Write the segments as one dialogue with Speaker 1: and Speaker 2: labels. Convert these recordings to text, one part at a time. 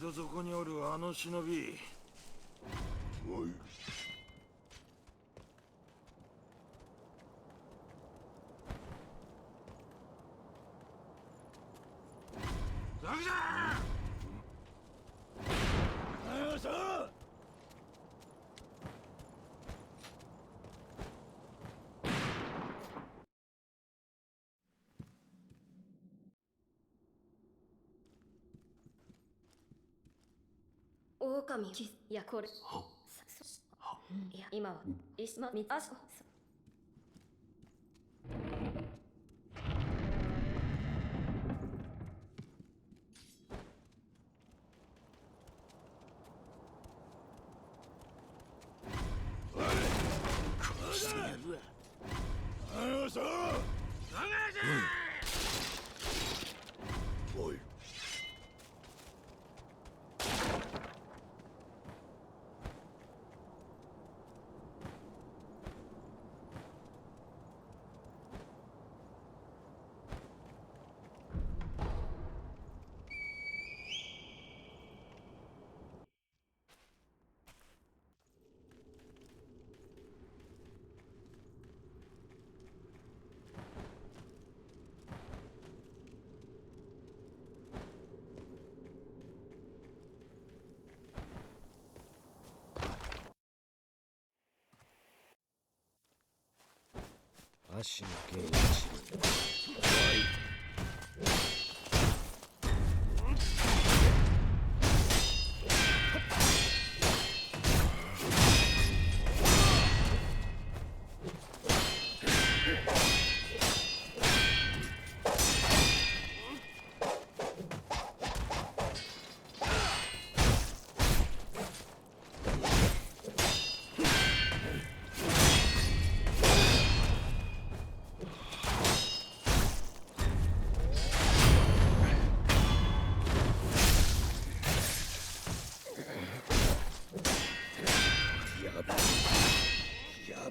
Speaker 1: ど底におるあの忍び。おい。ザグじゃー。よしょ。
Speaker 2: 狼キス、いやこれいや今はイスマミアス
Speaker 1: おい。
Speaker 3: 足のゲージ。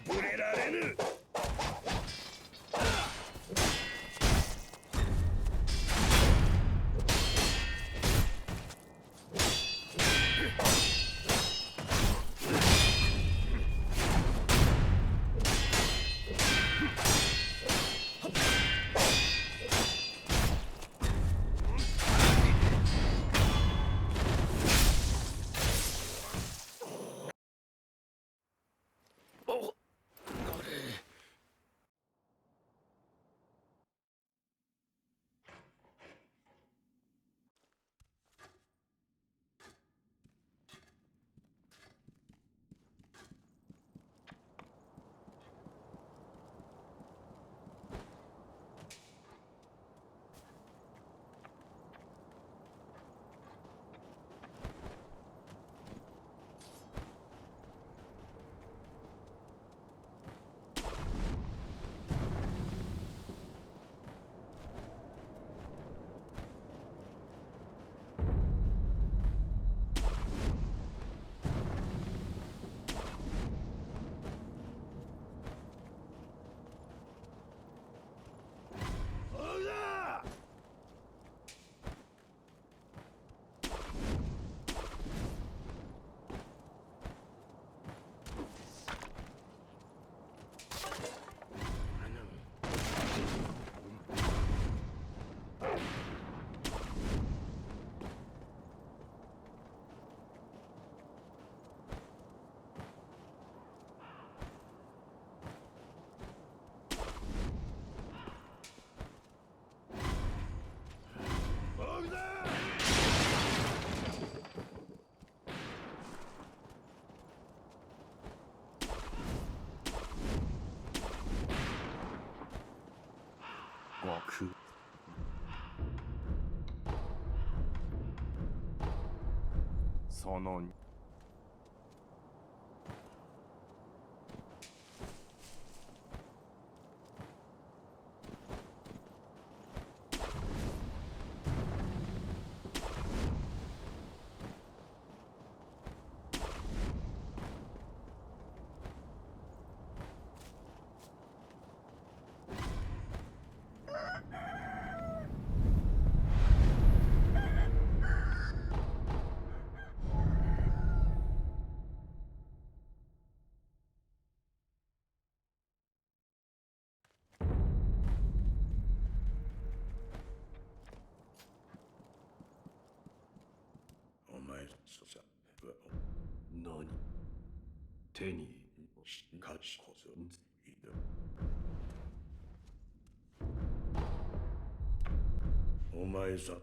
Speaker 3: 破れられぬ。極その
Speaker 4: 手にかこそいる。お前さ。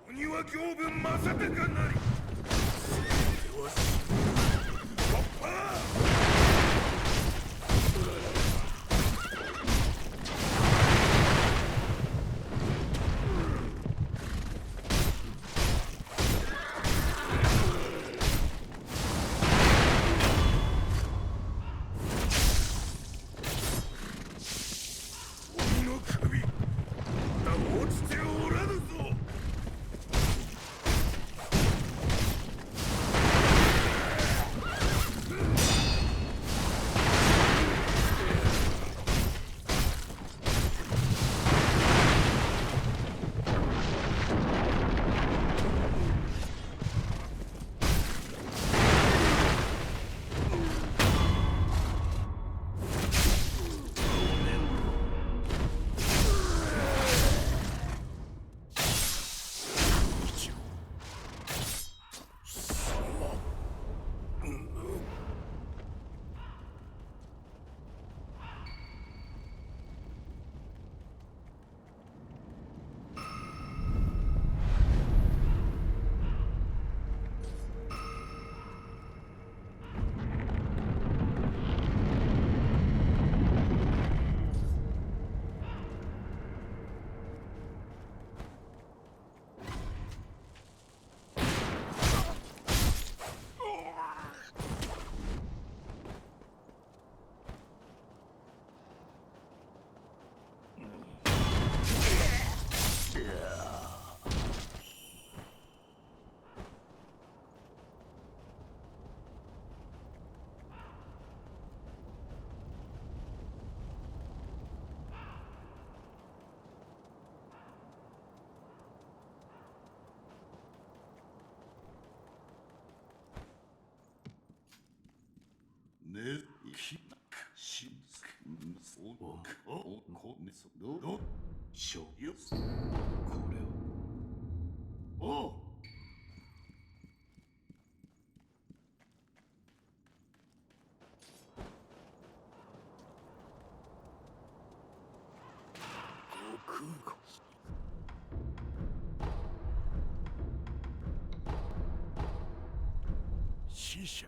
Speaker 1: 鬼は行分正隆なり。よし。突破。鬼の首。まだ落ちておらぬぞ。
Speaker 5: きしおこねそどしょよこれをおう
Speaker 1: 死者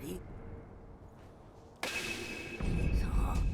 Speaker 5: りそう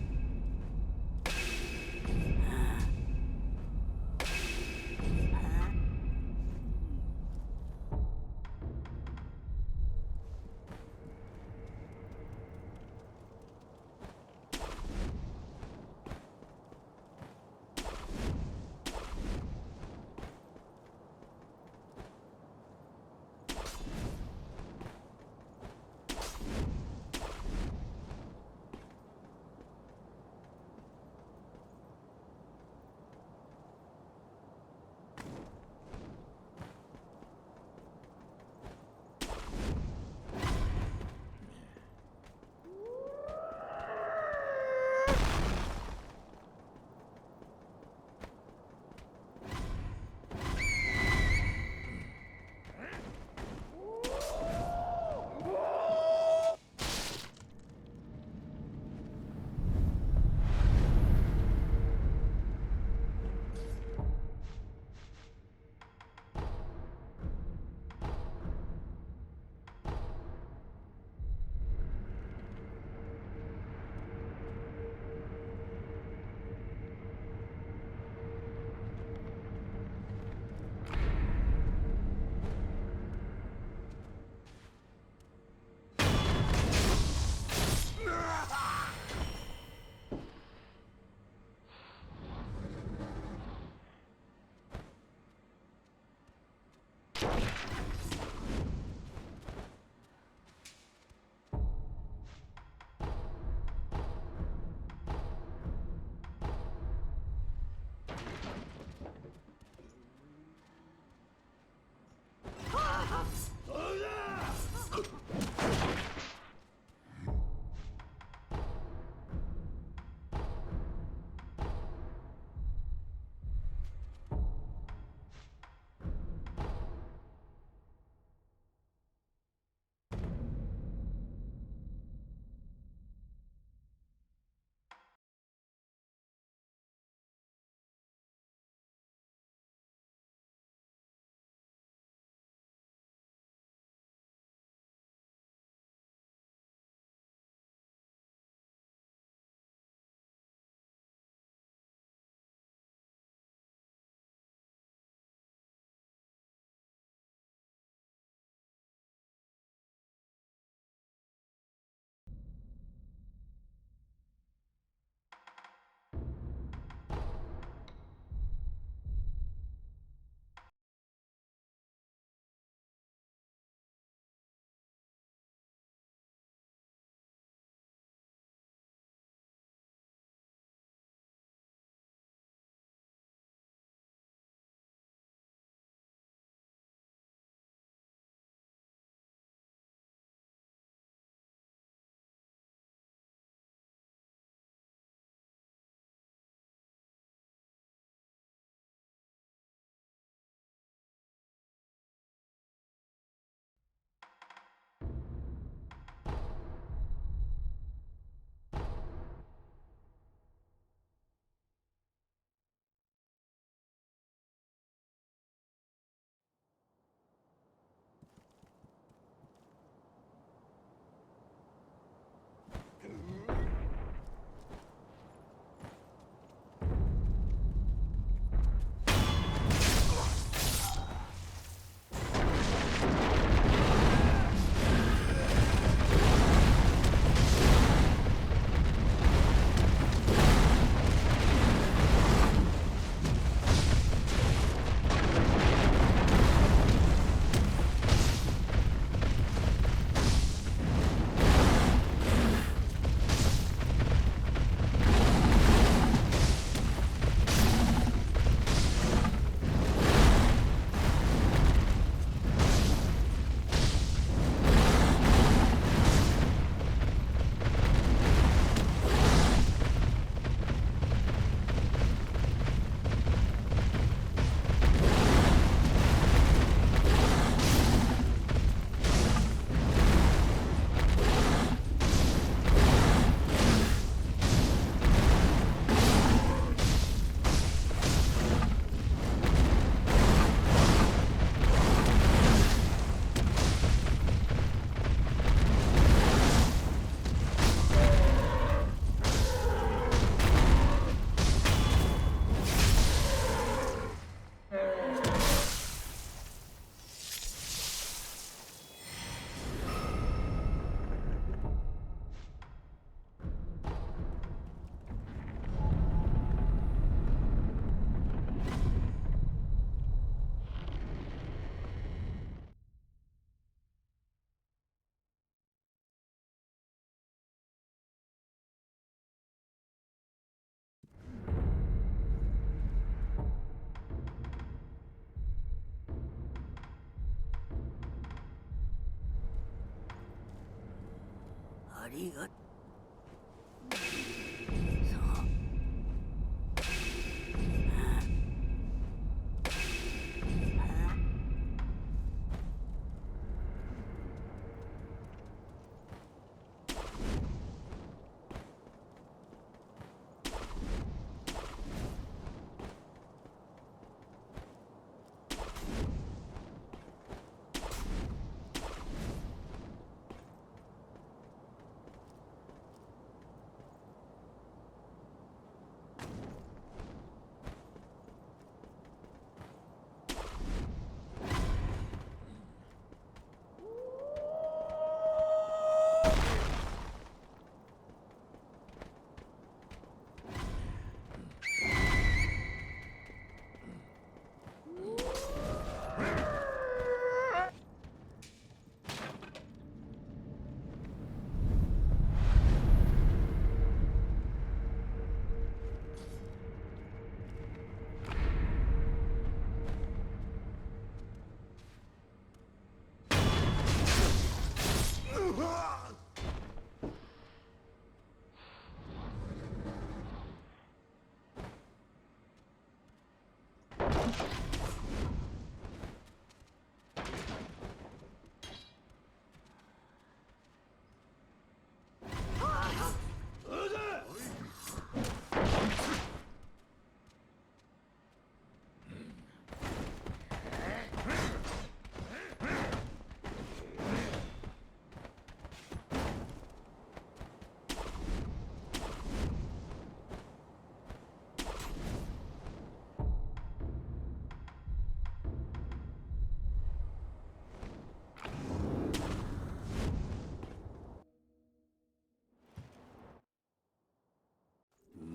Speaker 6: ありがとう。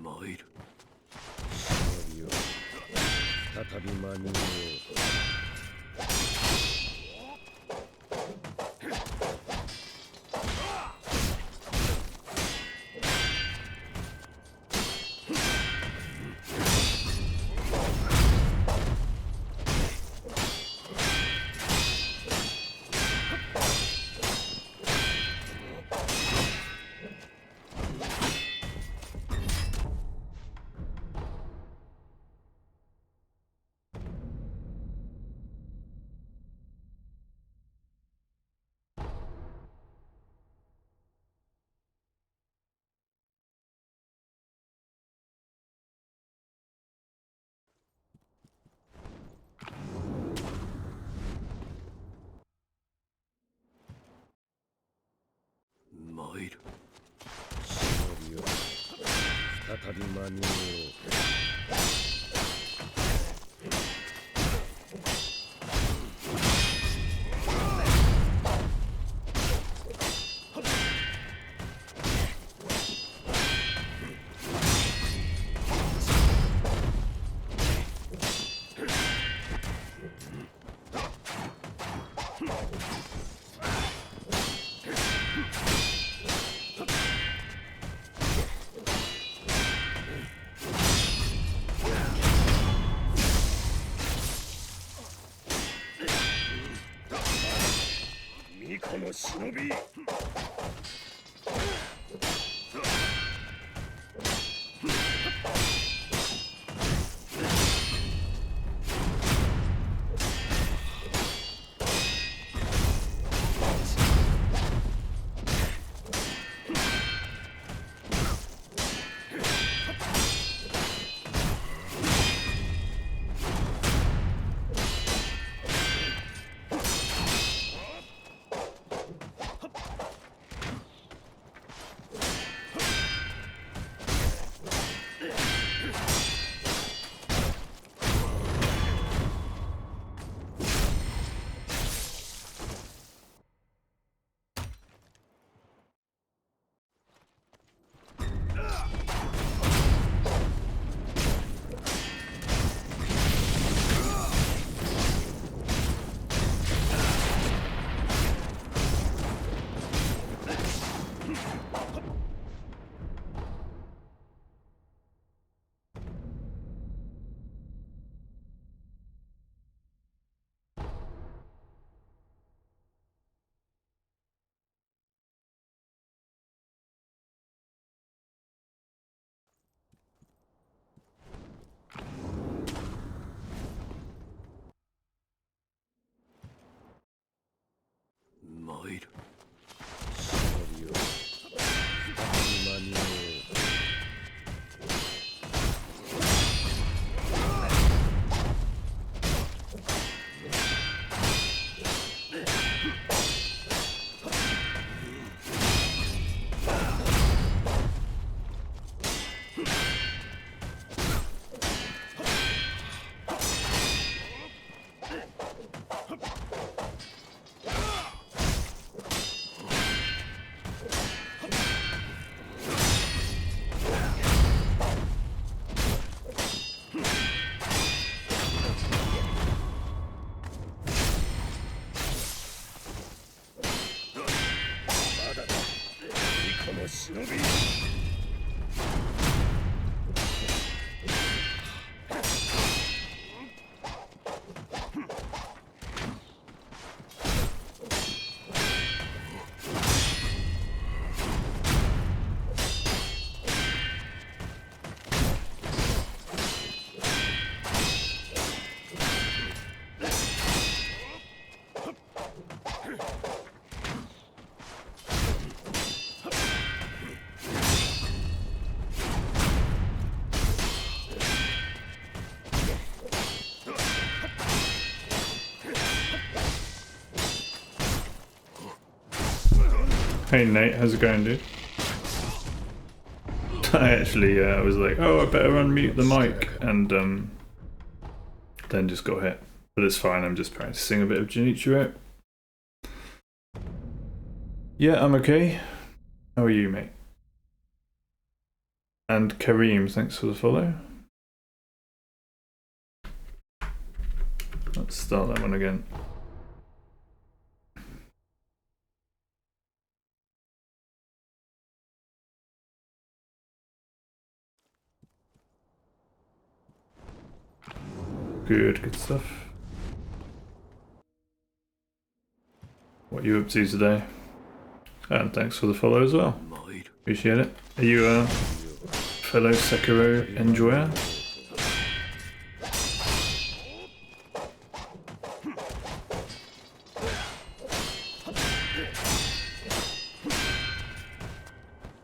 Speaker 3: 参る。忍びを再び間に合おう。参る。忍びを再び間に合おう。この忍び。の忍び。
Speaker 6: Hey Nate, how's it going, dude? I actually was like, oh, I better unmute the mic, and then just got hit. But it's fine, I'm just practicing a bit of Junichiro. Yeah, I'm okay. How are you, mate? And Kareem, thanks for the follow. Let's start that one again. Good stuff. What are you up to today? And thanks for the follow as well. Appreciate it. Are you a fellow Sekiro enjoyer?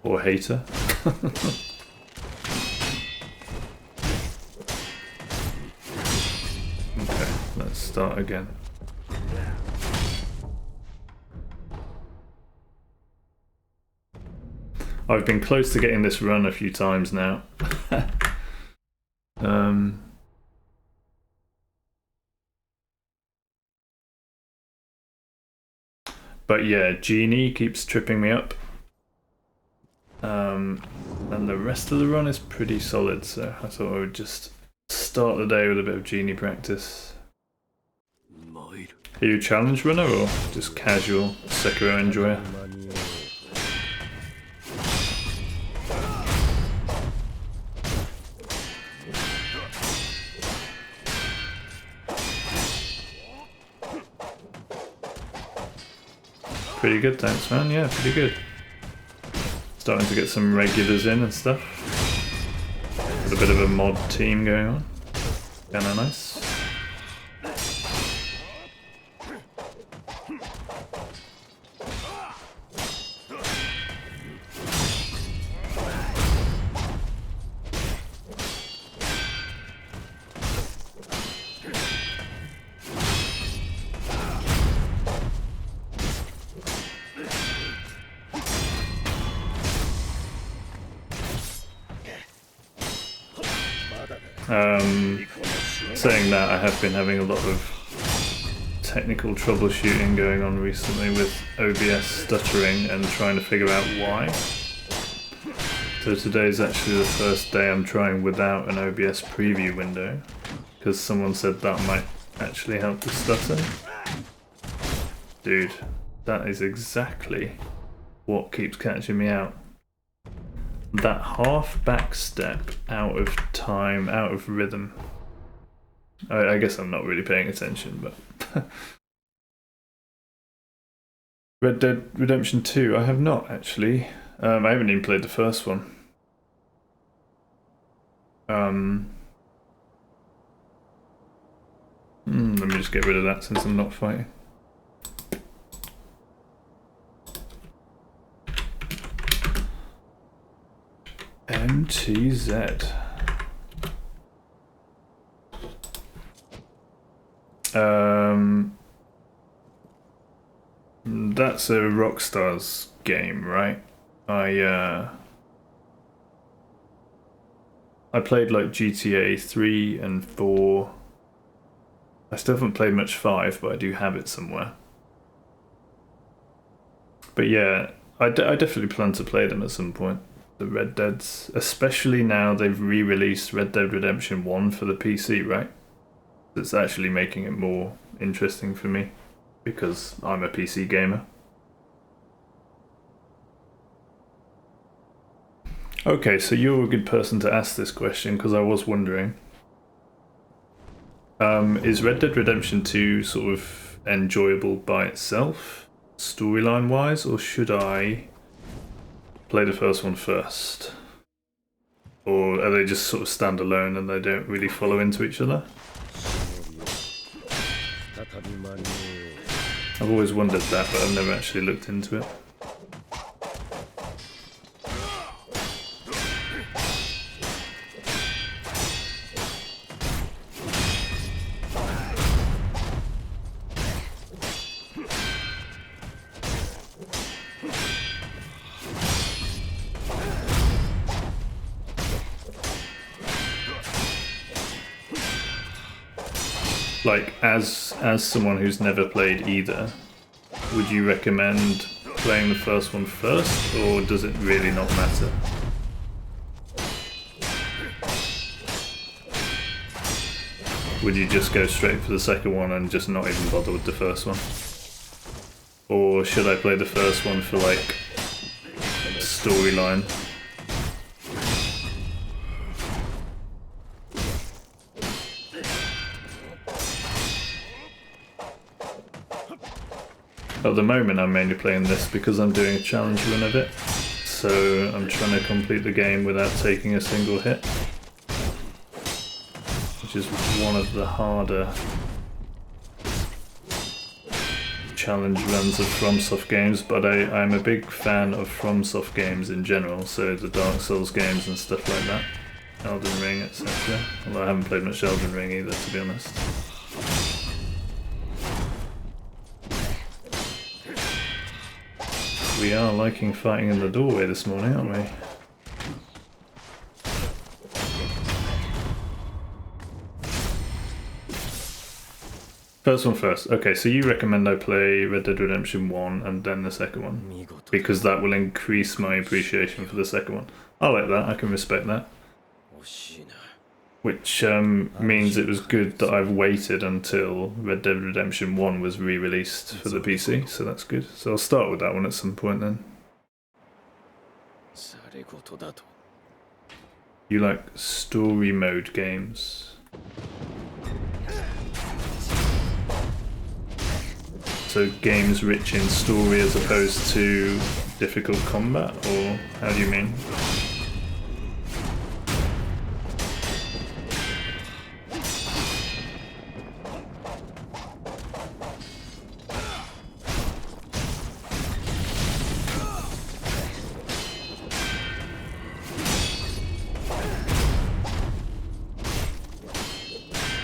Speaker 6: Or hater? Okay, let's start again. I've been close to getting this run a few times now. But yeah, Genie keeps tripping me up. And the rest of the run is pretty solid, so I thought I would just start the day with a bit of Genie practice. Are you a challenge runner or just casual Sekiro enjoyer? Pretty good, thanks man, yeah, pretty good. Starting to get some regulars in and stuff. Got a bit of a mod team going on. Kinda nice. Saying that, I have been having a lot of technical troubleshooting going on recently with OBS stuttering and trying to figure out why. So today is actually the first day I'm trying without an OBS preview window, because someone said that might actually help the stutter. Dude, that is exactly what keeps catching me out. That half back step out of time, out of rhythm. I guess I'm not really paying attention, but... Red Dead Redemption 2, I have not actually. I haven't even played the first one. Let me just get rid of that since I'm not fighting. MTZ. That's a Rockstar's game, right? I played like GTA 3 and 4. I still haven't played much 5, but I do have it somewhere. But yeah, I definitely plan to play them at some point. The Red Deads, especially now they've re-released Red Dead Redemption 1 for the PC, right? It's actually making it more interesting for me because I'm a PC gamer. Okay, so you're a good person to ask this question because I was wondering. Is Red Dead Redemption 2 sort of enjoyable by itself, storyline wise, or should I play the first one first? Or are they just sort of standalone and they don't really follow into each other? I've always wondered that, but I've never actually looked into it. Like, as someone who's never played either, would you recommend playing the first one first, or does it really not matter? Would you just go straight for the second one and just not even bother with the first one? Or should I play the first one for, like, storyline? At the moment I'm mainly playing this because I'm doing a challenge run of it, so I'm trying to complete the game without taking a single hit, which is one of the harder challenge runs of FromSoft games, but I'm a big fan of FromSoft games in general, so the Dark Souls games and stuff like that, Elden Ring, etc. Although I haven't played much Elden Ring either, to be honest. We are liking fighting in the doorway this morning, aren't we? First one first. Okay, so you recommend I play Red Dead Redemption 1 and then the second one? Because that will increase my appreciation for the second one. I like that, I can respect that. Which means it was good that I've waited until Red Dead Redemption 1 was re-released for the PC, so that's good. So I'll start with that one at some point then. You like story mode games? So games rich in story as opposed to difficult combat, or how do you mean?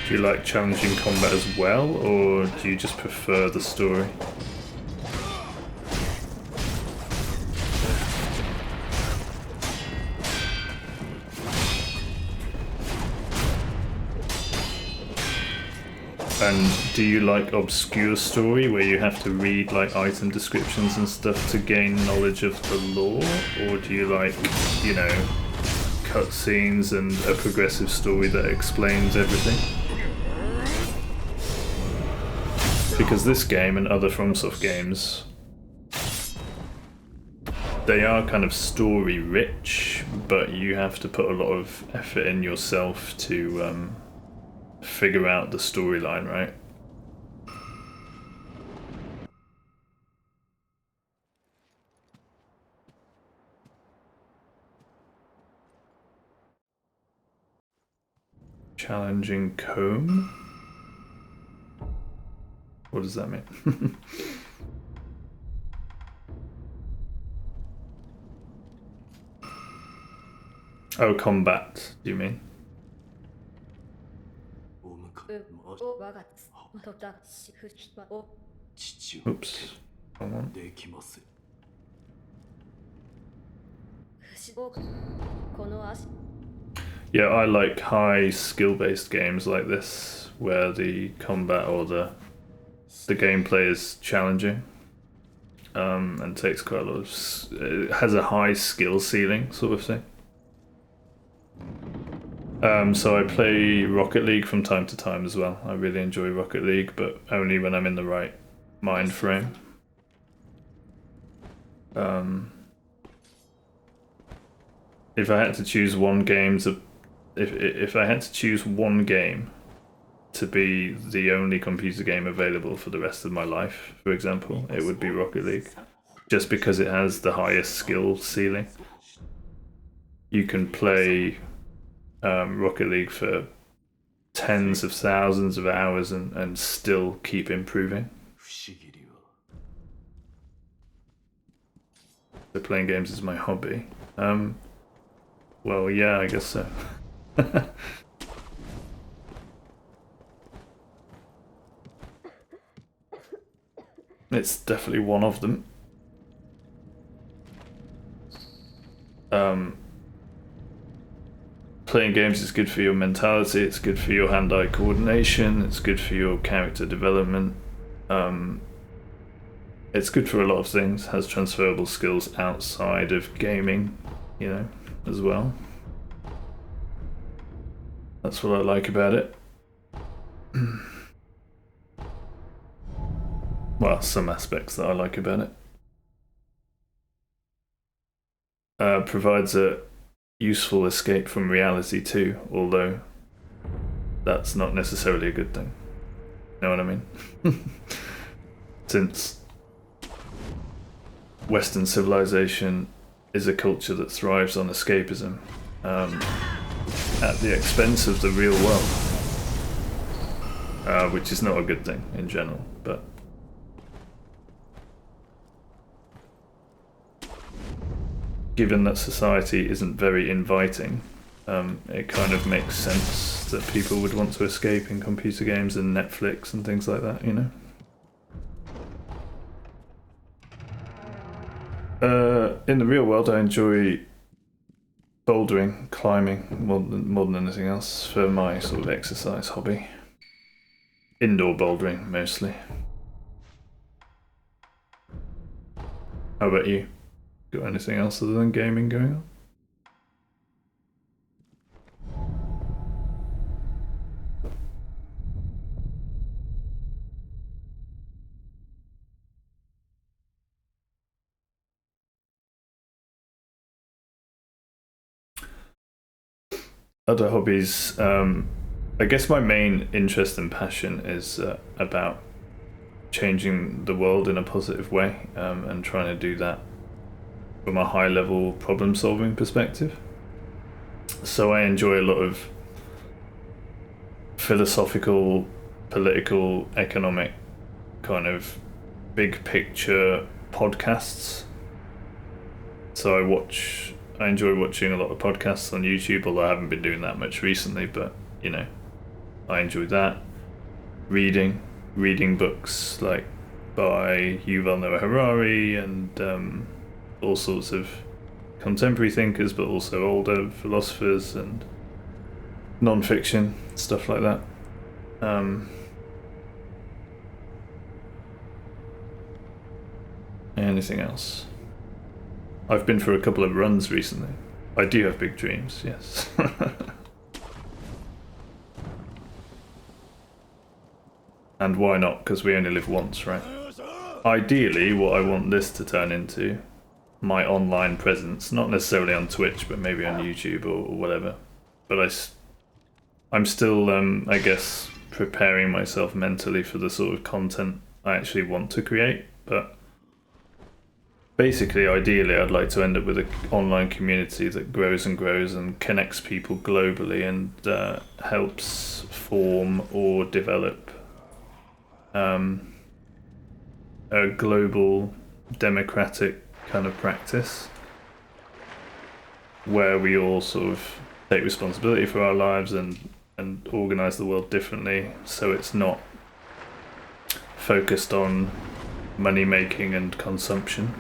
Speaker 6: Do you like challenging combat as well, or do you just prefer the story? And do you like obscure story where you have to read like item descriptions and stuff to gain knowledge of the lore, or do you like, you know, cutscenes and a progressive story that explains everything? Because this game and other FromSoft games, they are kind of story rich, but you have to put a lot of effort in yourself to figure out the storyline, right? Challenging comb? What does that mean? Oh, combat, do you mean? Oops. Hold on. Yeah, I like high skill-based games like this, where the combat or the gameplay is challenging, and takes quite a lot of... It has a high skill ceiling, sort of thing. So I play Rocket League from time to time as well. I really enjoy Rocket League, but only when I'm in the right mind frame. if I had to choose one game to, if I had to choose one game to be the only computer game available for the rest of my life, for example, it would be Rocket League, just because it has the highest skill ceiling. You can play Rocket League for tens of thousands of hours and still keep improving. So playing games is my hobby. Well, yeah, I guess so. It's definitely one of them. Playing games is good for your mentality, it's good for your hand-eye coordination, it's good for your character development. It's good for a lot of things, has transferable skills outside of gaming, you know, as well. That's what I like about it. Well, some aspects that I like about it. Provides a useful escape from reality too, although that's not necessarily a good thing. Know what I mean? Since Western civilization is a culture that thrives on escapism at the expense of the real world, which is not a good thing in general, but given that society isn't very inviting, it kind of makes sense that people would want to escape in computer games and Netflix and things like that, you know? In the real world, I enjoy bouldering, climbing, more than anything else for my sort of exercise hobby. Indoor bouldering, mostly. How about you? Got anything else other than gaming going on? Other hobbies, I guess my main interest and passion is about changing the world in a positive way, and trying to do that from a high level problem solving perspective. So I enjoy a lot of philosophical, political, economic kind of big picture podcasts. So I enjoy watching a lot of podcasts on YouTube, although I haven't been doing that much recently, but you know, I enjoy that. Reading books like by Yuval Noah Harari and all sorts of contemporary thinkers, but also older philosophers and non-fiction, stuff like that. Anything else? I've been for a couple of runs recently. I do have big dreams, yes. And why not? Because we only live once, right? Ideally, what I want this to turn into, my online presence, not necessarily on Twitch, but maybe on YouTube or whatever. But I'm still, I guess, preparing myself mentally for the sort of content I actually want to create. But basically, ideally, I'd like to end up with an online community that grows and grows and connects people globally and helps form or develop a global democratic kind of practice where we all sort of take responsibility for our lives and organize the world differently, so it's not focused on money making and consumption,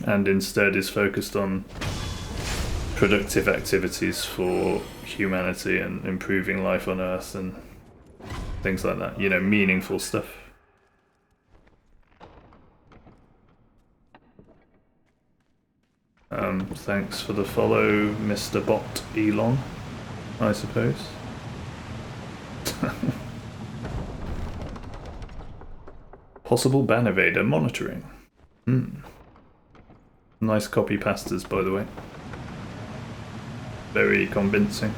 Speaker 6: and instead is focused on productive activities for humanity and improving life on Earth and things like that, you know, meaningful stuff. Thanks for the follow, Mr. Bot Elon, I suppose. Possible ban evader monitoring. Nice copy pastas, by the way. very convincing.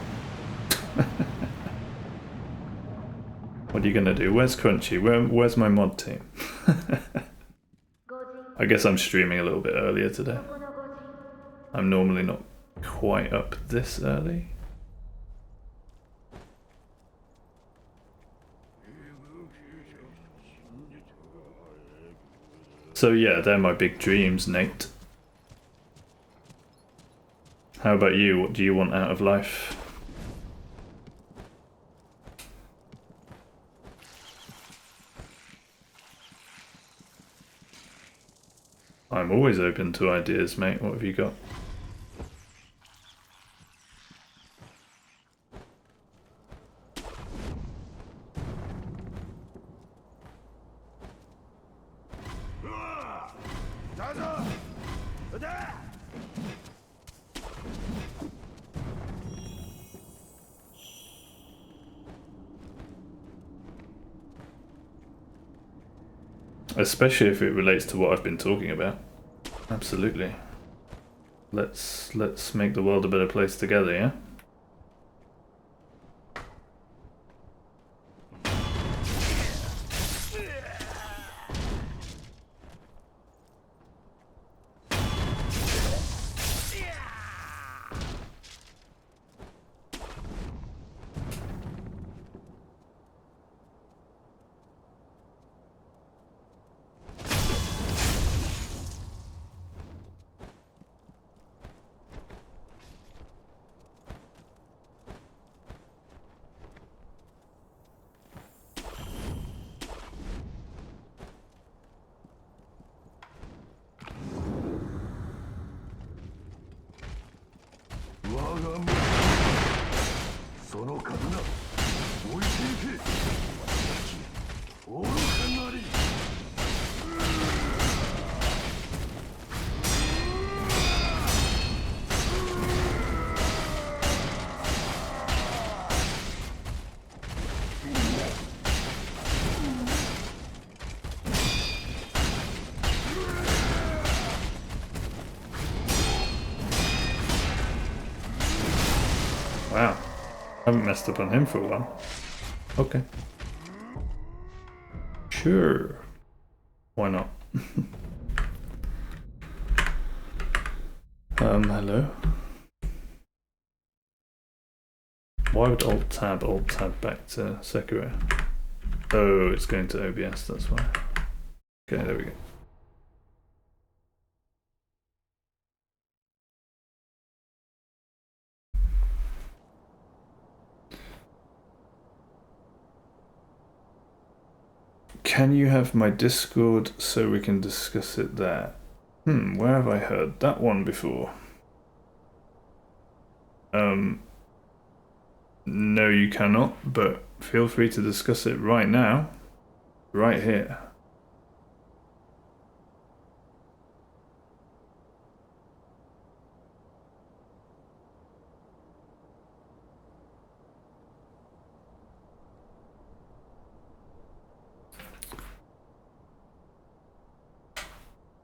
Speaker 6: What are you gonna do? Where's Crunchy? Where's my mod team? I guess I'm streaming a little bit earlier today. I'm normally not quite up this early. So yeah, they're my big dreams, Nate. How about you? What do you want out of life? I'm always open to ideas, mate. What have you got? Especially if it relates to what I've been talking about. Absolutely. Let's make the world a better place together, yeah? Wow, I haven't messed up on him for a while. Okay. Sure. Why not? Hello? Why would alt tab back to Sekiro? Oh, it's going to OBS, that's why. Okay, there we go. Can you have my Discord so we can discuss it there? Where have I heard that one before? No you cannot, but feel free to discuss it right now. Right here.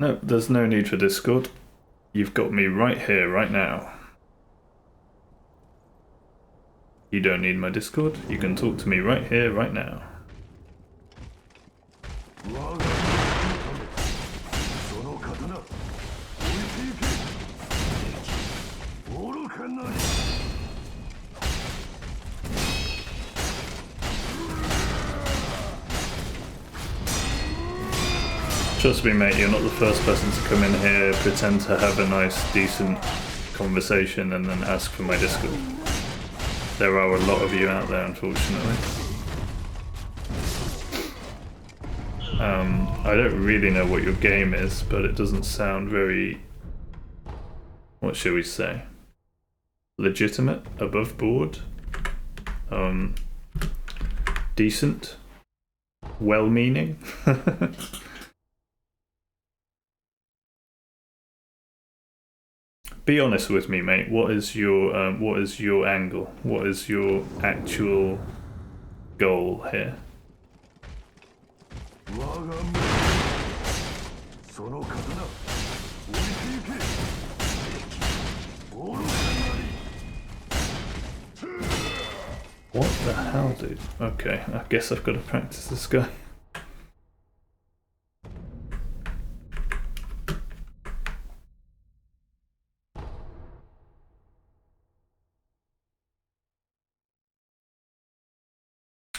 Speaker 6: No, there's no need for Discord. You've got me right here, right now. You don't need my Discord. You can talk to me right here, right now. Trust me, mate, you're not the first person to come in here, pretend to have a nice, decent conversation and then ask for my Discord. There are a lot of you out there, unfortunately. I don't really know what your game is, but it doesn't sound very, what shall we say, legitimate, above board, decent, well-meaning. Be honest with me, mate. What is your angle? What is your actual goal here? What the hell, dude? Okay, I guess I've got to practice this guy.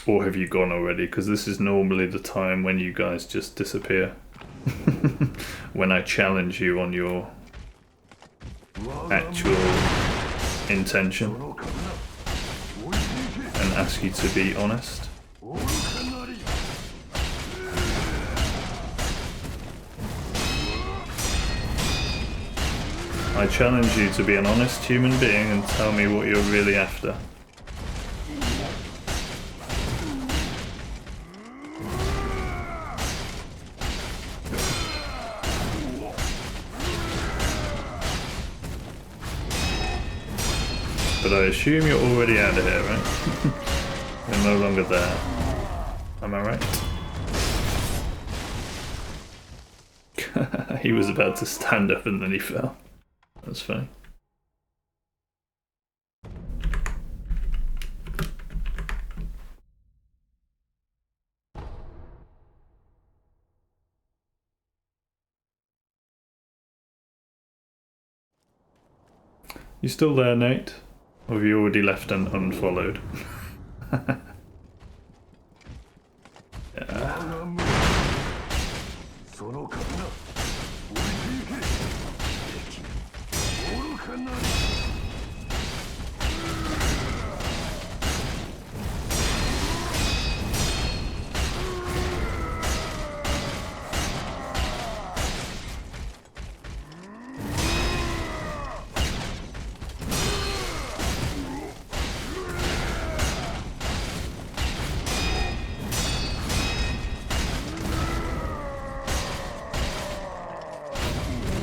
Speaker 6: Or have you gone already? Because this is normally the time when you guys just disappear. When I challenge you on your actual intention and ask you to be honest. I challenge you to be an honest human being and tell me what you're really after. But I assume you're already out of here, right? You're no longer there. Am I right? He was about to stand up and then he fell. That's funny. You still there, Nate? Or have you already left and unfollowed? Yeah.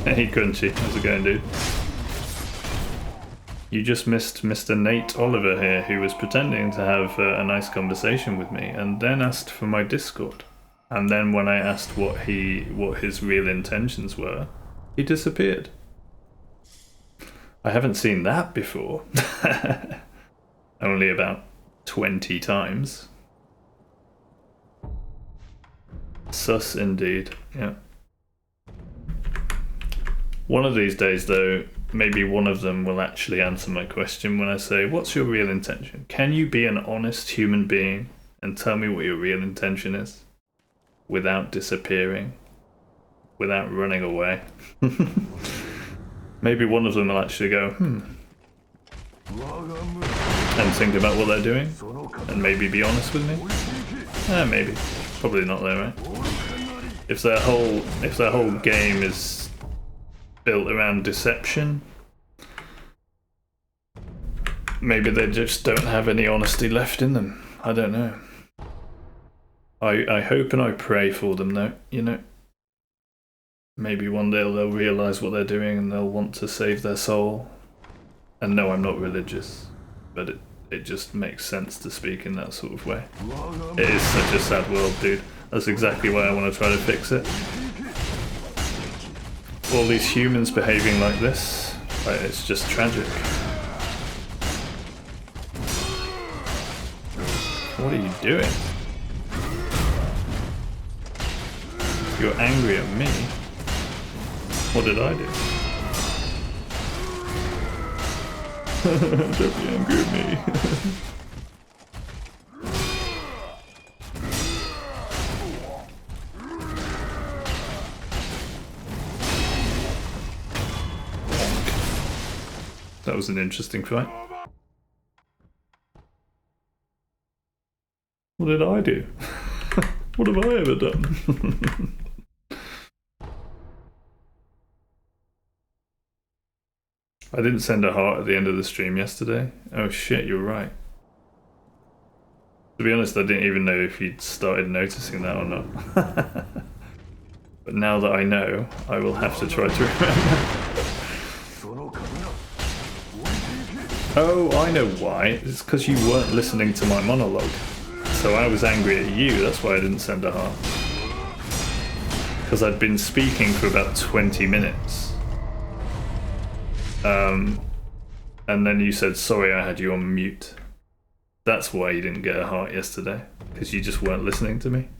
Speaker 6: Hey Crunchy, how's it going, dude? You just missed Mr. Nate Oliver here, who was pretending to have a nice conversation with me, and then asked for my Discord. And then when I asked what his real intentions were, he disappeared. I haven't seen that before. Only about 20 times. Sus indeed, yeah. One of these days, though, maybe one of them will actually answer my question when I say, what's your real intention? Can you be an honest human being and tell me what your real intention is? Without disappearing? Without running away? Maybe one of them will actually go, and think about what they're doing? And maybe be honest with me? Maybe. Probably not though, right? If their whole game is built around deception, maybe they just don't have any honesty left in them. I don't know. I hope and I pray for them though, you know. Maybe one day they'll realise what they're doing and they'll want to save their soul. And no, I'm not religious, but it just makes sense to speak in that sort of way. It is such a sad world, dude. That's exactly why I want to try to fix it. All these humans behaving like this, like, it's just tragic. What are you doing? You're angry at me? What did I do? Don't be angry at me. That was an interesting fight. What did I do? What have I ever done? I didn't send a heart at the end of the stream yesterday. Oh shit, you're right. To be honest, I didn't even know if you'd started noticing that or not. But now that I know, I will have to try to remember. Oh, I know why. It's because you weren't listening to my monologue. So I was angry at you, that's why I didn't send a heart. Because I'd been speaking for about 20 minutes. And then you said, sorry, I had you on mute. That's why you didn't get a heart yesterday, because you just weren't listening to me.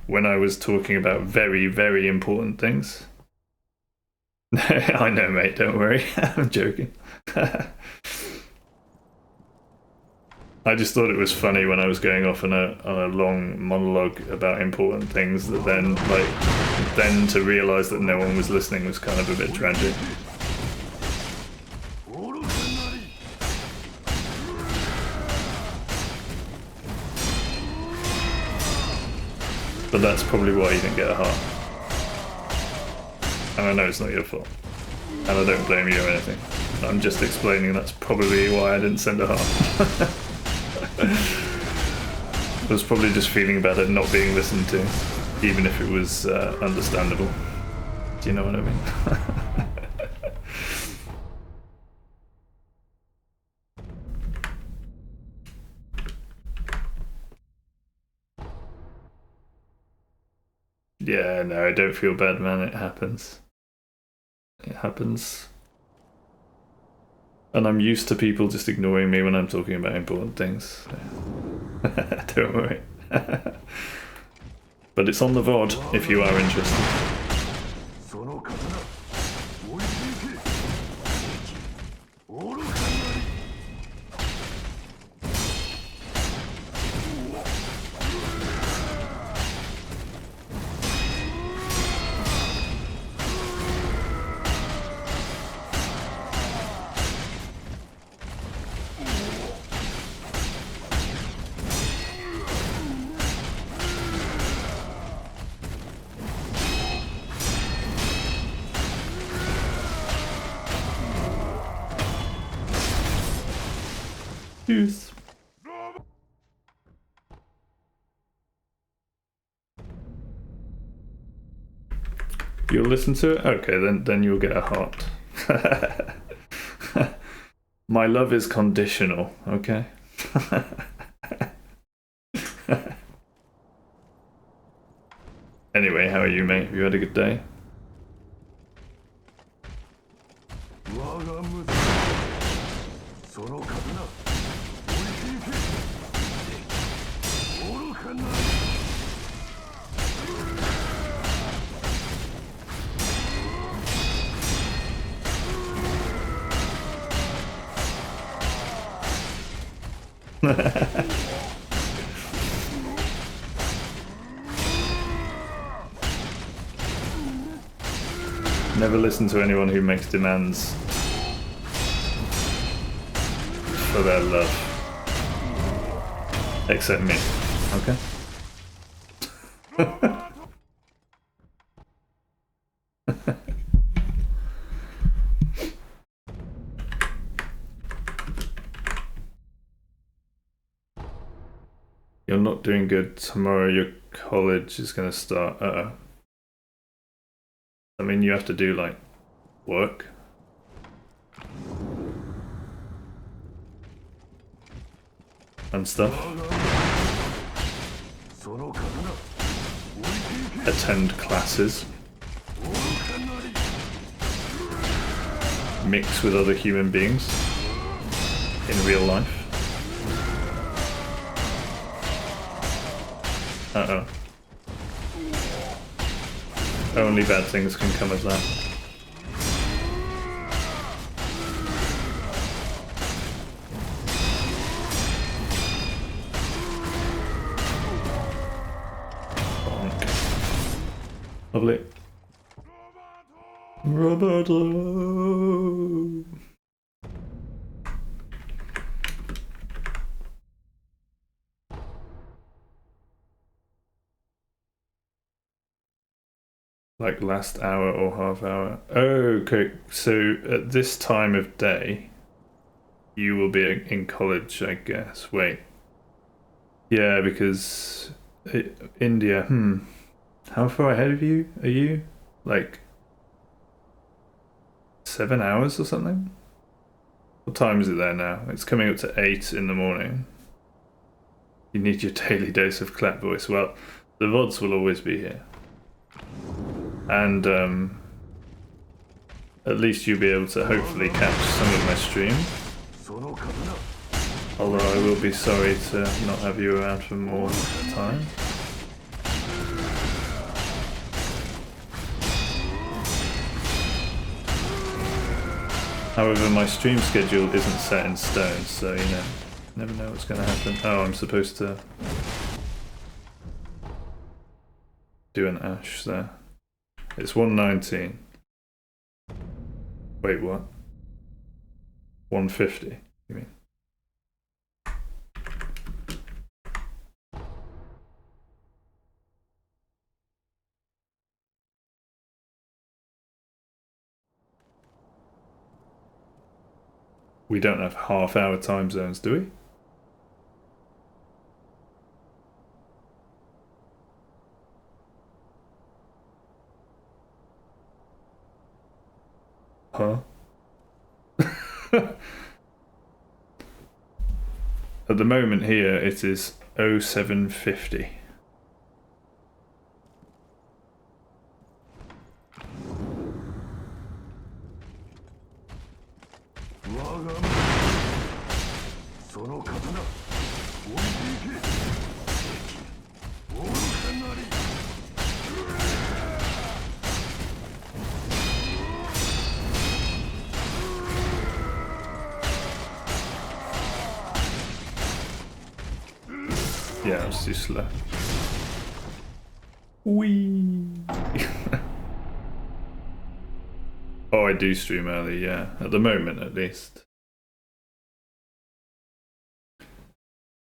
Speaker 6: When I was talking about very, very important things. I know, mate, don't worry. I'm joking. I just thought it was funny when I was going off on a long monologue about important things that then to realise that no one was listening was kind of a bit tragic. But that's probably why you didn't get a heart. And I know it's not your fault. And I don't blame you or anything. I'm just explaining that's probably why I didn't send a heart. I was probably just feeling about it not being listened to, even if it was understandable. Do you know what I mean? Yeah, no, don't feel bad, man. It happens. It happens. And I'm used to people just ignoring me when I'm talking about important things. So. Don't worry. But it's on the VOD if you are interested. Tschüss. You'll listen to it? Okay, then you'll get a heart. My love is conditional, okay? Anyway, how are you, mate? Have you had a good day? Never listen to anyone who makes demands for their love. Except me, okay? You're not doing good. Tomorrow your college is going to start. Uh-oh. I mean, you have to do, like, work. And stuff. Attend classes. Mix with other human beings. In real life. Uh-oh. Only bad things can come of that. Bonk. Lovely. Roberto! Like last hour or half hour. Oh, okay, so at this time of day, you will be in college, I guess. Wait. Yeah, because India, How far ahead of you are you? Like 7 hours or something? What time is it there now? It's coming up to 8 in the morning. You need your daily dose of clap voice. Well, the VODs will always be here. And at least you'll be able to hopefully catch some of my stream. Although I will be sorry to not have you around for more time. However, my stream schedule isn't set in stone, so you know, never know what's going to happen. Oh, I'm supposed to do an ash there. It's 119. Wait, what? 150, you mean? We don't have half-hour time zones, do we? Huh? At the moment here, it is 0750. Yeah, it's too slow. Whee! Oh, I do stream early, yeah. At the moment, at least.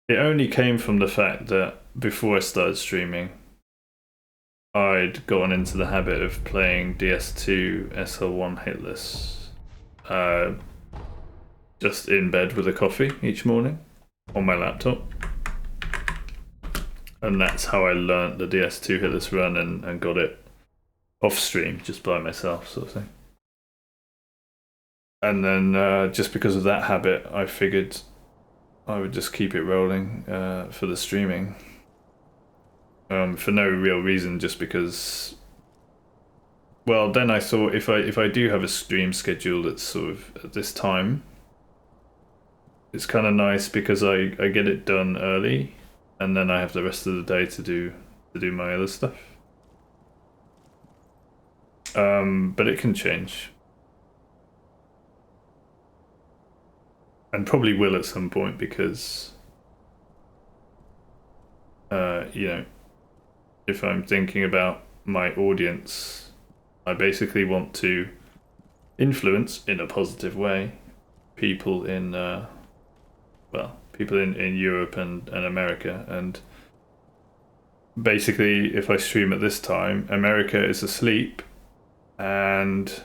Speaker 6: It only came from the fact that before I started streaming, I'd gotten into the habit of playing DS2 SL1 Hitless. Just in bed with a coffee each morning on my laptop. And that's how I learnt the DS2 Hitless run and got it off stream, just by myself, sort of thing. And then just because of that habit, I figured I would just keep it rolling for the streaming. For no real reason, just because... Well, then I thought if I do have a stream schedule that's sort of at this time, it's kind of nice because I get it done early. And then I have the rest of the day to do my other stuff. But it can change. And probably will at some point because, you know, if I'm thinking about my audience, I basically want to influence, in a positive way, people in, well, people in Europe and America, and basically if I stream at this time, America is asleep and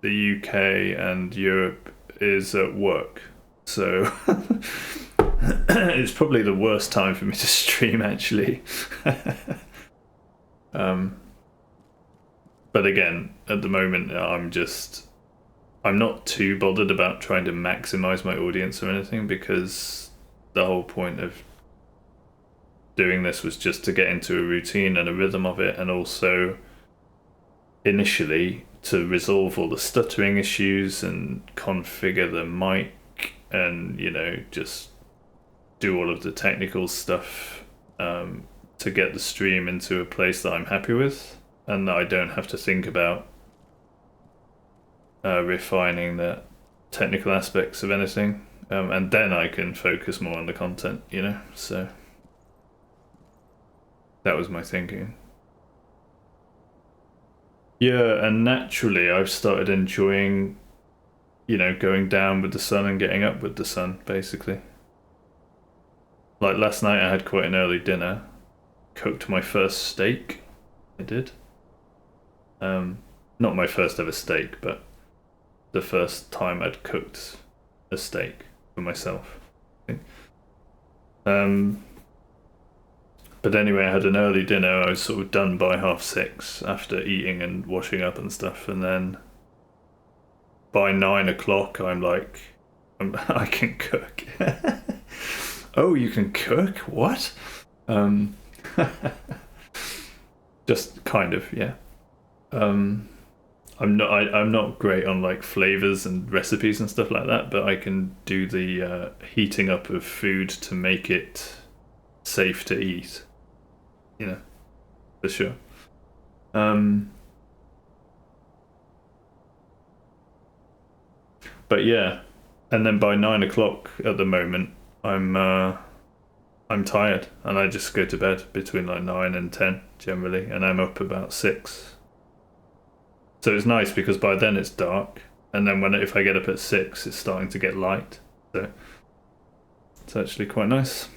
Speaker 6: the UK and Europe is at work, so it's probably the worst time for me to stream, actually. But again, at the moment I'm not too bothered about trying to maximize my audience or anything, because the whole point of doing this was just to get into a routine and a rhythm of it, and also initially to resolve all the stuttering issues and configure the mic and, you know, just do all of the technical stuff to get the stream into a place that I'm happy with and that I don't have to think about refining the technical aspects of anything, and then I can focus more on the content, you know, so that was my thinking. Yeah, and naturally I've started enjoying, you know, going down with the sun and getting up with the sun, basically. Like last night I had quite an early dinner, cooked my first steak, I did. Not my first ever steak, but the first time I'd cooked a steak for myself, I think. But anyway, I had an early dinner. I was sort of done by 6:30 after eating and washing up and stuff, and then by 9 o'clock I'm like, I can cook. Oh, you can cook? What? Just kind of, yeah. I'm not great on like flavors and recipes and stuff like that, but I can do the heating up of food to make it safe to eat. You know, for sure. But yeah, and then by 9 o'clock at the moment, I'm tired, and I just go to bed between like 9 and 10 generally, and I'm up about 6. So it's nice because by then it's dark, and then if I get up at 6, it's starting to get light. So it's actually quite nice.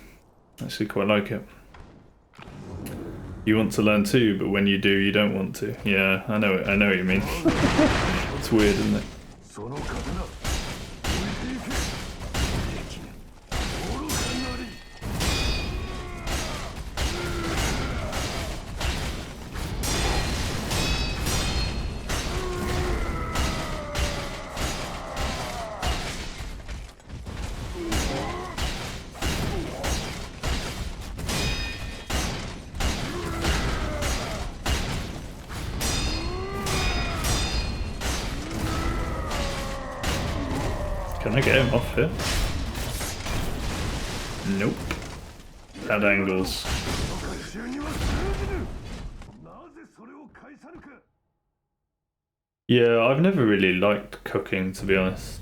Speaker 6: I actually quite like it. You want to learn too, but when you do, you don't want to. Yeah, I know what you mean. It's weird, isn't it? Can I get him off here? Nope. Bad angles. Yeah, I've never really liked cooking, to be honest.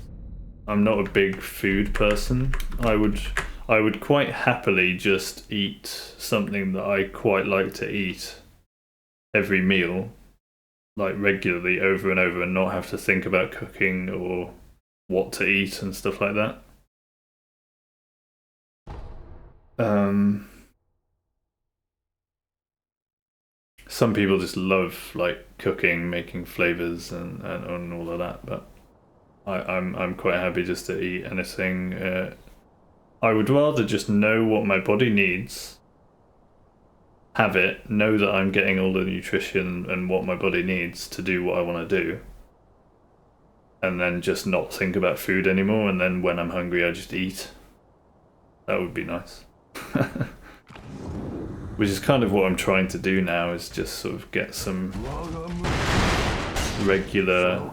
Speaker 6: I'm not a big food person. I would quite happily just eat something that I quite like to eat every meal, like regularly over and over, and not have to think about cooking or what to eat and stuff like that. Some people just love like cooking, making flavors and all of that, but I'm quite happy just to eat anything. I would rather just know what my body needs, have it, know that I'm getting all the nutrition and what my body needs to do what I want to do, and then just not think about food anymore, and then when I'm hungry I just eat. That would be nice. Which is kind of what I'm trying to do now, is just sort of get some regular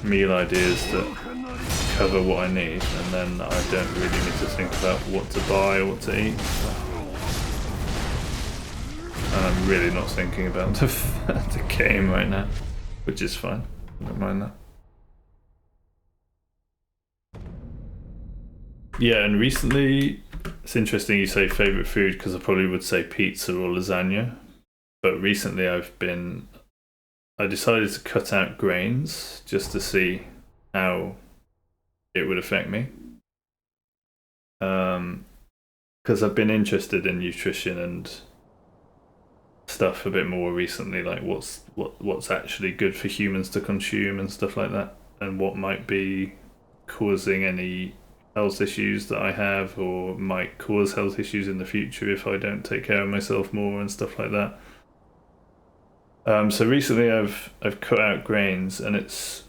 Speaker 6: meal ideas that cover what I need, and then I don't really need to think about what to buy or what to eat. And I'm really not thinking about the game right now, which is fine. I don't mind that. Yeah, and recently, it's interesting you say favourite food, because I probably would say pizza or lasagna. But recently I decided to cut out grains just to see how it would affect me. Because I've been interested in nutrition and stuff a bit more recently, like what's actually good for humans to consume and stuff like that, and what might be causing any health issues that I have, or might cause health issues in the future if I don't take care of myself more and stuff like that. So recently I've cut out grains, and it's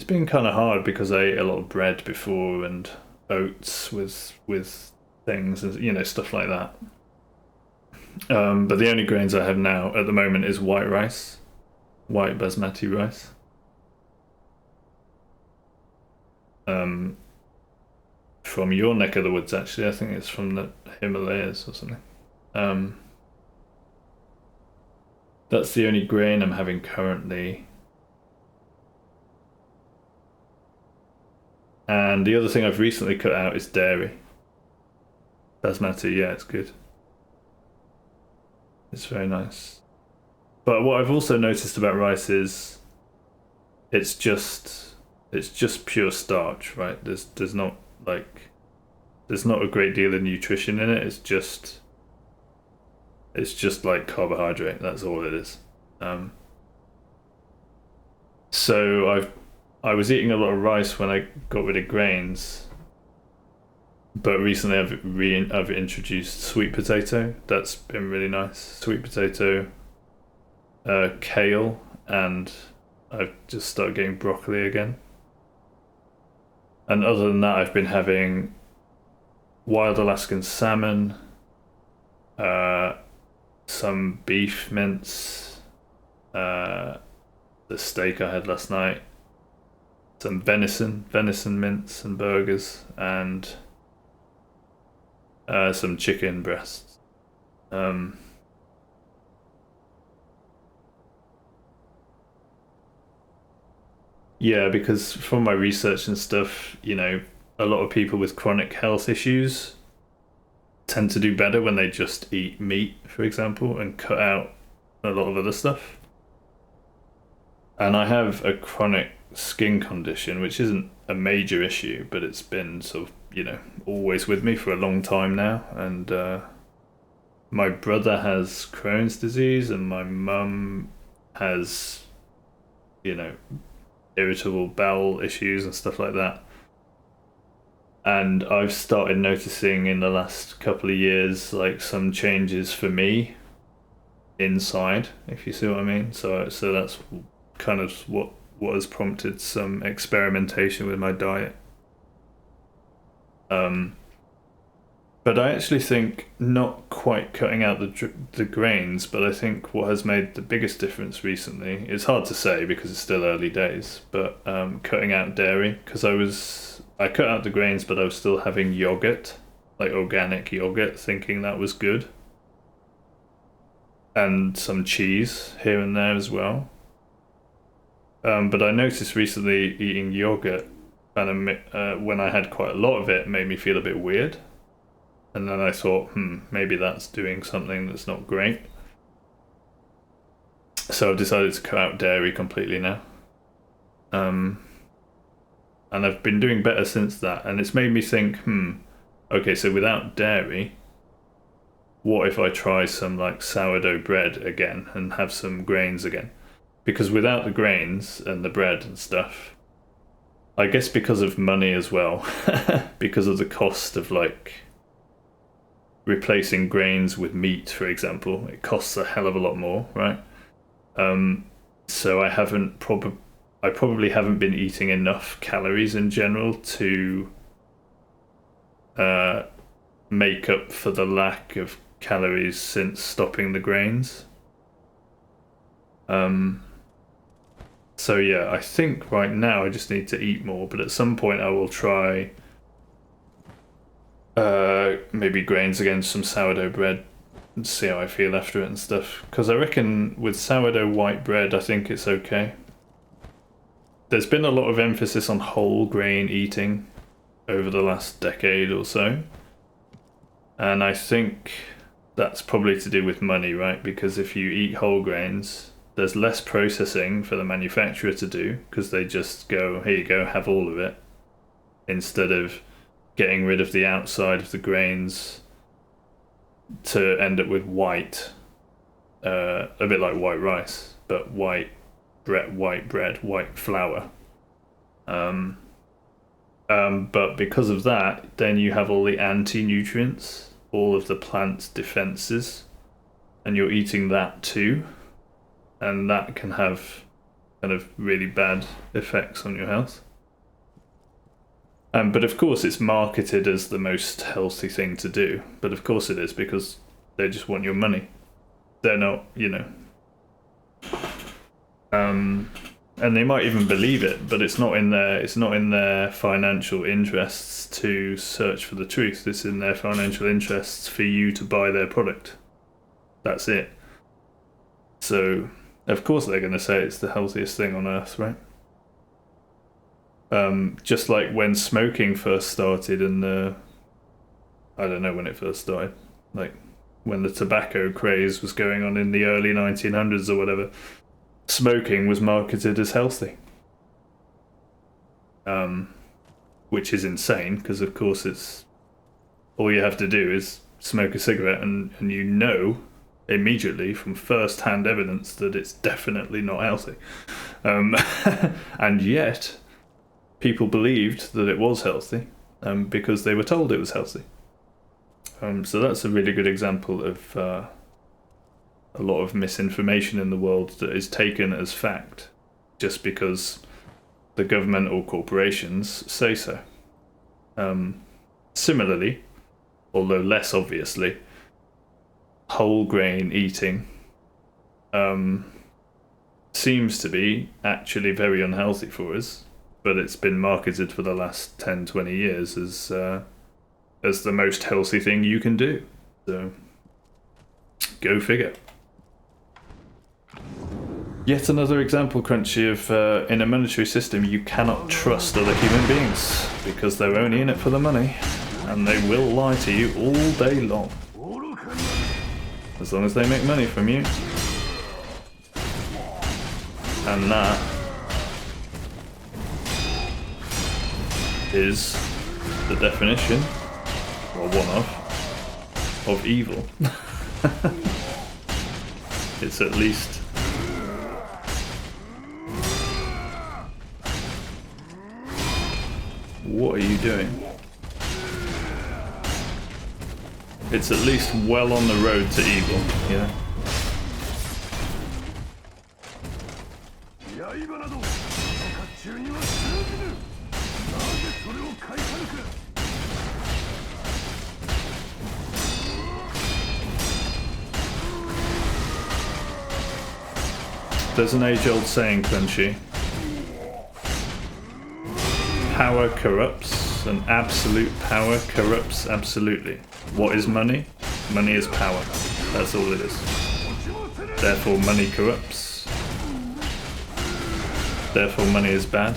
Speaker 6: been kind of hard because I ate a lot of bread before and oats with things and, you know, stuff like that. But the only grains I have now at the moment is white rice, white basmati rice. From your neck of the woods, actually. I think it's from the Himalayas or something. That's the only grain I'm having currently. And the other thing I've recently cut out is dairy. Basmati, yeah, it's good. It's very nice. But what I've also noticed about rice is it's just pure starch, right? There's not a great deal of nutrition in it. It's just like carbohydrate. That's all it is. So I was eating a lot of rice when I got rid of grains, but recently I've introduced sweet potato. That's been really nice. Sweet potato, kale, and I've just started getting broccoli again. And other than that, I've been having wild Alaskan salmon, some beef mince, the steak I had last night, some venison mince and burgers, and some chicken breasts. Yeah, because from my research and stuff, you know, a lot of people with chronic health issues tend to do better when they just eat meat, for example, and cut out a lot of other stuff. And I have a chronic skin condition, which isn't a major issue, but it's been sort of, you know, always with me for a long time now. And my brother has Crohn's disease, and my mum has, you know, irritable bowel issues and stuff like that. And I've started noticing in the last couple of years like some changes for me inside, if you see what I mean. So that's kind of what has prompted some experimentation with my diet. But I actually think not quite cutting out the grains, but I think what has made the biggest difference recently, it's hard to say because it's still early days, but cutting out dairy, because I cut out the grains, but I was still having yogurt, like organic yogurt, thinking that was good. And some cheese here and there as well. But I noticed recently eating yogurt, and when I had quite a lot of it made me feel a bit weird. And then I thought, maybe that's doing something that's not great. So I've decided to cut out dairy completely now. And I've been doing better since that. And it's made me think, okay, so without dairy, what if I try some like sourdough bread again and have some grains again? Because without the grains and the bread and stuff, I guess because of money as well, because of the cost of like replacing grains with meat, for example, it costs a hell of a lot more, right? So I probably haven't been eating enough calories in general to make up for the lack of calories since stopping the grains. So yeah, I think right now I just need to eat more, but at some point I will try maybe grains again, some sourdough bread, and see how I feel after it and stuff. Because I reckon with sourdough white bread, I think it's okay. There's been a lot of emphasis on whole grain eating over the last decade or so. And I think that's probably to do with money, right? Because if you eat whole grains, there's less processing for the manufacturer to do, because they just go, here you go, have all of it, instead of getting rid of the outside of the grains to end up with white, a bit like white rice, but white bread, white flour. But because of that, then you have all the anti-nutrients, all of the plant's defenses, and you're eating that too, and that can have kind of really bad effects on your health. But of course it's marketed as the most healthy thing to do, but of course it is, because they just want your money. They're not, you know, and they might even believe it, but it's not in their financial interests to search for the truth. It's in their financial interests for you to buy their product. That's it. So of course they're going to say it's the healthiest thing on earth, right? Just like when smoking first started I don't know when it first started, like when the tobacco craze was going on in the early 1900s or whatever, smoking was marketed as healthy. Which is insane, because of course it's all you have to do is smoke a cigarette and you know immediately from first-hand evidence that it's definitely not healthy. And yet people believed that it was healthy because they were told it was healthy. So that's a really good example of a lot of misinformation in the world that is taken as fact just because the government or corporations say so. Similarly, although less obviously, whole grain eating seems to be actually very unhealthy for us, but it's been marketed for the last 10, 20 years as the most healthy thing you can do. So, go figure. Yet another example, Crunchy, of in a monetary system you cannot trust other human beings because they're only in it for the money and they will lie to you all day long. As long as they make money from you. And that is the definition, or one of evil. It's at least what are you doing? It's at least well on the road to evil, yeah. There's an age-old saying, Crunchy. Power corrupts, and absolute power corrupts absolutely. What is money? Money is power. That's all it is. Therefore money corrupts. Therefore money is bad.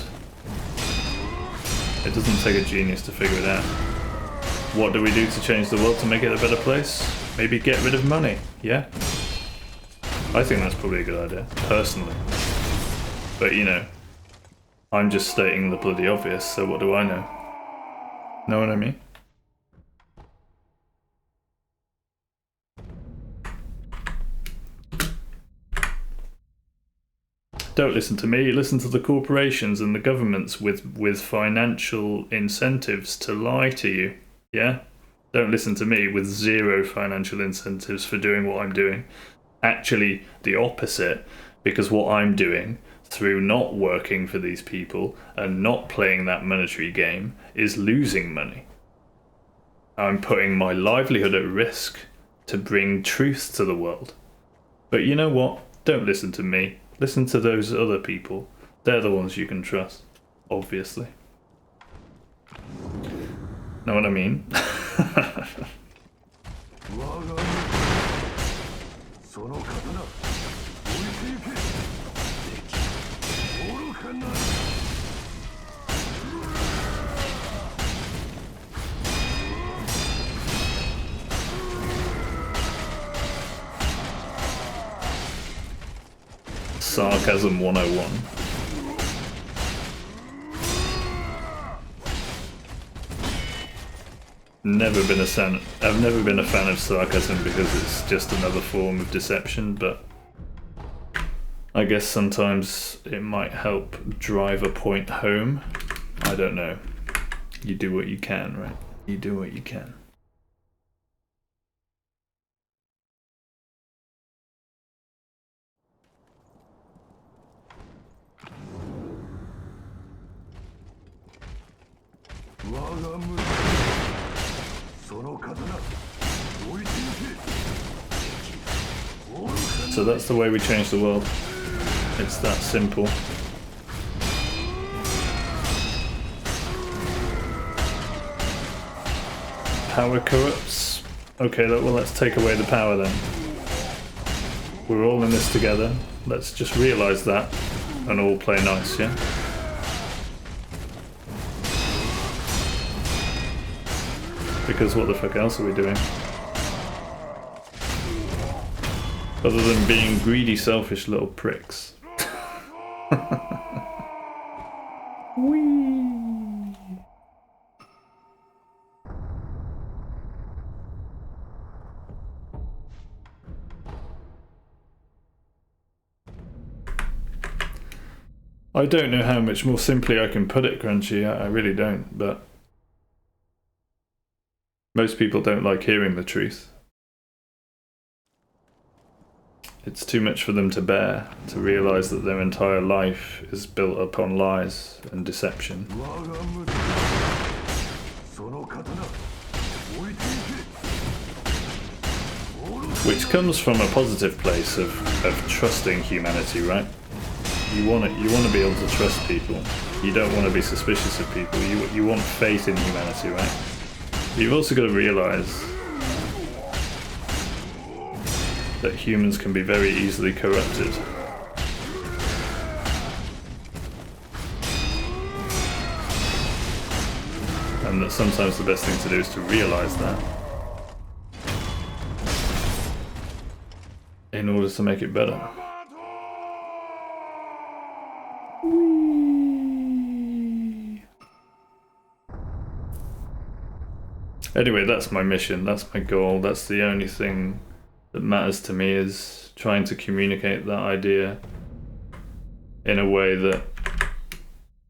Speaker 6: It doesn't take a genius to figure it out. What do we do to change the world to make it a better place? Maybe get rid of money, yeah? I think that's probably a good idea, personally. But you know, I'm just stating the bloody obvious, so what do I know? Know what I mean? Don't listen to me, listen to the corporations and the governments with financial incentives to lie to you, yeah? Don't listen to me with zero financial incentives for doing what I'm doing. Actually, the opposite, because what I'm doing, through not working for these people and not playing that monetary game, is losing money. I'm putting my livelihood at risk to bring truth to the world. But you know what? Don't listen to me. Listen to those other people. They're the ones you can trust, obviously. Know what I mean? Sarcasm 101. I've never been a fan of sarcasm because it's just another form of deception, but I guess sometimes it might help drive a point home. I don't know. You do what you can, right? You do what you can. So that's the way we change the world. It's that simple. Power corrupts. Okay, well, let's take away the power then. We're all in this together. Let's just realise that and all play nice, yeah? Because what the fuck else are we doing? Other than being greedy, selfish little pricks. Whee! I don't know how much more simply I can put it, Crunchy. I really don't, but most people don't like hearing the truth. It's too much for them to bear, to realise that their entire life is built upon lies and deception. Which comes from a positive place of trusting humanity, right? You want to be able to trust people. You don't want to be suspicious of people. You want faith in humanity, right? You've also got to realize that humans can be very easily corrupted. And that sometimes the best thing to do is to realize that in order to make it better. Anyway, that's my mission, that's my goal, that's the only thing that matters to me, is trying to communicate that idea in a way that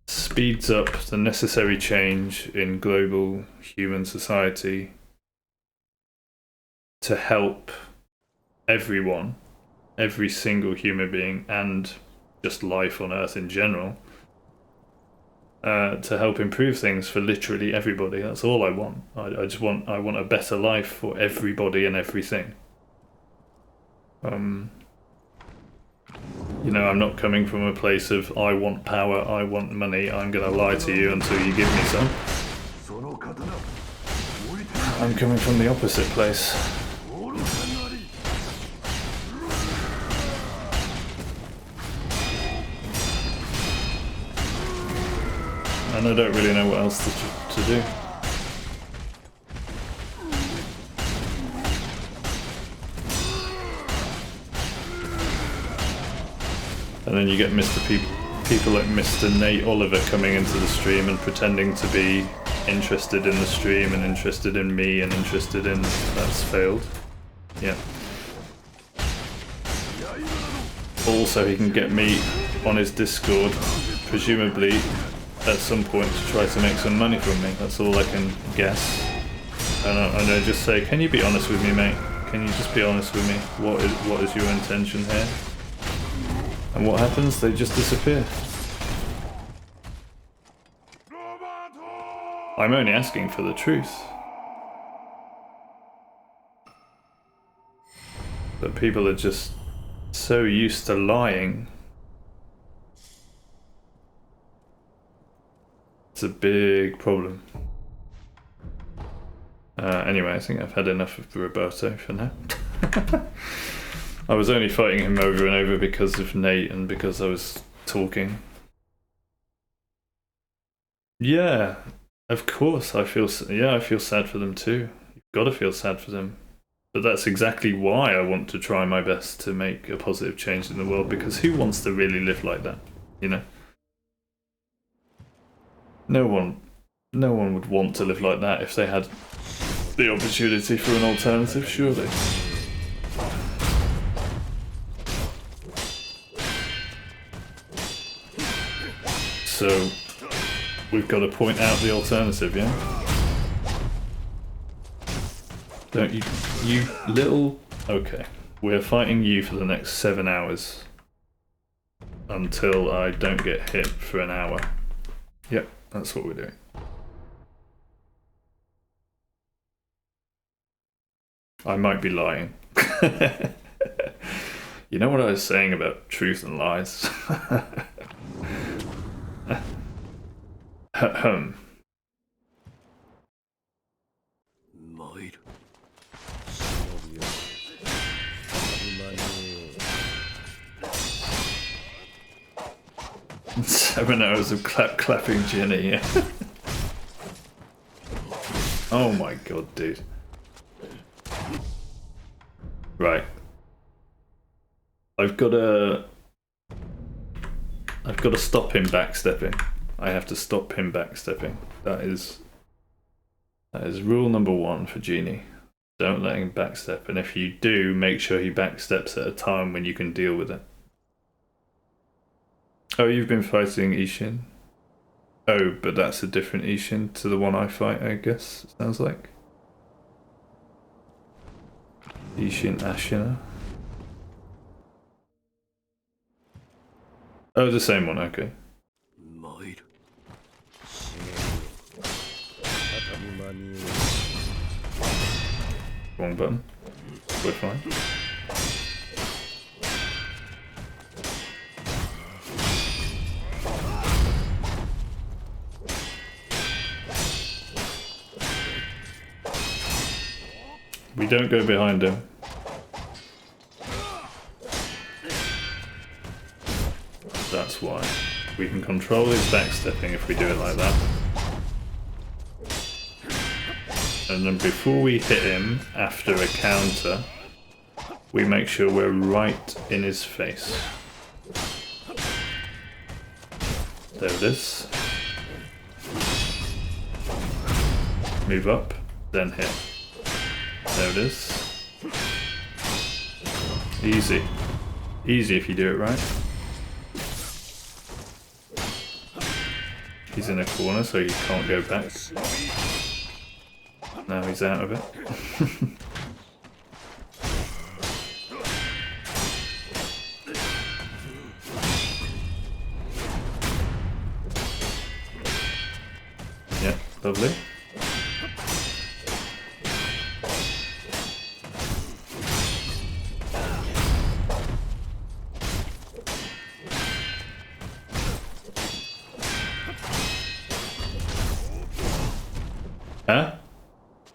Speaker 6: speeds up the necessary change in global human society to help everyone, every single human being, and just life on Earth in general, to help improve things for literally everybody. That's all I want. I want a better life for everybody and everything. You know, I'm not coming from a place of I want power, I want money, I'm gonna lie to you until you give me some. I'm coming from the opposite place. And I don't really know what else to do. And then you get people like Mr. Nate Oliver coming into the stream and pretending to be interested in the stream and interested in me and interested in... That's failed. Yeah. Also, he can get me on his Discord, presumably at some point, to try to make some money from me. That's all I can guess. And I just say, can you be honest with me, mate? Can you just be honest with me? What is your intention here? And what happens? They just disappear. I'm only asking for the truth. But people are just so used to lying. It's a big problem. Anyway, I think I've had enough of Roberto for now. I was only fighting him over and over because of Nate and because I was talking. Yeah, of course I feel sad for them too. You've got to feel sad for them. But that's exactly why I want to try my best to make a positive change in the world, because who wants to really live like that, you know? No one would want to live like that if they had the opportunity for an alternative, surely. So, we've got to point out the alternative, yeah? Don't you little... Okay, we're fighting you for the next 7 hours. Until I don't get hit for an hour. Yep, that's what we're doing. I might be lying. You know what I was saying about truth and lies?
Speaker 5: Might.
Speaker 6: 7 hours of clapping Jenny. Yeah. Oh my god, dude. Right. I've got to stop him backstepping. I have to stop him backstepping. That is rule number 1 for Genie. Don't let him backstep, and if you do, make sure he backsteps at a time when you can deal with it. Oh, you've been fighting Ishin? Oh, but that's a different Ishin to the one I fight, I guess, it sounds like. Ishin Ashina. Oh, the same one, okay.
Speaker 5: Might.
Speaker 6: Wrong button. We're fine. We don't go behind him. That's why. We can control his backstepping if we do it like that. And then before we hit him, after a counter, we make sure we're right in his face. There it is. Move up, then hit. There it is. Easy. Easy if you do it right. He's in a corner, so he can't go back. Now he's out of it. Yeah, lovely. Huh?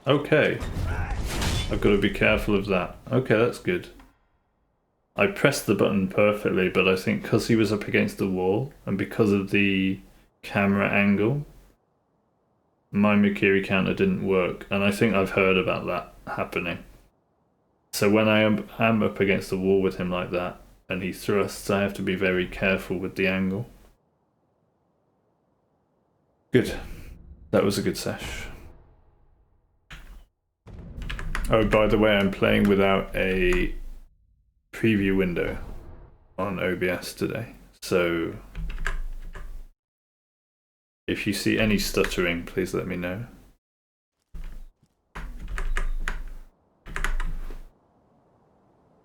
Speaker 6: Okay. I've got to be careful of that. Okay, that's good. I pressed the button perfectly, but I think because he was up against the wall and because of the camera angle, my Mikiri counter didn't work. And I think I've heard about that happening. So when I am up against the wall with him like that and he thrusts, I have to be very careful with the angle. Good. That was a good sesh. Oh, by the way, I'm playing without a preview window on OBS today. So if you see any stuttering, please let me know.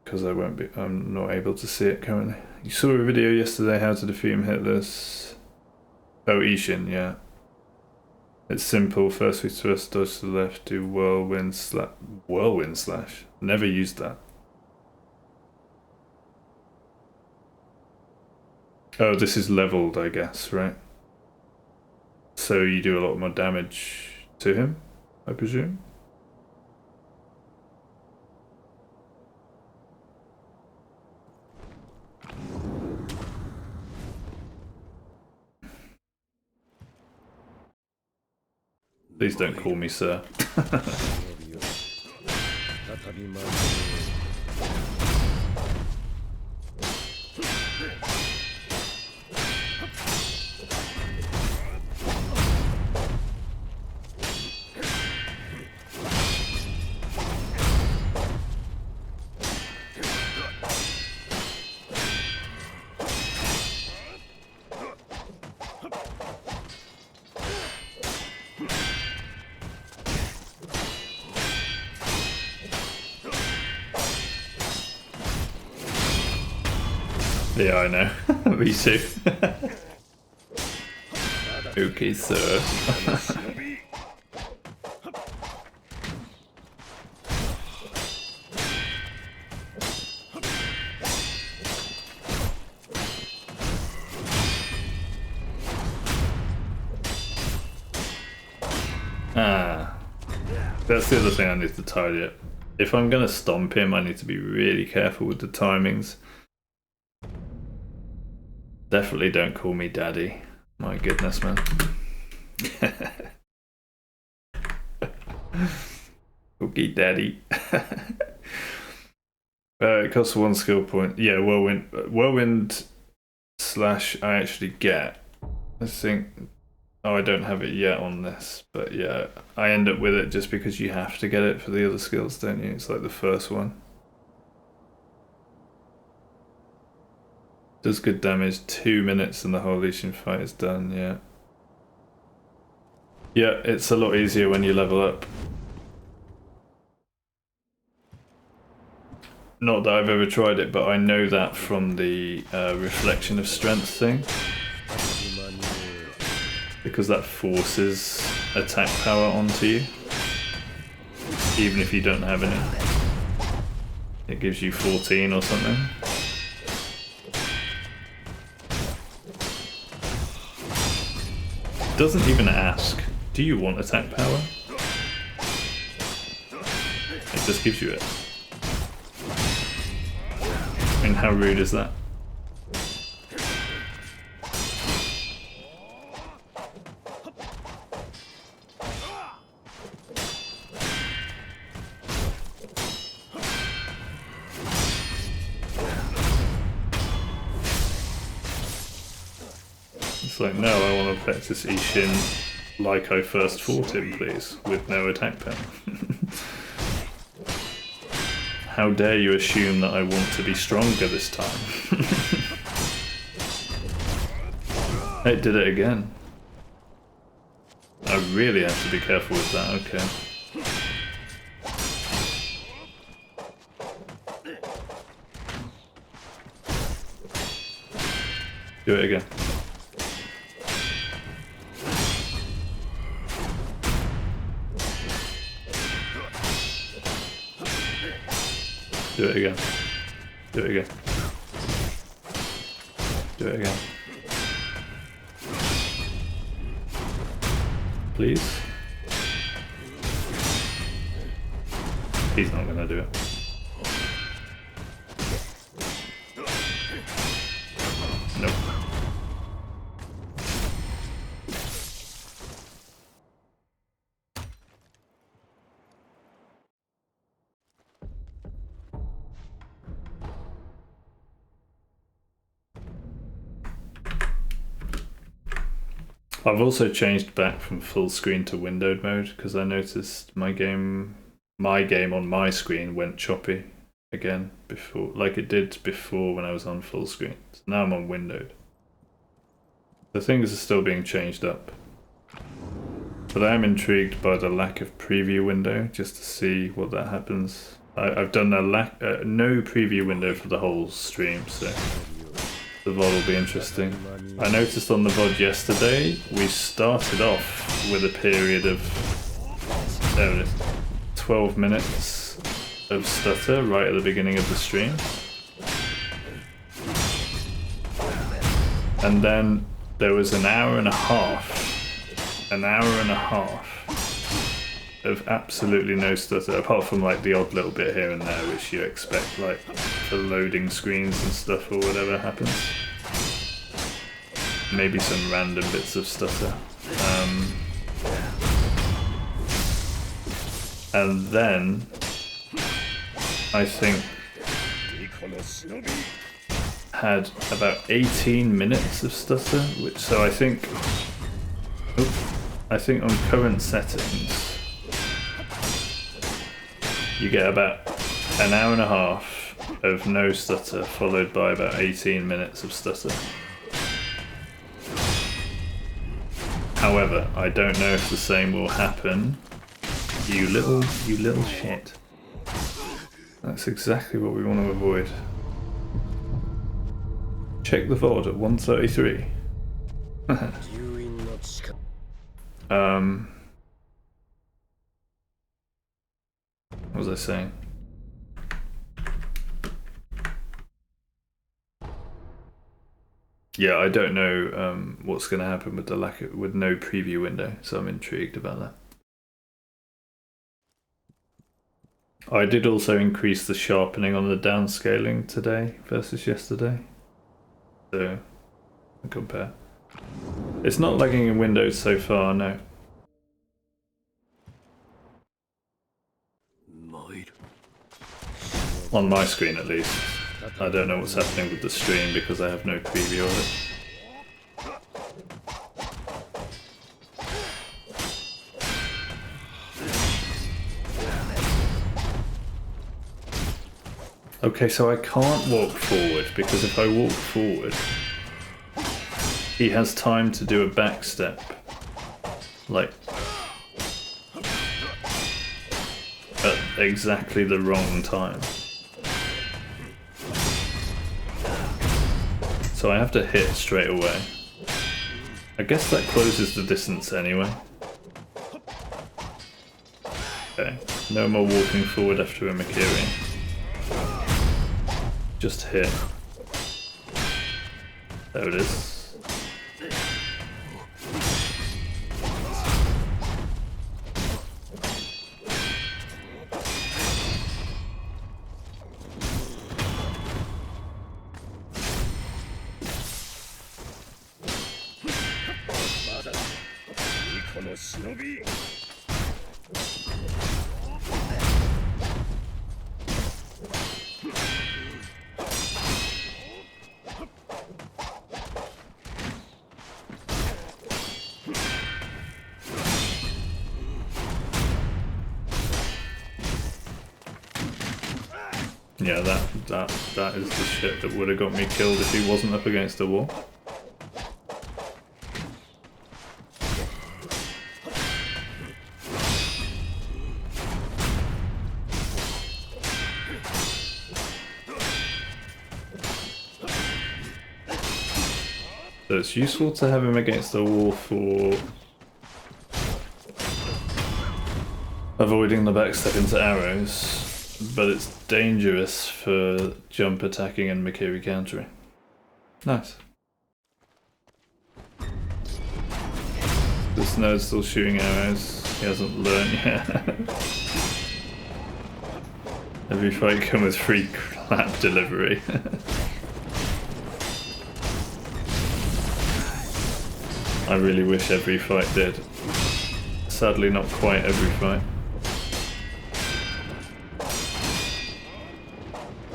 Speaker 6: Because I'm not able to see it currently. You saw a video yesterday, how to defeat him Hitless. Oh, Ishin, yeah. It's simple. First we thrust, dodge to the left, do whirlwind slash. Never used that. Oh, this is leveled, I guess, right? So you do a lot more damage to him, I presume? Please don't call me sir. Yeah, I know. Me too. Okay, sir. That's the other thing I need to tidy up. If I'm gonna stomp him, I need to be really careful with the timings. Definitely don't call me daddy. My goodness, man. Okay, daddy. It costs 1 skill point. Yeah, whirlwind slash I actually get. I think. Oh, I don't have it yet on this, but yeah, I end up with it just because you have to get it for the other skills, don't you? It's like the first one. Does good damage, 2 minutes and the whole Legion fight is done, yeah. Yeah, it's a lot easier when you level up. Not that I've ever tried it, but I know that from the reflection of strength thing. Because that forces attack power onto you. Even if you don't have any. It gives you 14 or something. Doesn't even ask, do you want attack power? It just gives you it. I mean, how rude is that? It's like, no, I want to practice Ishin like I first fought him, please, with no attack pen. How dare you assume that I want to be stronger this time? It did it again. I really have to be careful with that, okay. Do it again. Do it again. Do it again. Do it again. Please? He's not gonna do it. Nope. I've also changed back from full screen to windowed mode because I noticed my game on my screen went choppy again before, like it did before when I was on full screen. So now I'm on windowed. The things are still being changed up, but I am intrigued by the lack of preview window just to see what that happens. I've done a no preview window for the whole stream, so the VOD will be interesting. I noticed on the VOD yesterday, we started off with a period of 12 minutes of stutter right at the beginning of the stream. And then there was an hour and a half of absolutely no stutter, apart from like the odd little bit here and there which you expect, like for loading screens and stuff or whatever happens. Maybe some random bits of stutter. And then I think had about 18 minutes of stutter, which so I think on current settings you get about an hour and a half of no stutter followed by about 18 minutes of stutter. However, I don't know if the same will happen. You little shit. That's exactly what we want to avoid. Check the VOD at 1:33. What was I saying? Yeah, I don't know what's going to happen with the with no preview window, so I'm intrigued about that. I did also increase the sharpening on the downscaling today versus yesterday, so I compare. It's not lagging in Windows so far, no. On my screen at least. I don't know what's happening with the stream because I have no preview of it. Okay, so I can't walk forward because if I walk forward, he has time to do a back step. Like, at exactly the wrong time. So I have to hit straight away. I guess that closes the distance anyway. Okay, no more walking forward after a Makiri. Just hit. There it is.
Speaker 3: 忍び
Speaker 6: Yeah, that is the shit that would have got me killed if he wasn't up against a wall. So it's useful to have him against the wall for avoiding the backstep into arrows. But it's dangerous for jump attacking and Mikiri countering. Nice. This nerd's still shooting arrows. He hasn't learned yet. Every fight comes with free clap delivery. I really wish every fight did. Sadly, not quite every fight.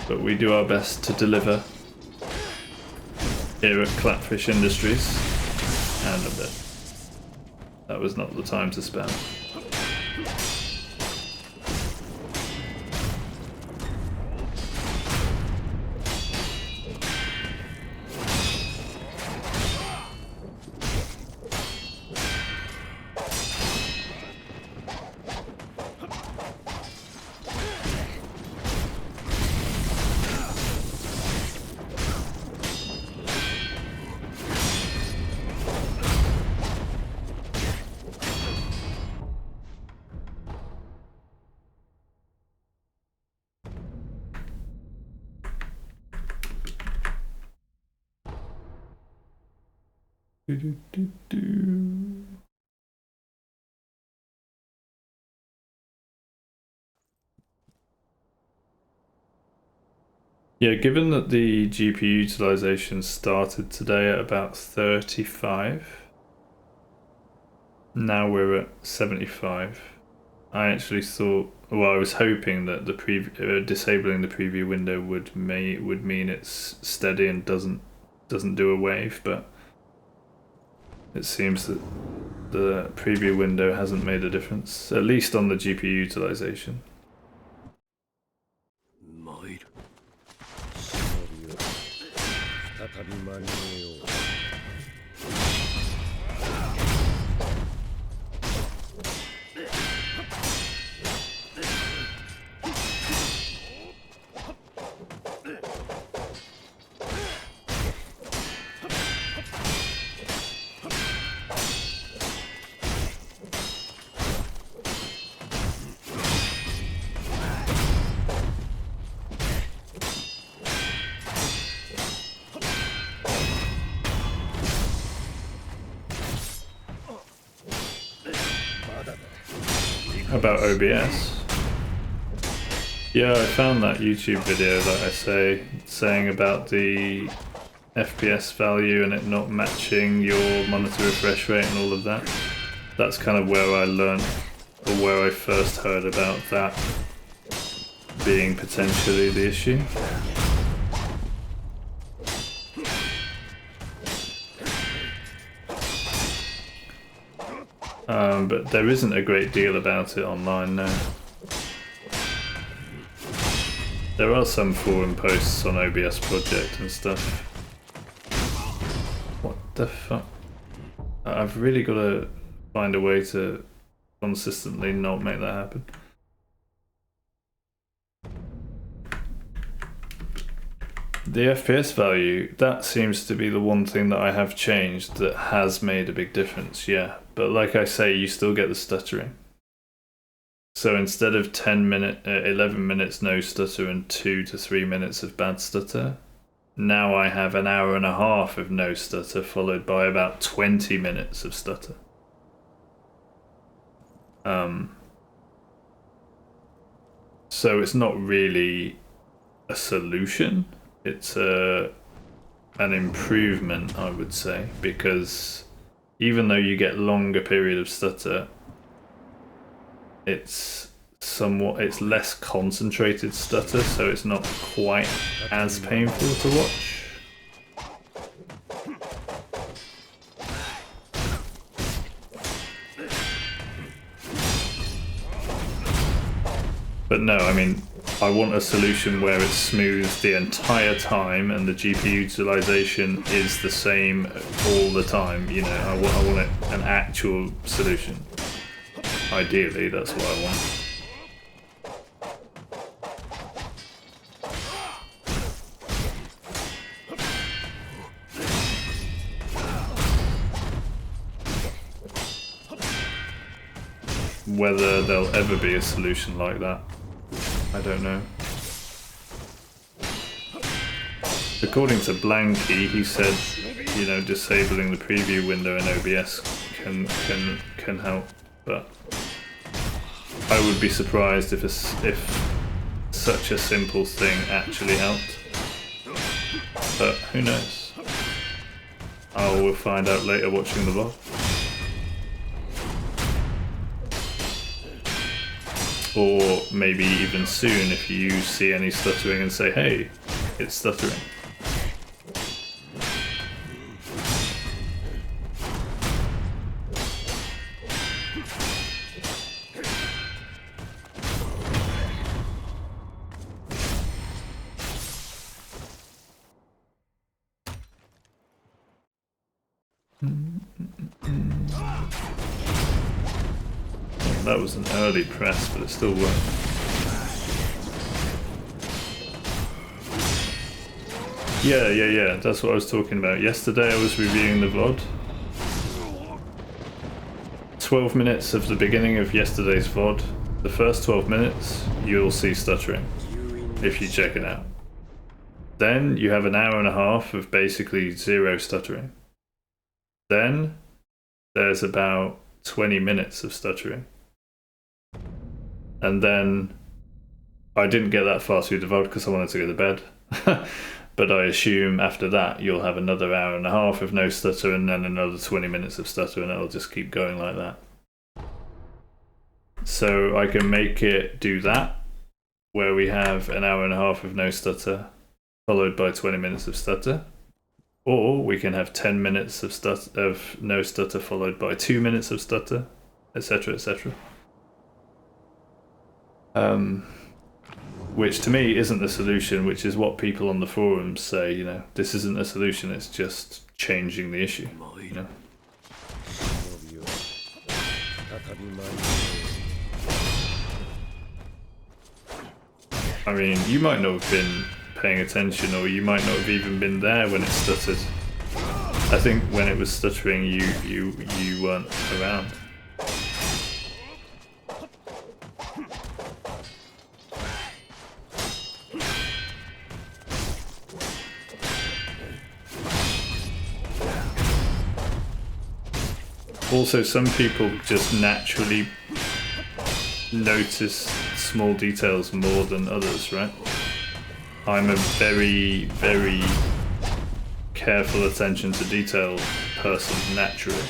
Speaker 6: But we do our best to deliver here at Clapfish Industries. And I'm dead. That was not the time to spam. Yeah, given that the GPU utilization started today at about 35, now we're at 75. I actually thought, well, I was hoping that the disabling the preview window would mean it's steady and doesn't do a wave, but it seems that the preview window hasn't made a difference, at least on the GPU utilization. About OBS. Yeah, I found that YouTube video that I saying about the FPS value and it not matching your monitor refresh rate and all of that. That's kind of where I learned, or where I first heard about that being potentially the issue. But there isn't a great deal about it online now. There are some forum posts on OBS Project and stuff. What the fuck? I've really got to find a way to consistently not make that happen. The FPS value, that seems to be the one thing that I have changed that has made a big difference, yeah. But like I say, you still get the stuttering. So instead of 11 minutes no stutter and 2 to 3 minutes of bad stutter, now I have an hour and a half of no stutter followed by about 20 minutes of stutter. So it's not really a solution. It's an improvement, I would say, because even though you get longer period of stutter, it's less concentrated stutter, so it's not quite as painful to watch. But no, I mean, I want a solution where it's smooth the entire time and the GPU utilization is the same all the time. You know, I want an actual solution. Ideally, that's what I want. Whether there'll ever be a solution like that, I don't know. According to Blanky, he said, you know, disabling the preview window in OBS can help, but I would be surprised if such a simple thing actually helped. But who knows? I will find out later watching the VOD. Or maybe even soon if you see any stuttering and say, hey, it's stuttering. That was an early press, but it still worked. Yeah, that's what I was talking about. Yesterday I was reviewing the VOD. 12 minutes of the beginning of yesterday's VOD. The first 12 minutes, you'll see stuttering, if you check it out. Then you have an hour and a half of basically zero stuttering. Then there's about 20 minutes of stuttering. And then I didn't get that far through the VOD because I wanted to go to bed. But I assume after that you'll have another hour and a half of no stutter and then another 20 minutes of stutter, and it'll just keep going like that. So I can make it do that, where we have an hour and a half of no stutter followed by 20 minutes of stutter. Or we can have 10 minutes of no stutter followed by 2 minutes of stutter, etc, etc. Which to me isn't the solution, which is what people on the forums say, you know, this isn't a solution, it's just changing the issue, you know. I mean, you might not have been paying attention, or you might not have even been there when it stuttered. I think when it was stuttering, you weren't around. Also, some people just naturally notice small details more than others, right? I'm a very, very careful attention to detail person naturally.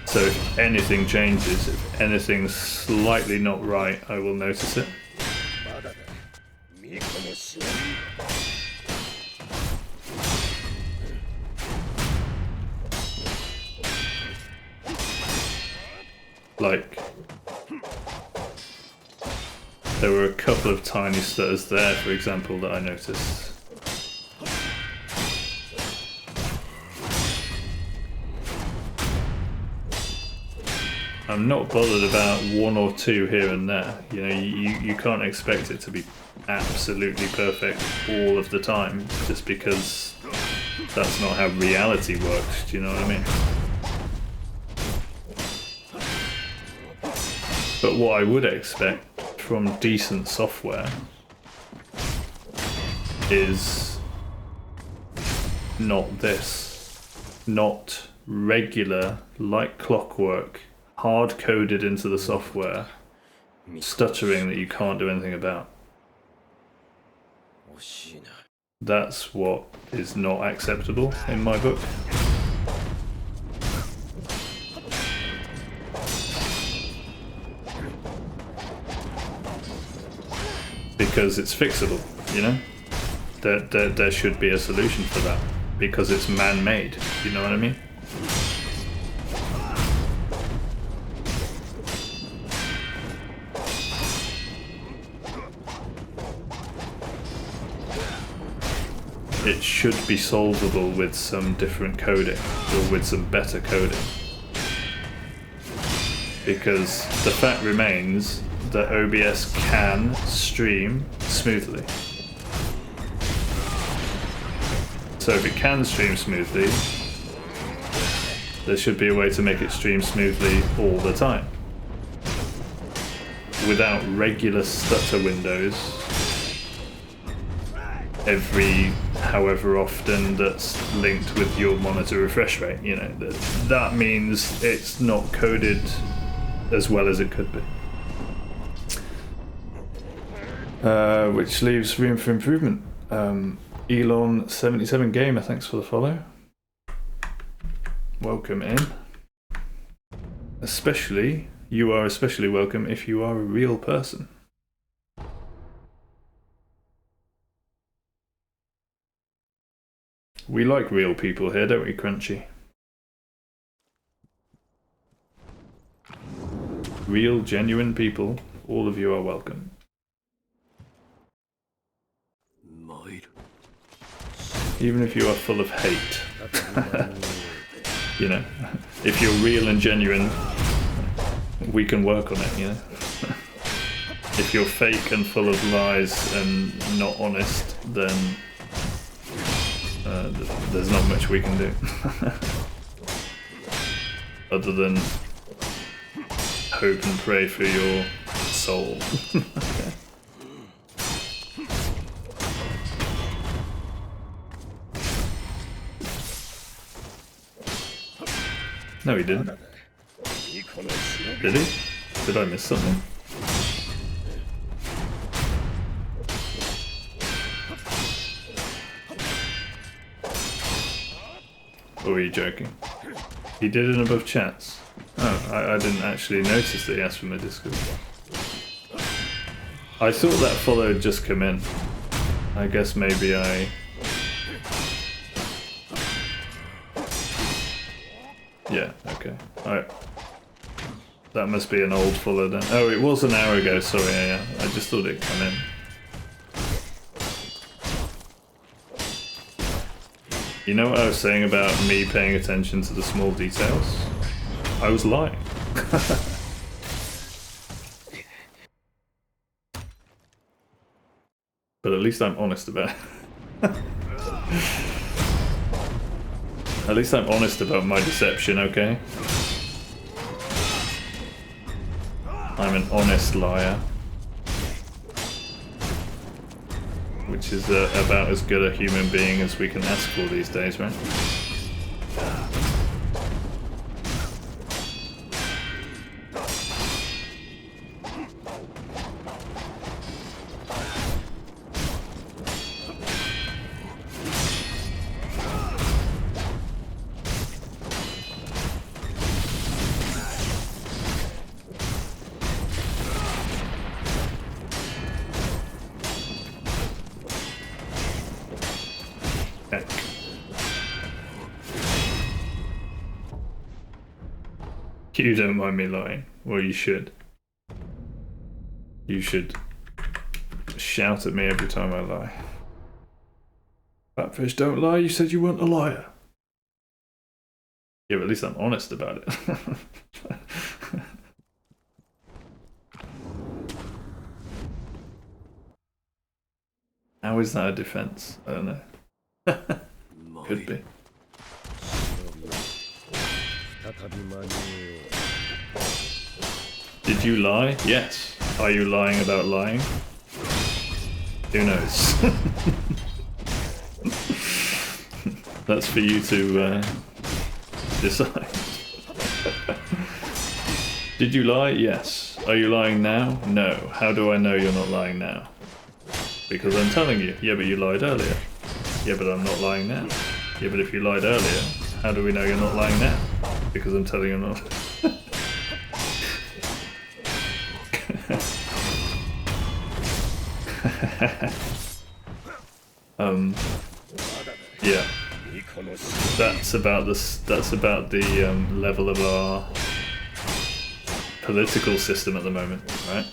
Speaker 6: So if anything changes, if anything's slightly not right, I will notice it. Like, there were a couple of tiny stutters there, for example, that I noticed. I'm not bothered about one or two here and there. You know, you can't expect it to be absolutely perfect all of the time, just because that's not how reality works, do you know what I mean? But what I would expect from decent software is not this. Not regular, like clockwork, hard-coded into the software, stuttering that you can't do anything about. That's what is not acceptable in my book. because it's fixable, you know? There should be a solution for that, because it's man-made, you know what I mean? It should be solvable with some different coding, or with some better coding. Because the fact remains that OBS can stream smoothly. So if it can stream smoothly, there should be a way to make it stream smoothly all the time. Without regular stutter windows every however often that's linked with your monitor refresh rate, you know, that means it's not coded as well as it could be. Which leaves room for improvement. Elon77 Gamer, thanks for the follow. Welcome in. You are especially welcome if you are a real person. We like real people here, don't we, Crunchy? Real, genuine people, all of you are welcome. Even if you are full of hate. You know, if you're real and genuine, we can work on it, you know? If you're fake and full of lies and not honest, then there's not much we can do. Other than hope and pray for your soul. No, he didn't. Did he? Did I miss something? Or are you joking? He did it above chats. Oh, I didn't actually notice that he asked for my Discord. I thought that follow had just come in. I guess maybe I... Yeah, okay. Alright. That must be an old follow then. Oh, it was an hour ago, sorry, yeah. I just thought it'd come in. You know what I was saying about me paying attention to the small details? I was lying. But at least I'm honest about it. At least I'm honest about my deception, okay? I'm an honest liar. Which is about as good a human being as we can ask for these days, right? You don't mind me lying. Well, you should. You should shout at me every time I lie. Fatfish, don't lie. You said you weren't a liar. Yeah, but at least I'm honest about it. How is that a defense? I don't know. Could be. Did you lie? Yes. Are you lying about lying? Who knows? That's for you to decide. Did you lie? Yes. Are you lying now? No. How do I know you're not lying now? Because I'm telling you. Yeah, but you lied earlier. Yeah, but I'm not lying now. Yeah, but if you lied earlier, how do we know you're not lying now? Because I'm telling you not. Yeah. That's about the level of our political system at the moment, right?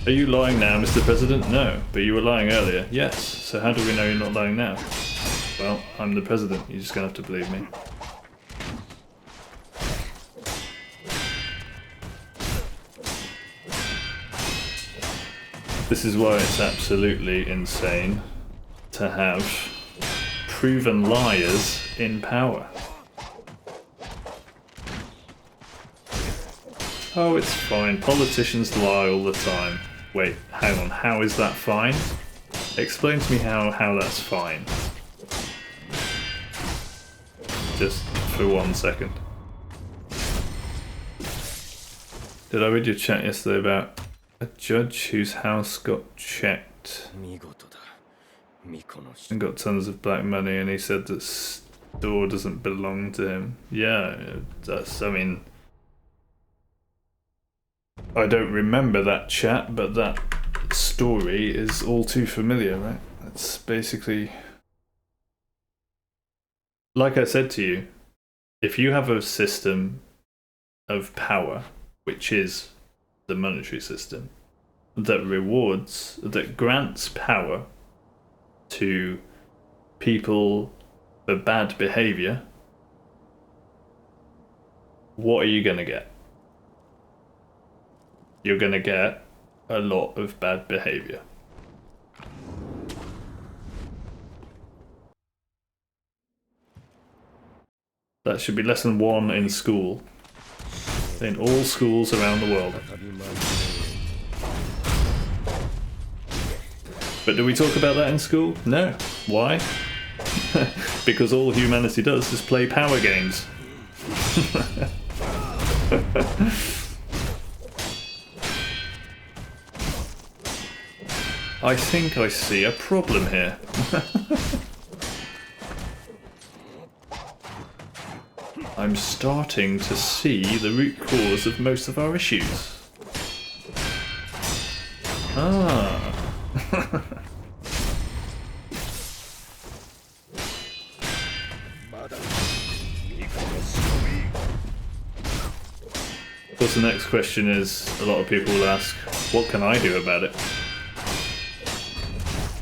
Speaker 6: Are you lying now, Mr. President? No, but you were lying earlier. Yes. So how do we know you're not lying now? Well, I'm the president. You're just gonna have to believe me. This is why it's absolutely insane to have proven liars in power. Oh, it's fine. Politicians lie all the time. Wait, hang on. How is that fine? Explain to me how that's fine. Just for 1 second. Did I read your chat yesterday about a judge whose house got checked and got tons of black money, and he said that store doesn't belong to him? Yeah, that's, I mean, I don't remember that chat, but that story is all too familiar, right? That's basically, like I said to you, if you have a system of power, which is the monetary system, that grants power to people for bad behavior, what are you going to get? You're going to get a lot of bad behavior. That should be lesson 1 in school. In all schools around the world. But do we talk about that in school? No. Why? Because all humanity does is play power games. I think I see a problem here. I'm starting to see the root cause of most of our issues. Ah. Of course, the next question is, a lot of people will ask, what can I do about it?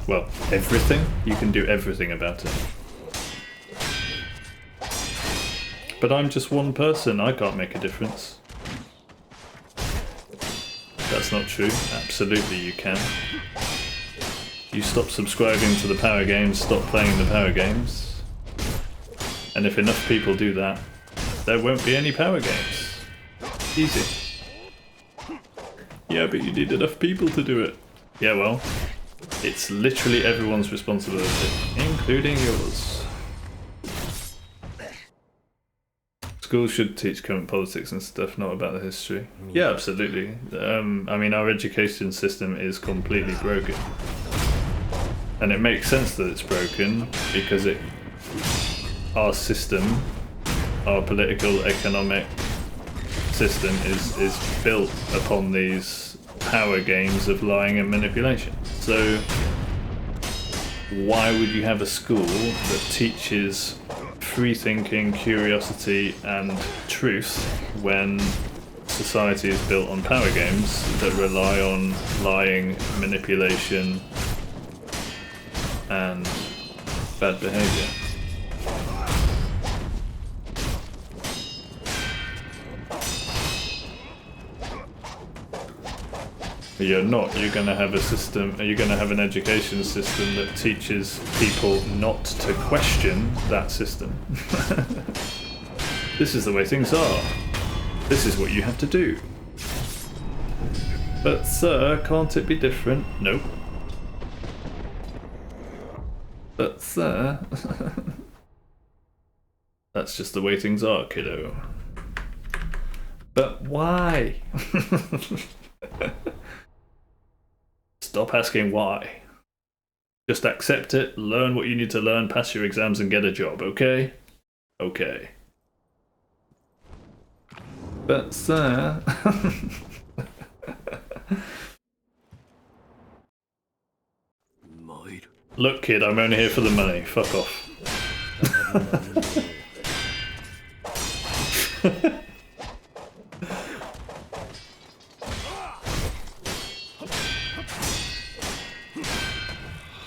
Speaker 6: Well, everything. You can do everything about it. But I'm just one person, I can't make a difference. That's not true. Absolutely you can. You stop subscribing to the power games, stop playing the power games. And if enough people do that, there won't be any power games. Easy. Yeah, but you need enough people to do it. Yeah, well, it's literally everyone's responsibility, including yours. Schools should teach current politics and stuff, not about the history. Yeah, absolutely. I mean, our education system is completely broken. And it makes sense that it's broken because our system, our political, economic system is built upon these power games of lying and manipulation. So why would you have a school that teaches free thinking, curiosity and truth when society is built on power games that rely on lying, manipulation and bad behavior? You're not. You're going to have a system, you're going to have an education system that teaches people not to question that system. This is the way things are. This is what you have to do. But sir, can't it be different? Nope. But sir... That's just the way things are, kiddo. But why? Stop asking why. Just accept it, learn what you need to learn, pass your exams and get a job, okay? Okay. But sir... Look, kid, I'm only here for the money. Fuck off.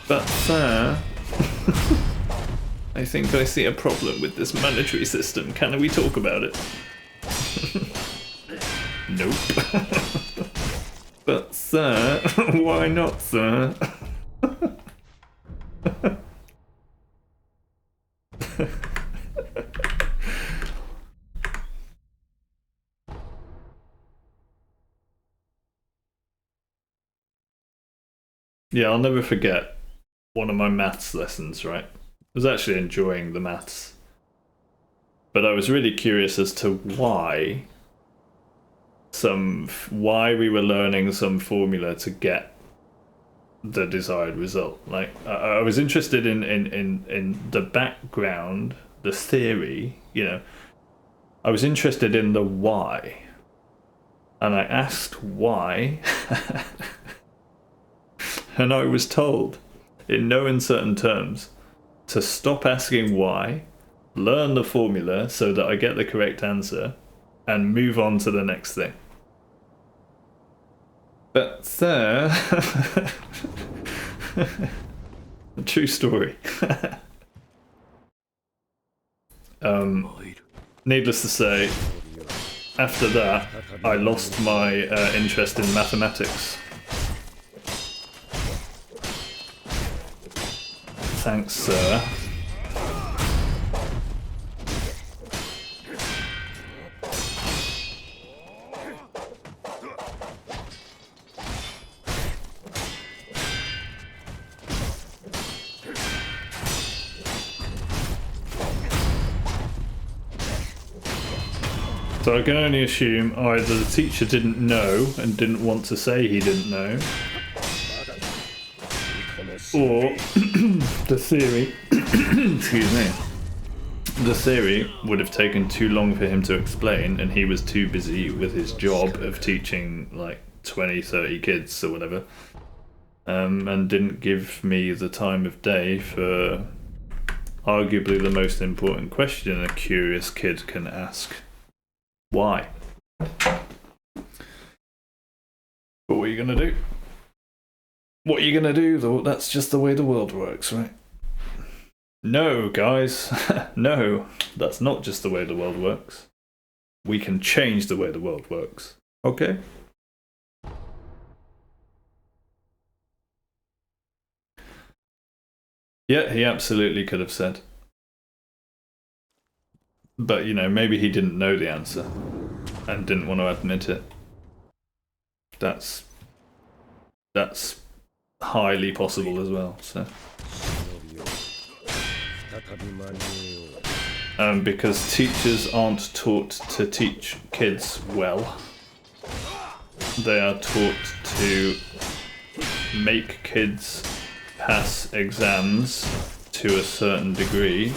Speaker 6: But, sir, I think I see a problem with this monetary system. Can we talk about it? Nope. But, sir, why not, sir? Yeah, I'll never forget one of my maths lessons, right? I was actually enjoying the maths. But I was really curious as to why we were learning some formula to get the desired result. Like, I was interested in the background, the theory, you know. I was interested in the why. And I asked why. And I was told, in no uncertain terms, to stop asking why, learn the formula so that I get the correct answer, and move on to the next thing. But, sir... True story. Needless to say, after that, I lost my interest in mathematics. Thanks, sir. So I can only assume either the teacher didn't know and didn't want to say he didn't know, or the theory, excuse me, the theory would have taken too long for him to explain and he was too busy with his job of teaching like 20, 30 kids or whatever, and didn't give me the time of day for arguably the most important question a curious kid can ask. Why? But what are you gonna do? What are you gonna do though? That's just the way the world works, right? No, guys. No, that's not just the way the world works. We can change the way the world works. Okay? Yeah, he absolutely could have said. But, you know, maybe he didn't know the answer and didn't want to admit it. That's highly possible as well, so. Because teachers aren't taught to teach kids well. They are taught to make kids pass exams to a certain degree,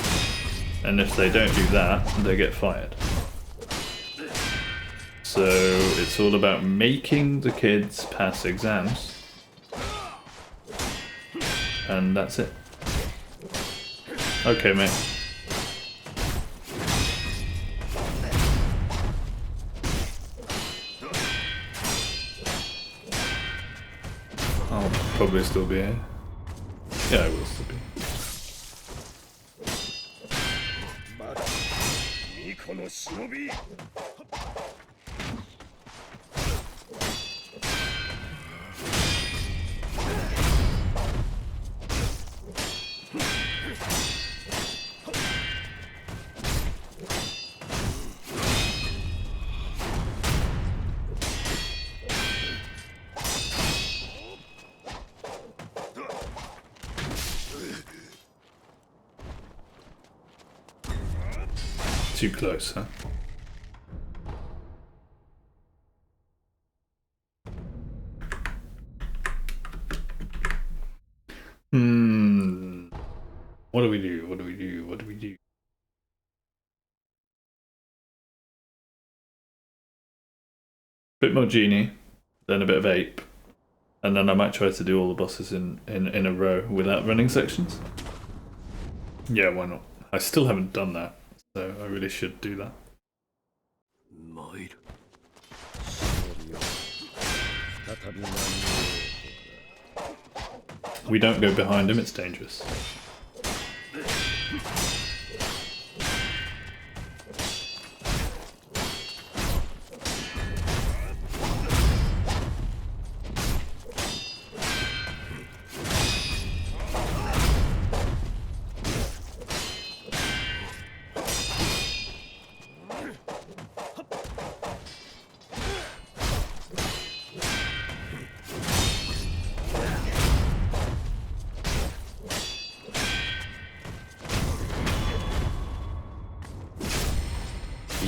Speaker 6: and if they don't do that, they get fired. So it's all about making the kids pass exams, and that's it. Okay, mate. I'll probably still be here. Yeah, I will still be. Too close, huh? What do we do? What do we do? What do we do? Bit more genie, then a bit of ape, And then I might try to do all the bosses in a row without running sections. Yeah, why not? I still haven't done that, so I really should do that. We don't go behind him, it's dangerous.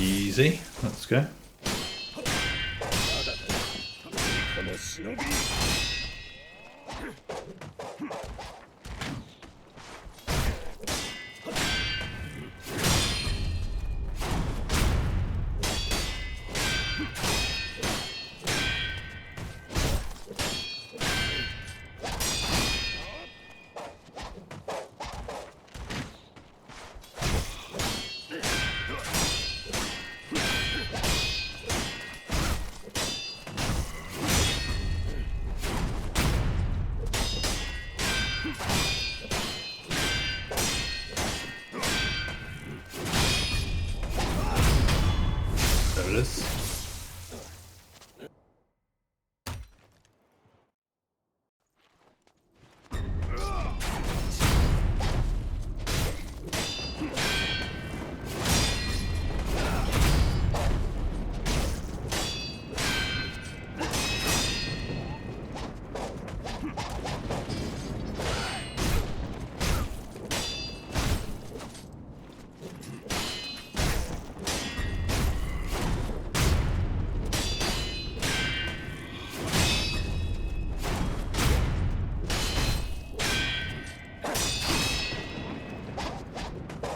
Speaker 6: Easy, let's go. There it is.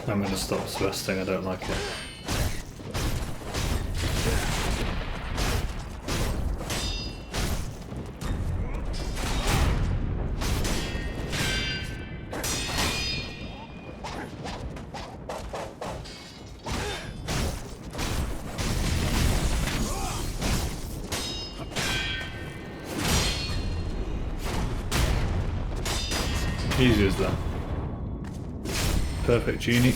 Speaker 6: I'm gonna stop thrusting, I don't like it. Easy as that. Perfect genie.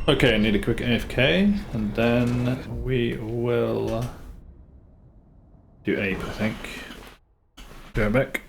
Speaker 6: Okay, I need a quick AFK, and then we will do ape, I think. Go back.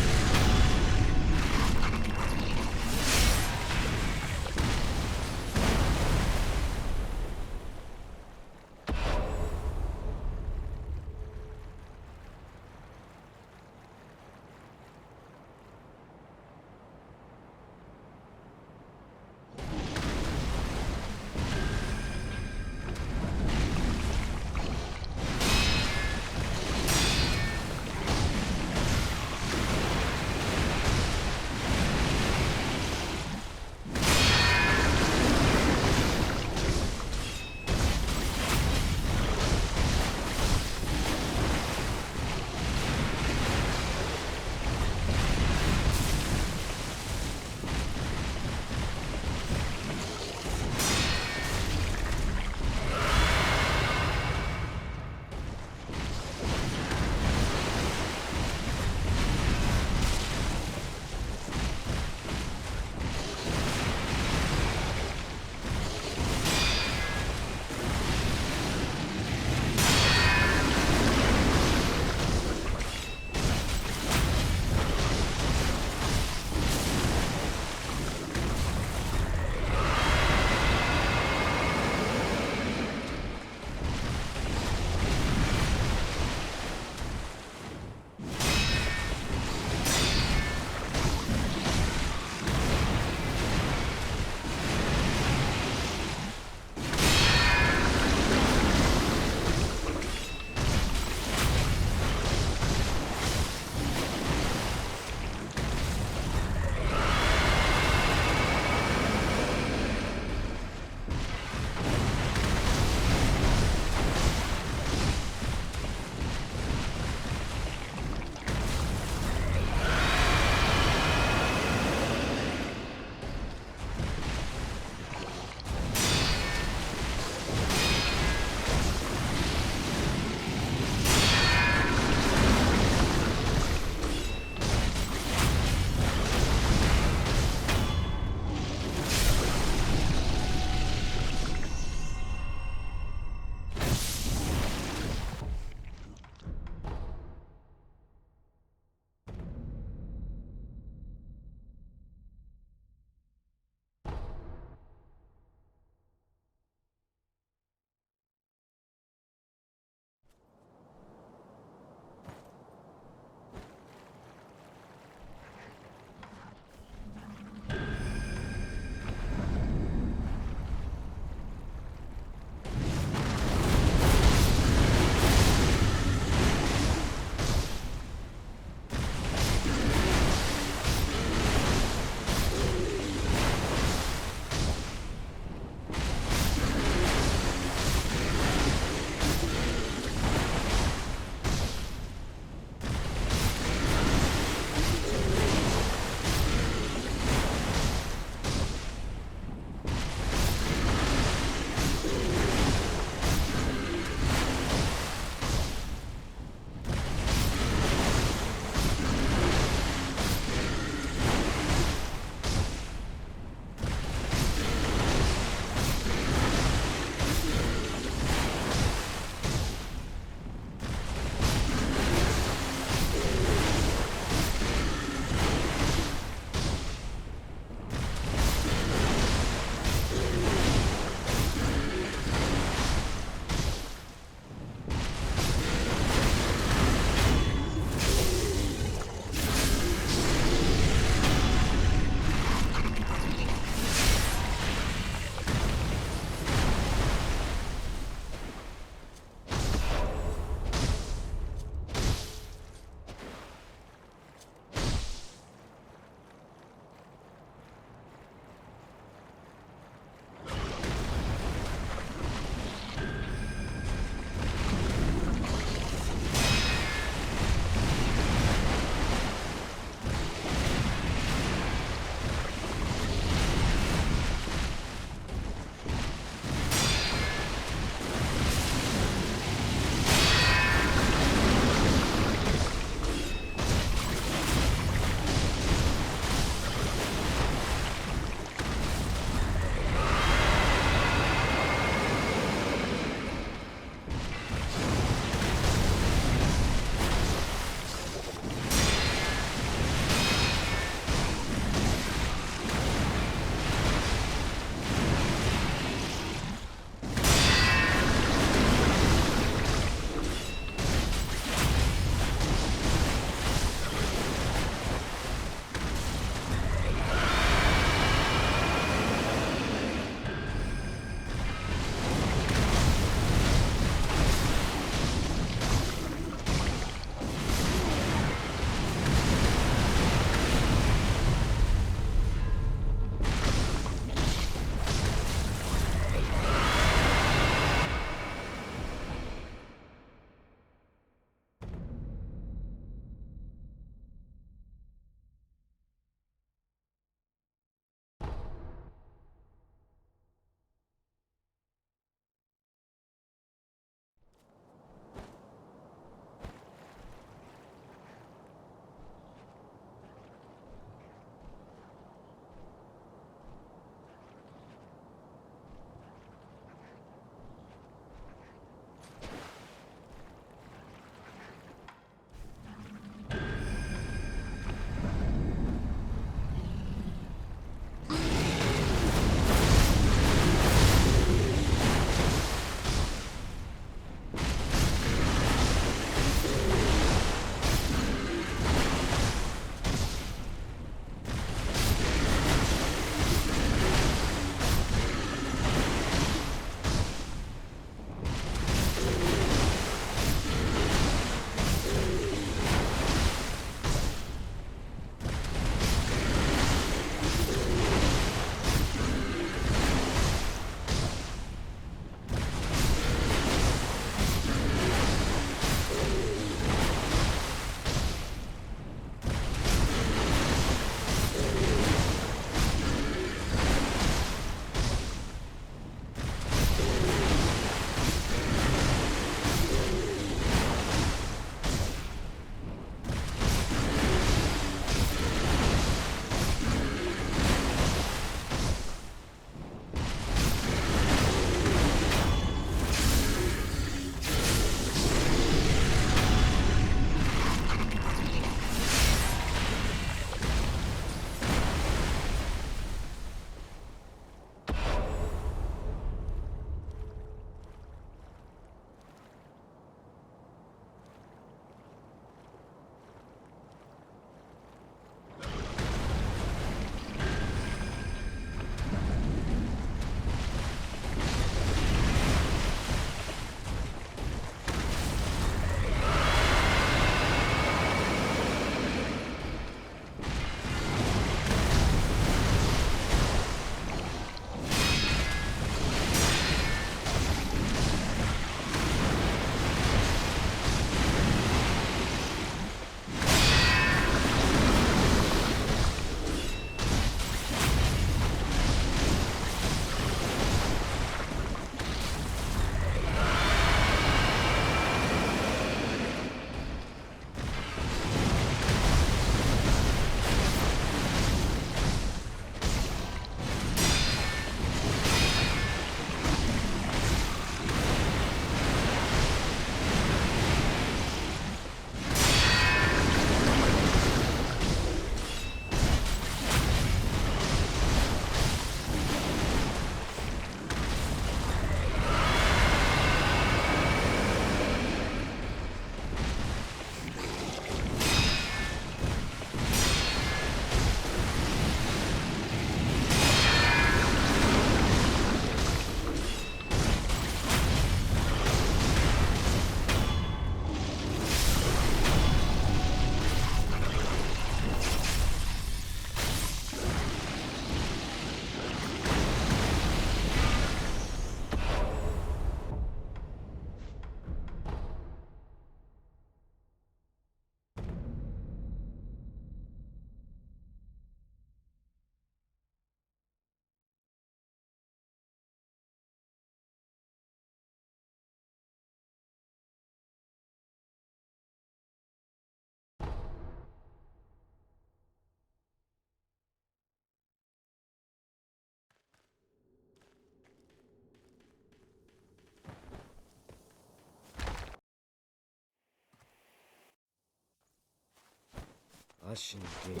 Speaker 3: しに出る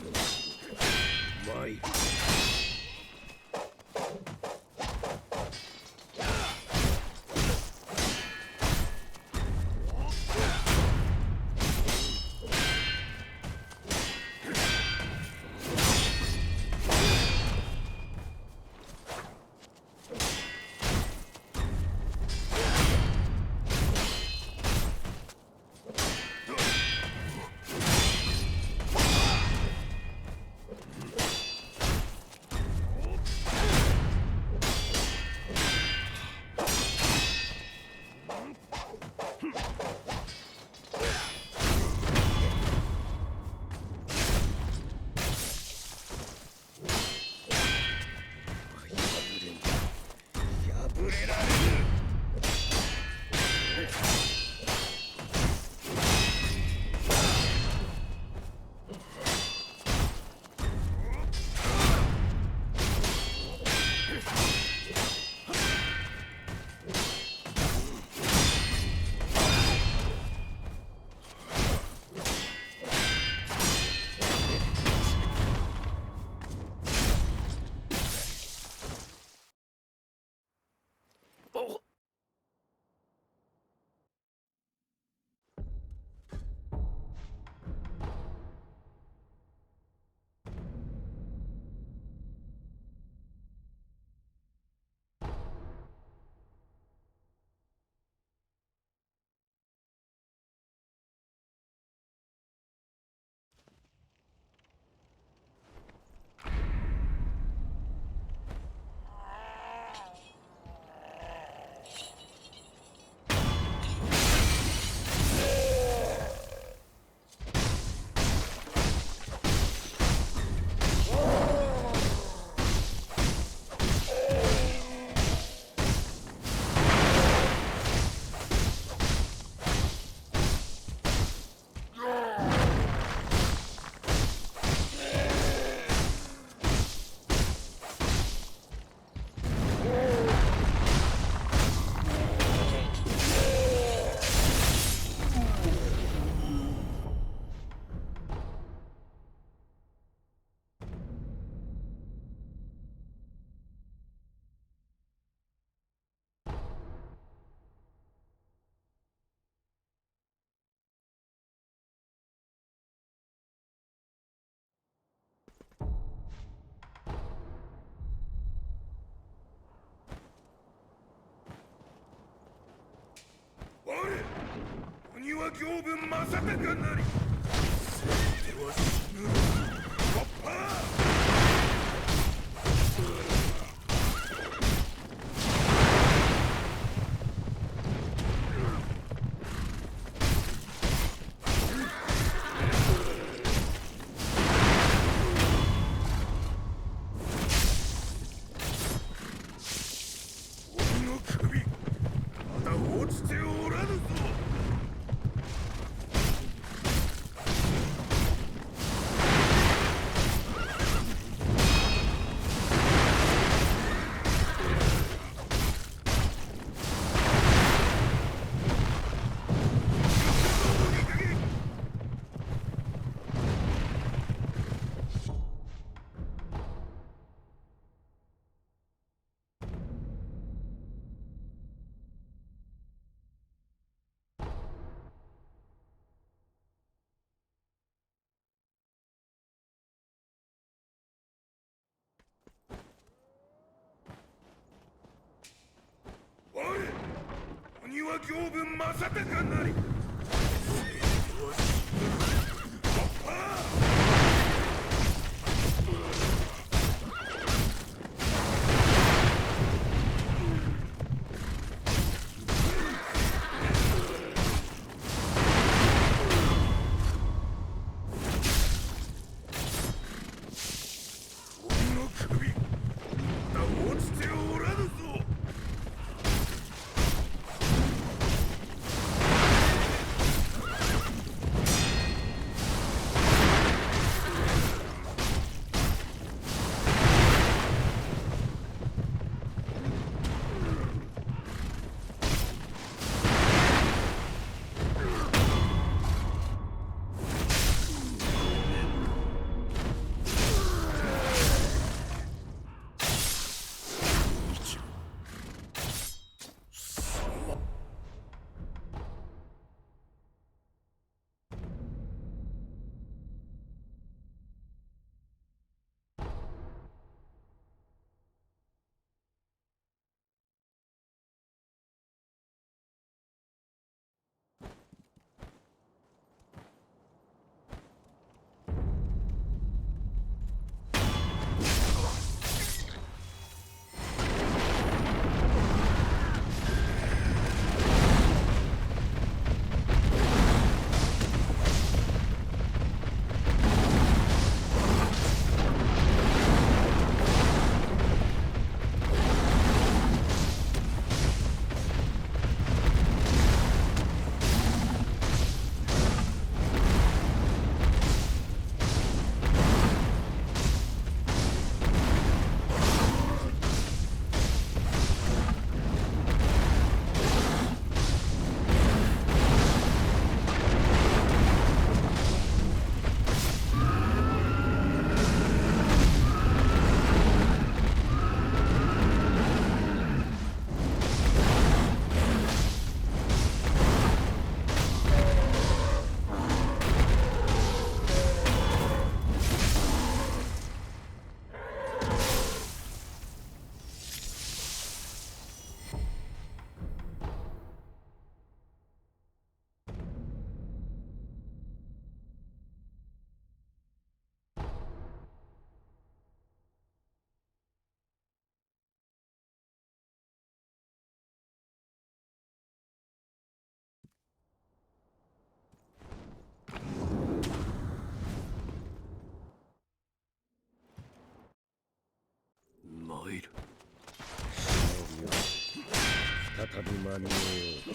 Speaker 3: 参る。
Speaker 4: 鬼は行分正隆なり。では死ぬ。突破。鬼の首、まだ落ちておらぬぞ。鬼は行分正隆なり。突破。鬼の首、まだ落ちておらぬぞ。
Speaker 3: 再び間に合おう。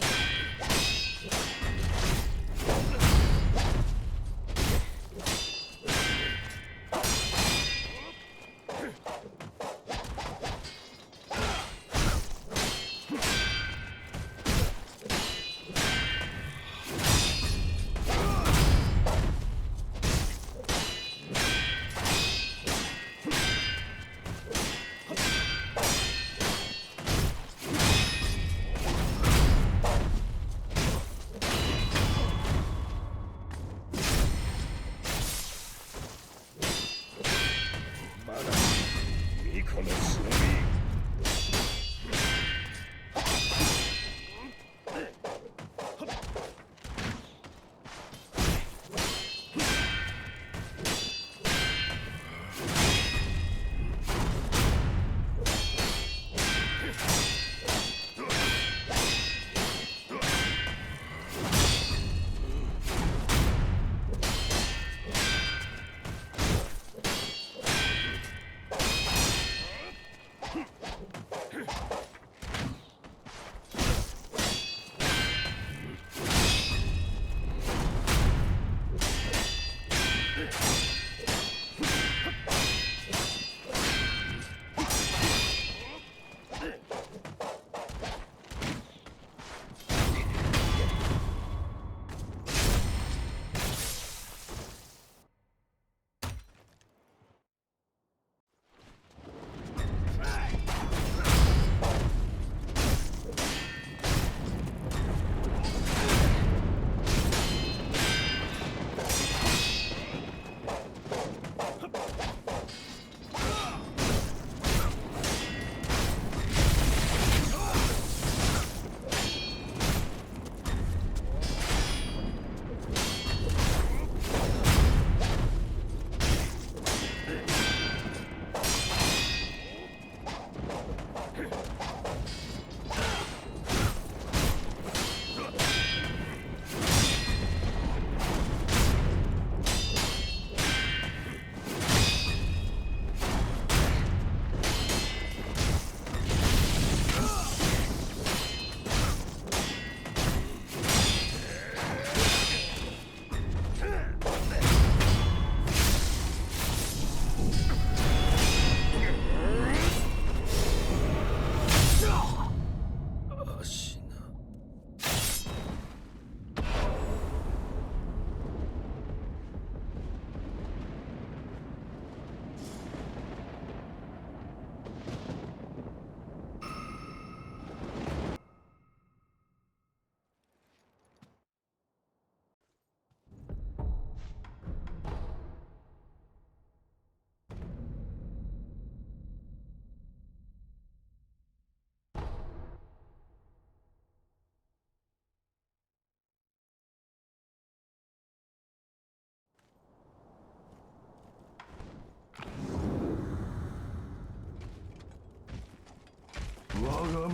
Speaker 4: 我が身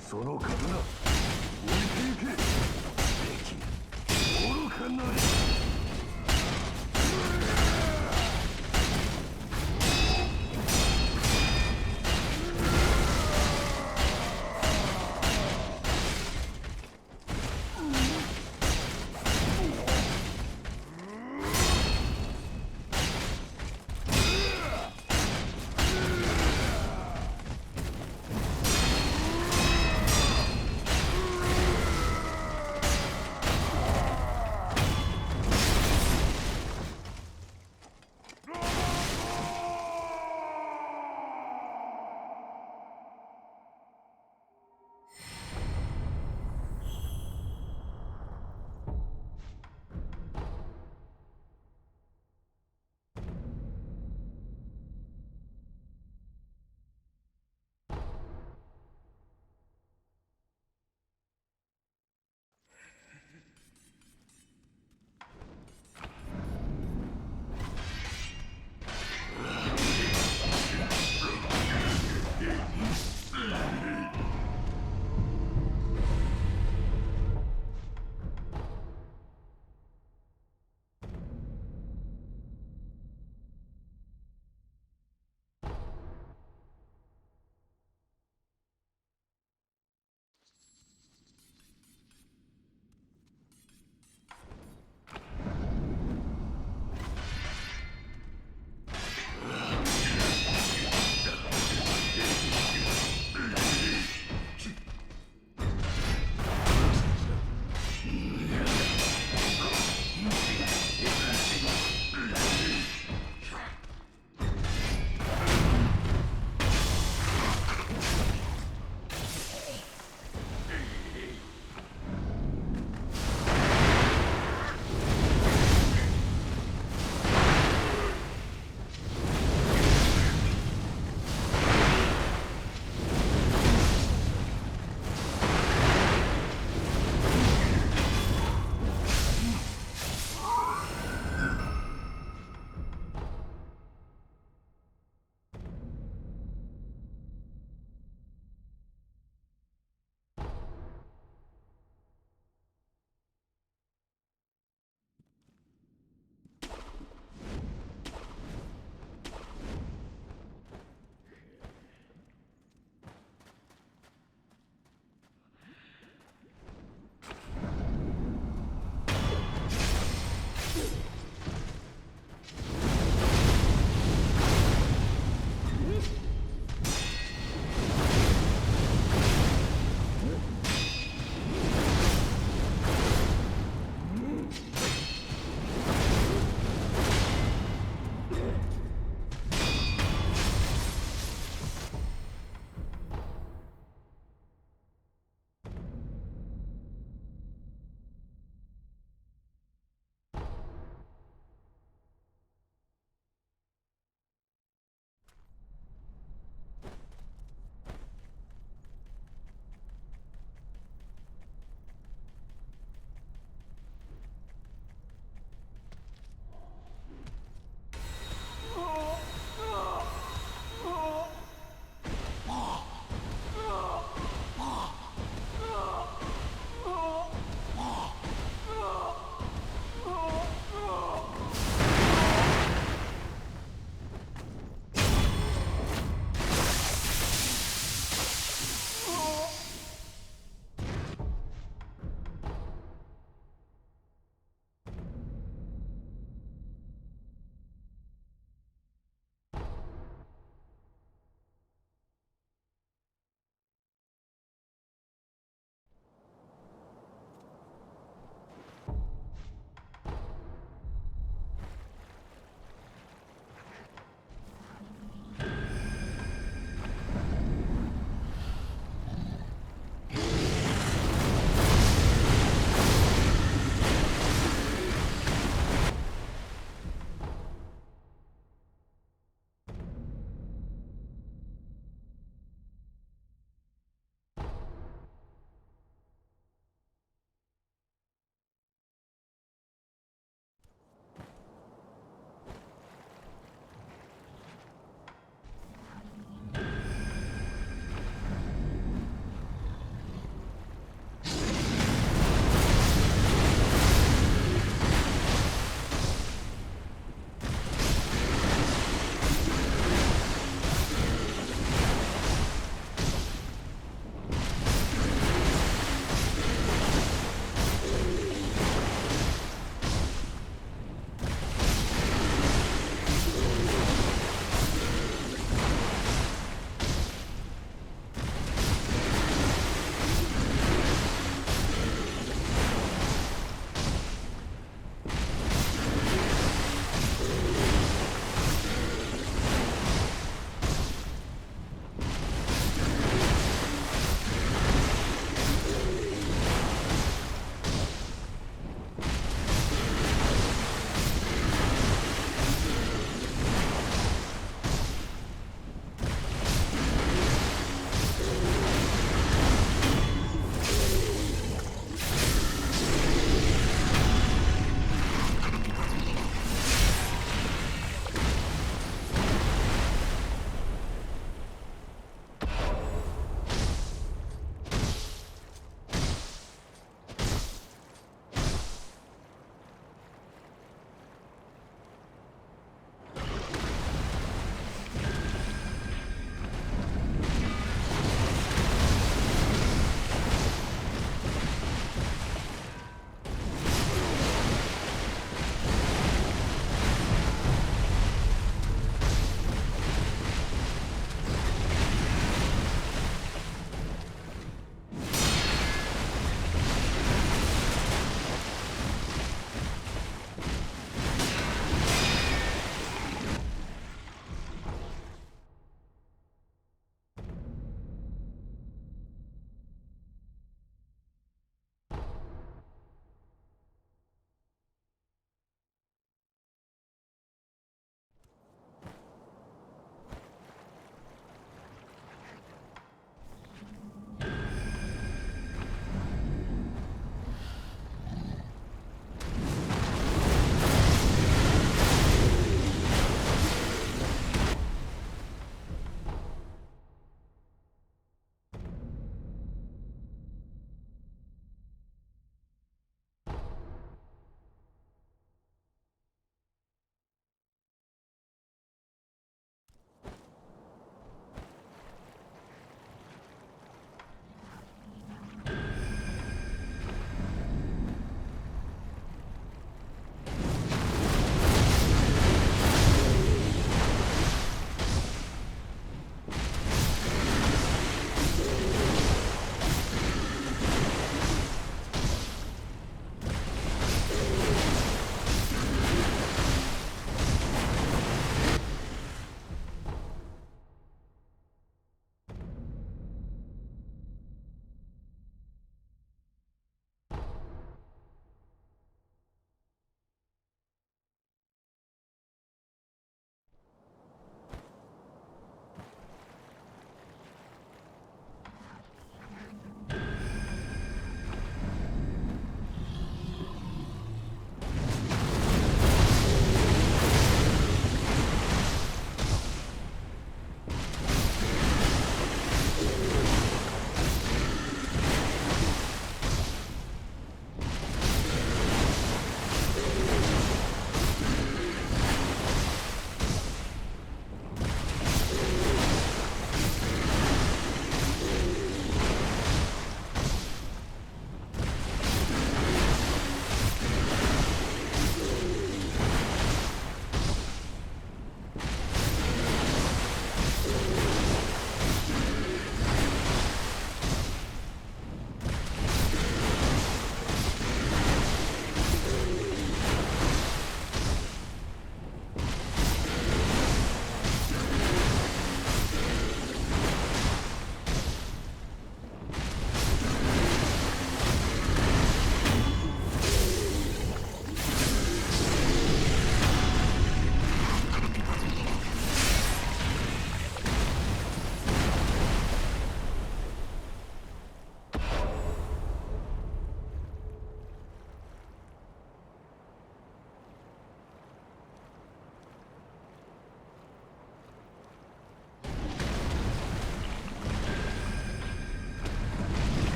Speaker 4: その刀置いていけ。愚かなり。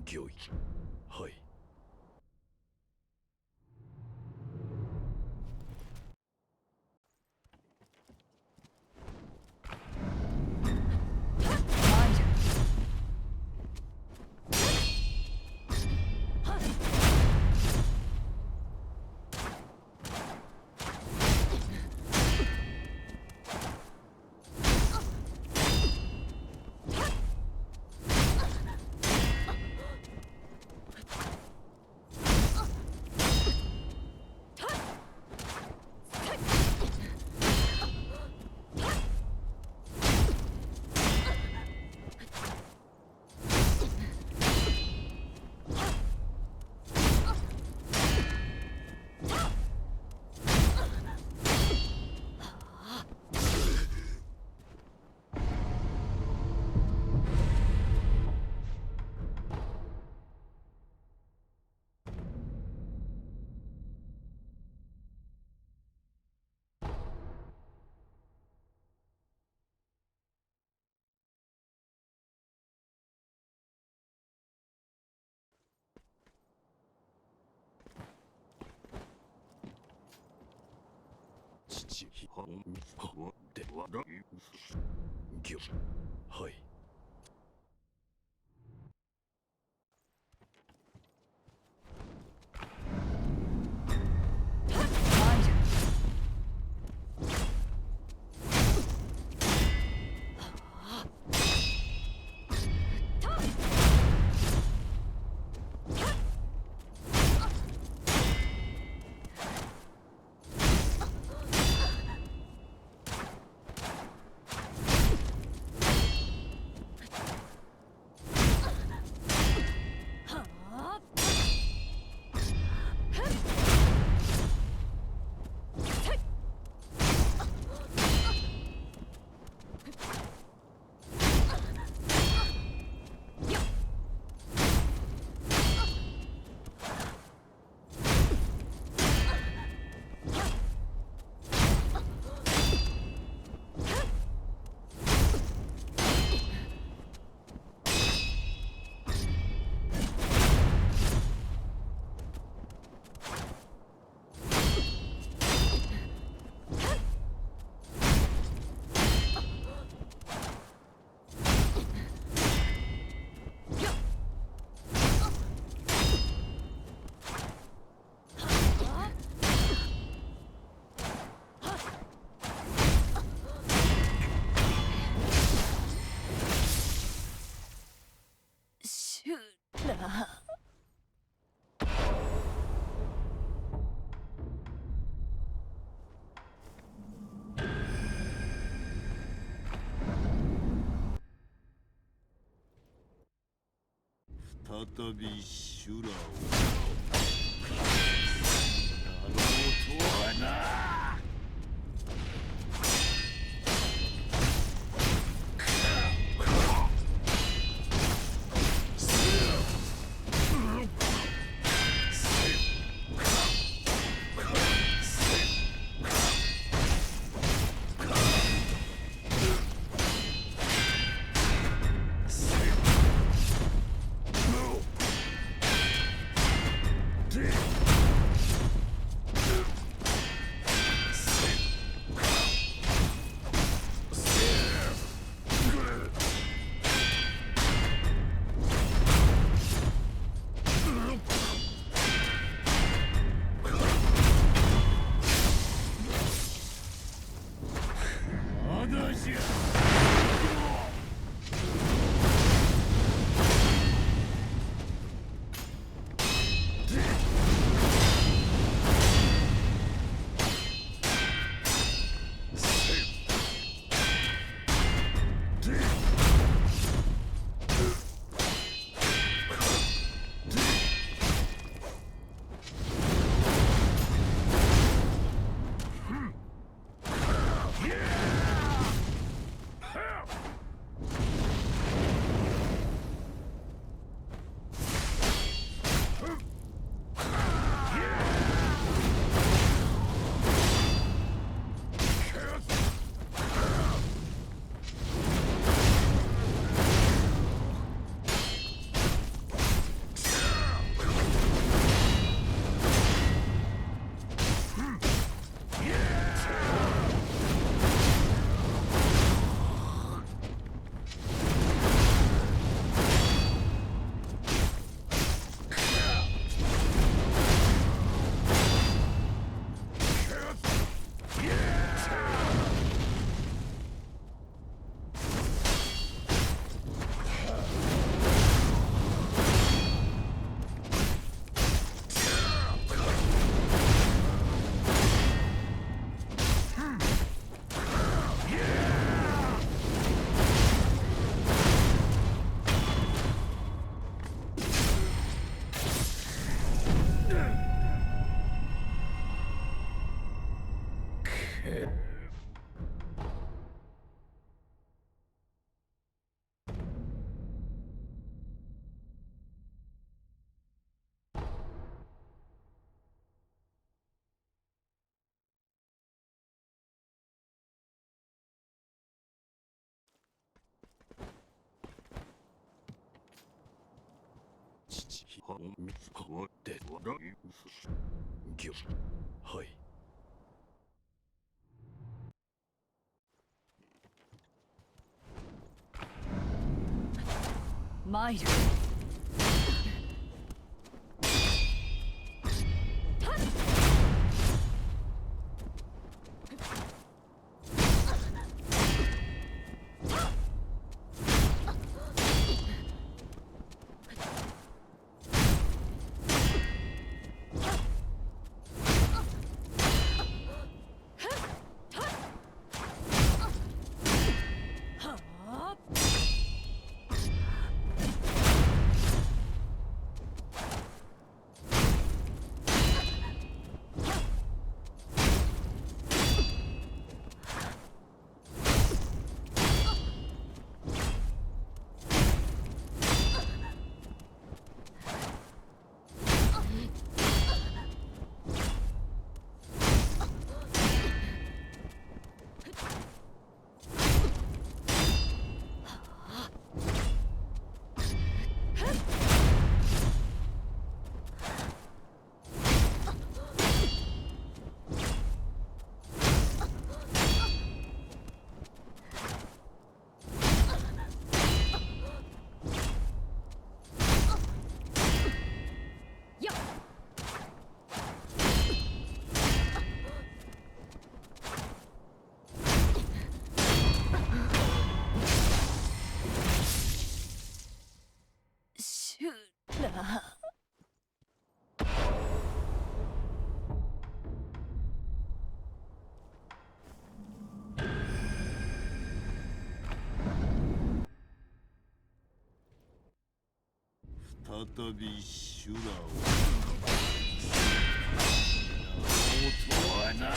Speaker 3: 御意。はい。父では御はい。
Speaker 5: 再び修羅をやろうとはな。
Speaker 3: でぎょはい
Speaker 7: 参る。
Speaker 5: 再び修羅を音はな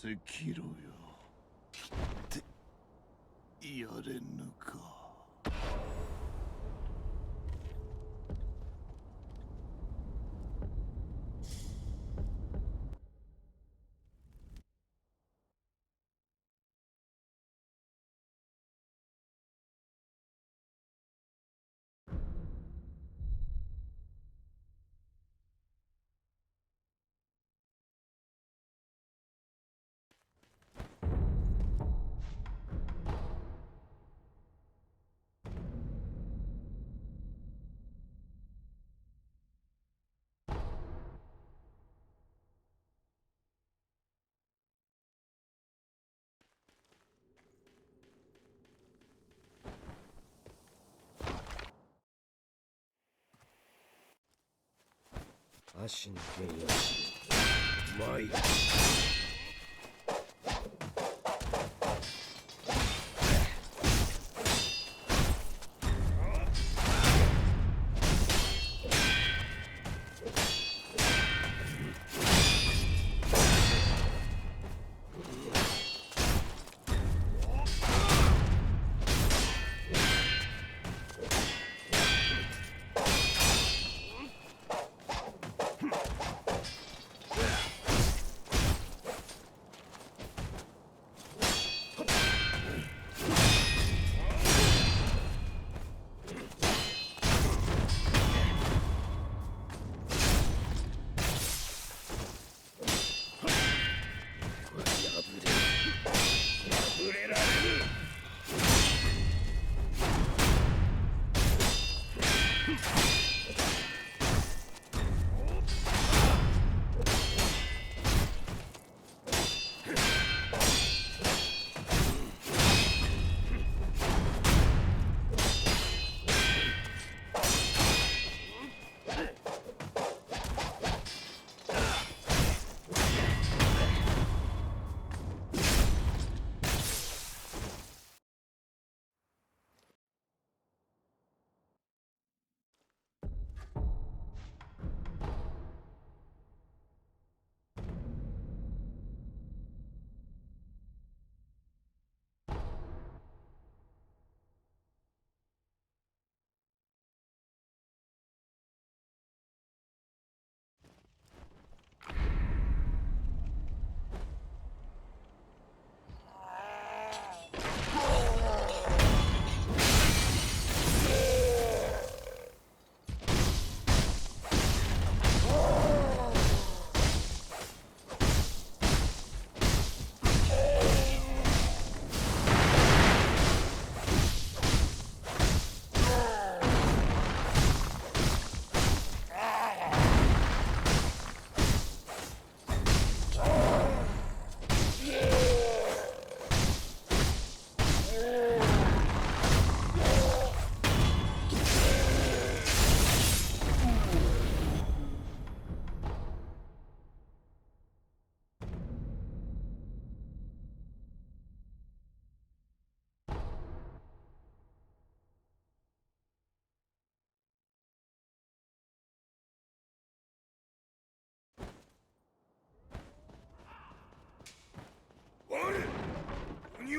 Speaker 5: 赤炉よってやれぬか。
Speaker 3: 足の剣よし参る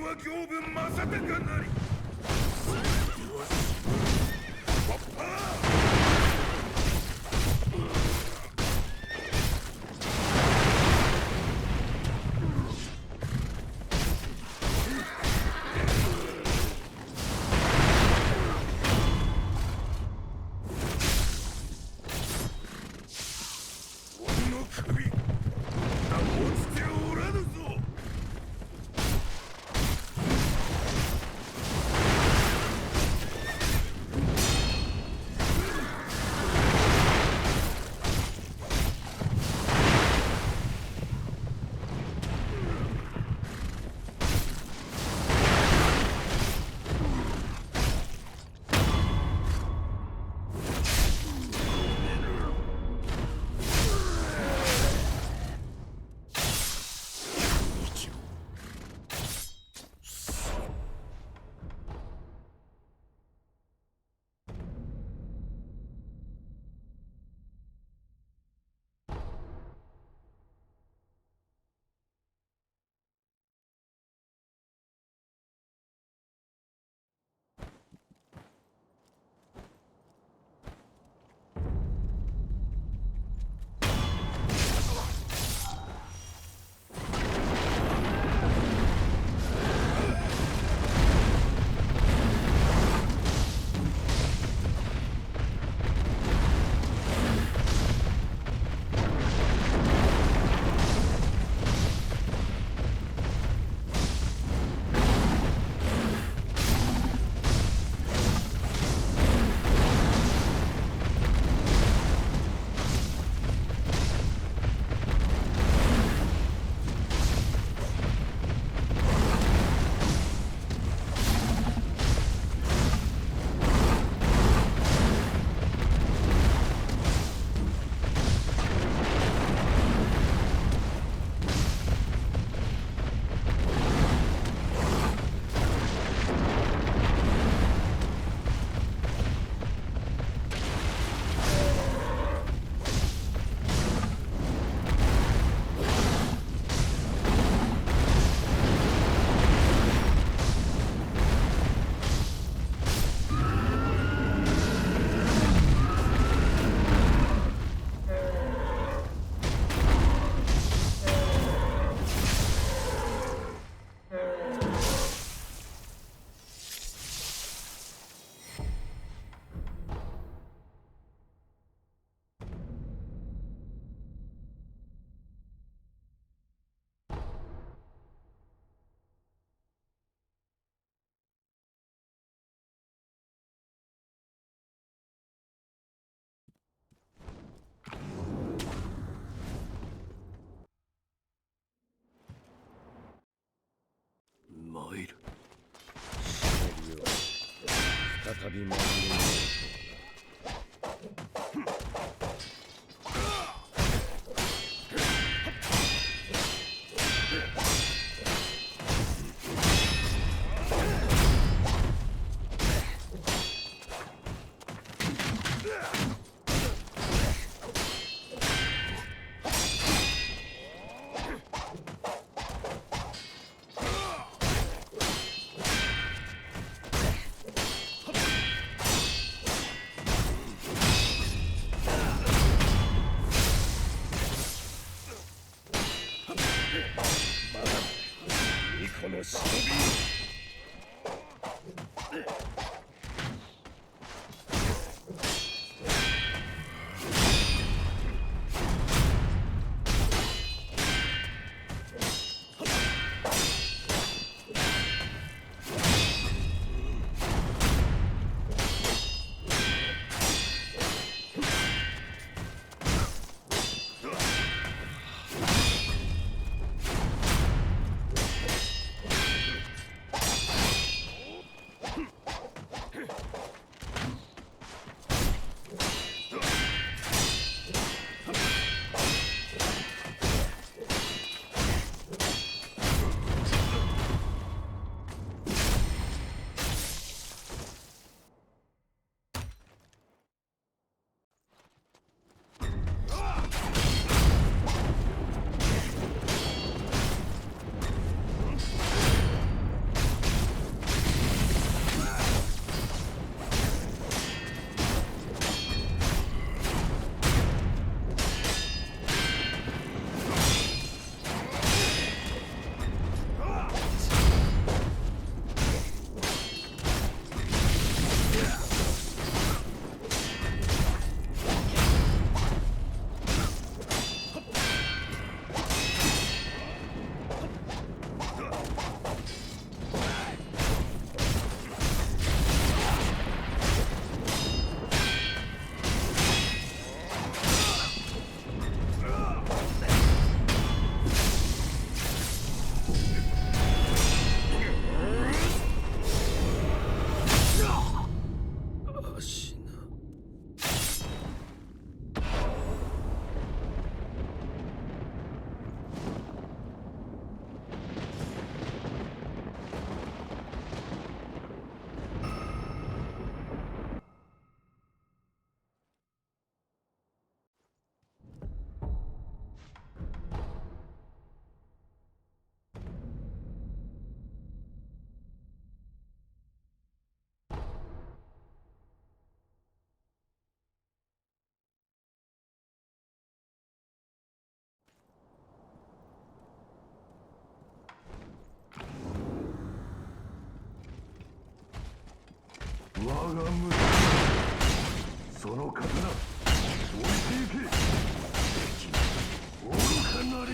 Speaker 4: は行分正隆なりパッパー
Speaker 3: 参る。忍びを再び参る。この忍び。
Speaker 4: 我が娘その刀置いていけ愚かなり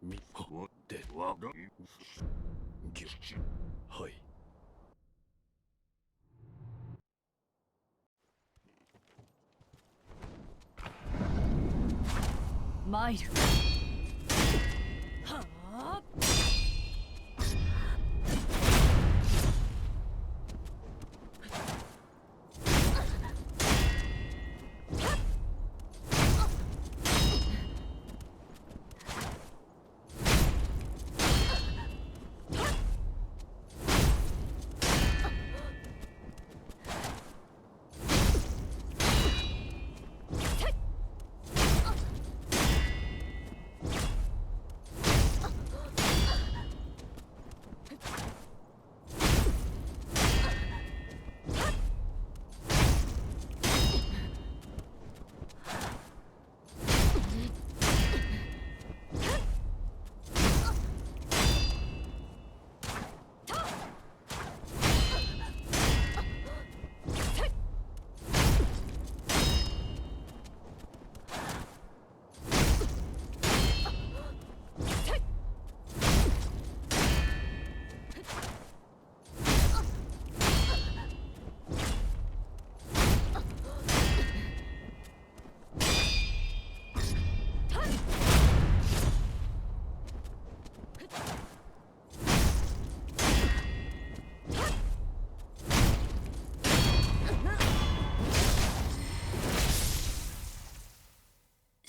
Speaker 3: みはではぎゅはい
Speaker 7: マイルはあ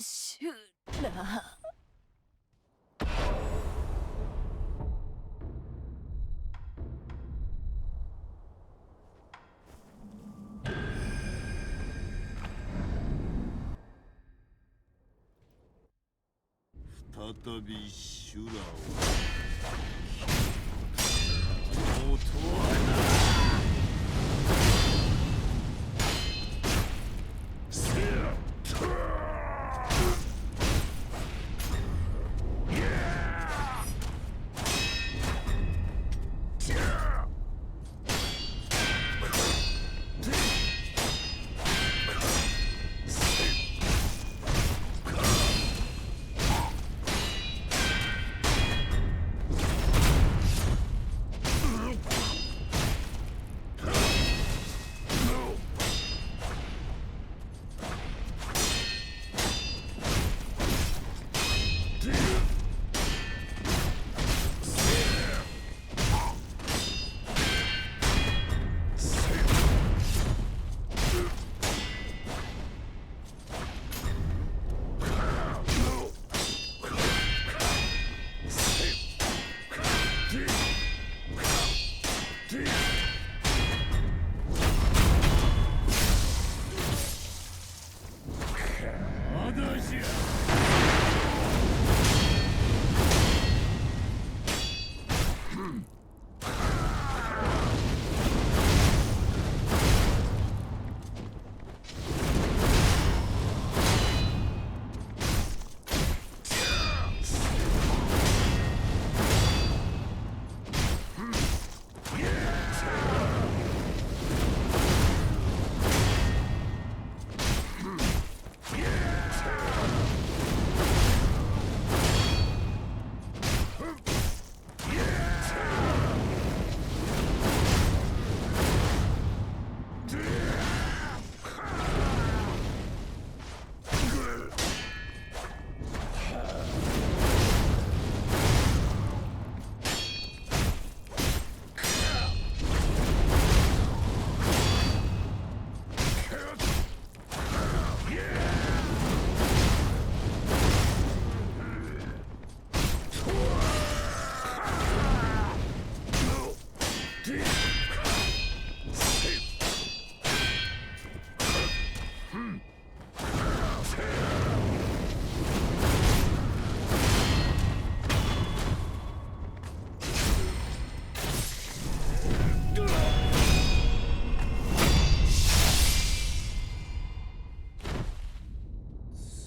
Speaker 7: シュラ
Speaker 5: 再び修羅を音は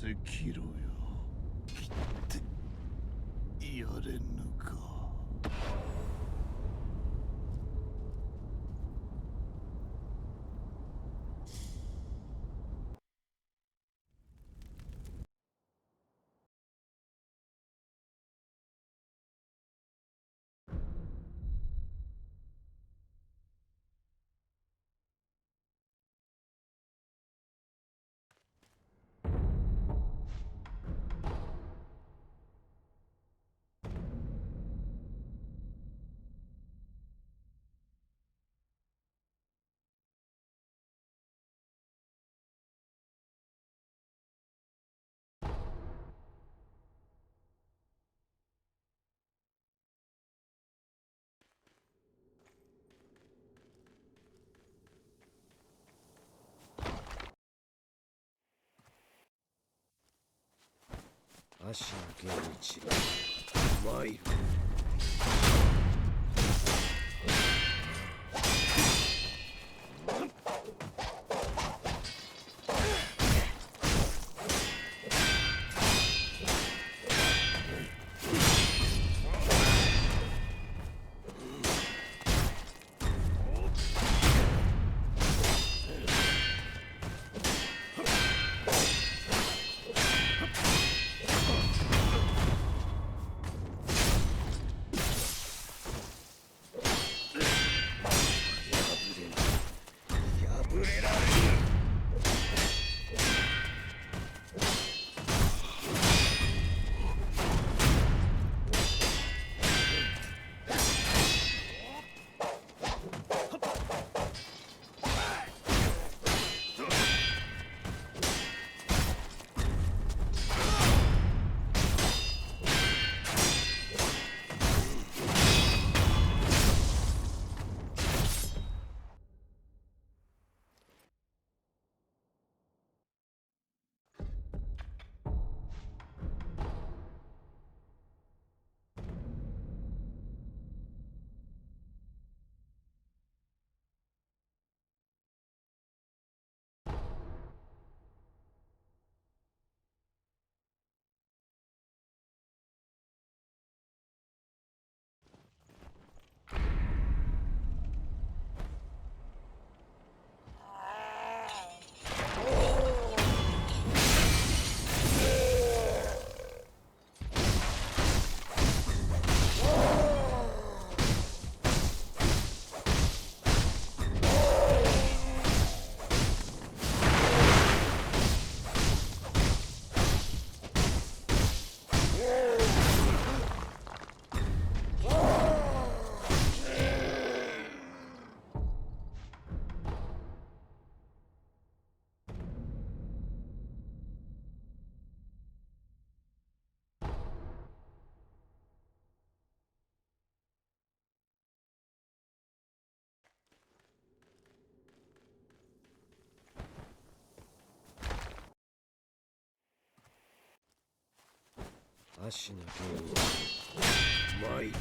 Speaker 5: 赤炉よ切ってやれぬか。
Speaker 3: 足の源一参る。足の源一参る。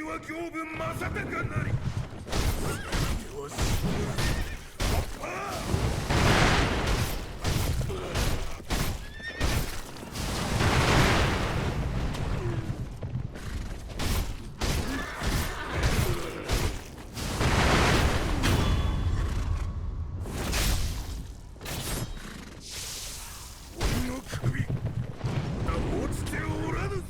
Speaker 4: は行分正隆なり。では死ぬ。パパ俺の首まだ落ちておらぬぞ。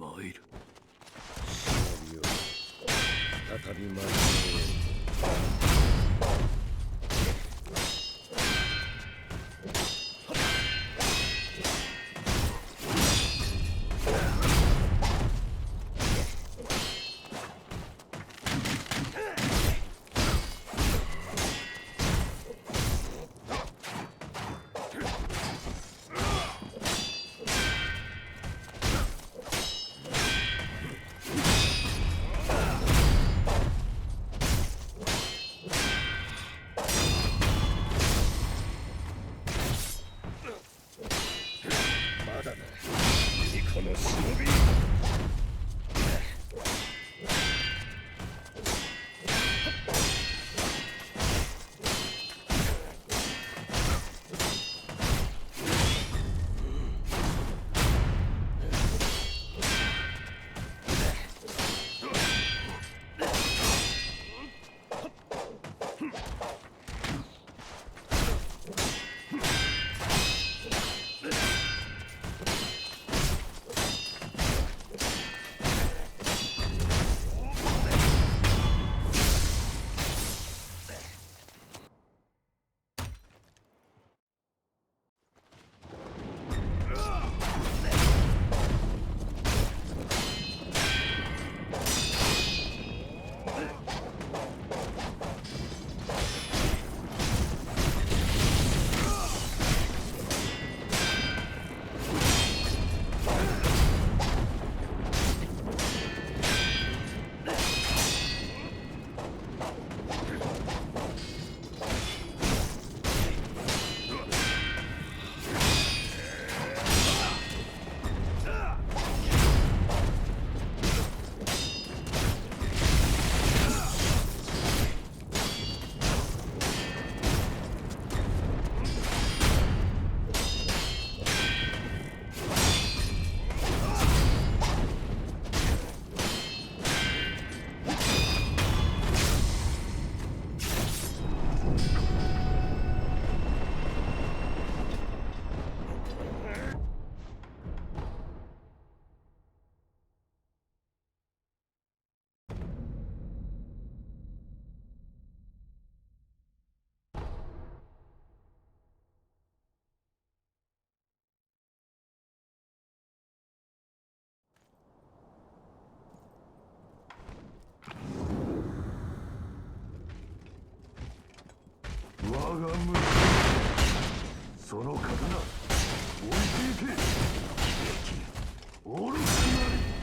Speaker 3: 参る。忍びを再び参る。この忍び。
Speaker 4: が無理。その刀、置いていけ。できぬ。愚かなり。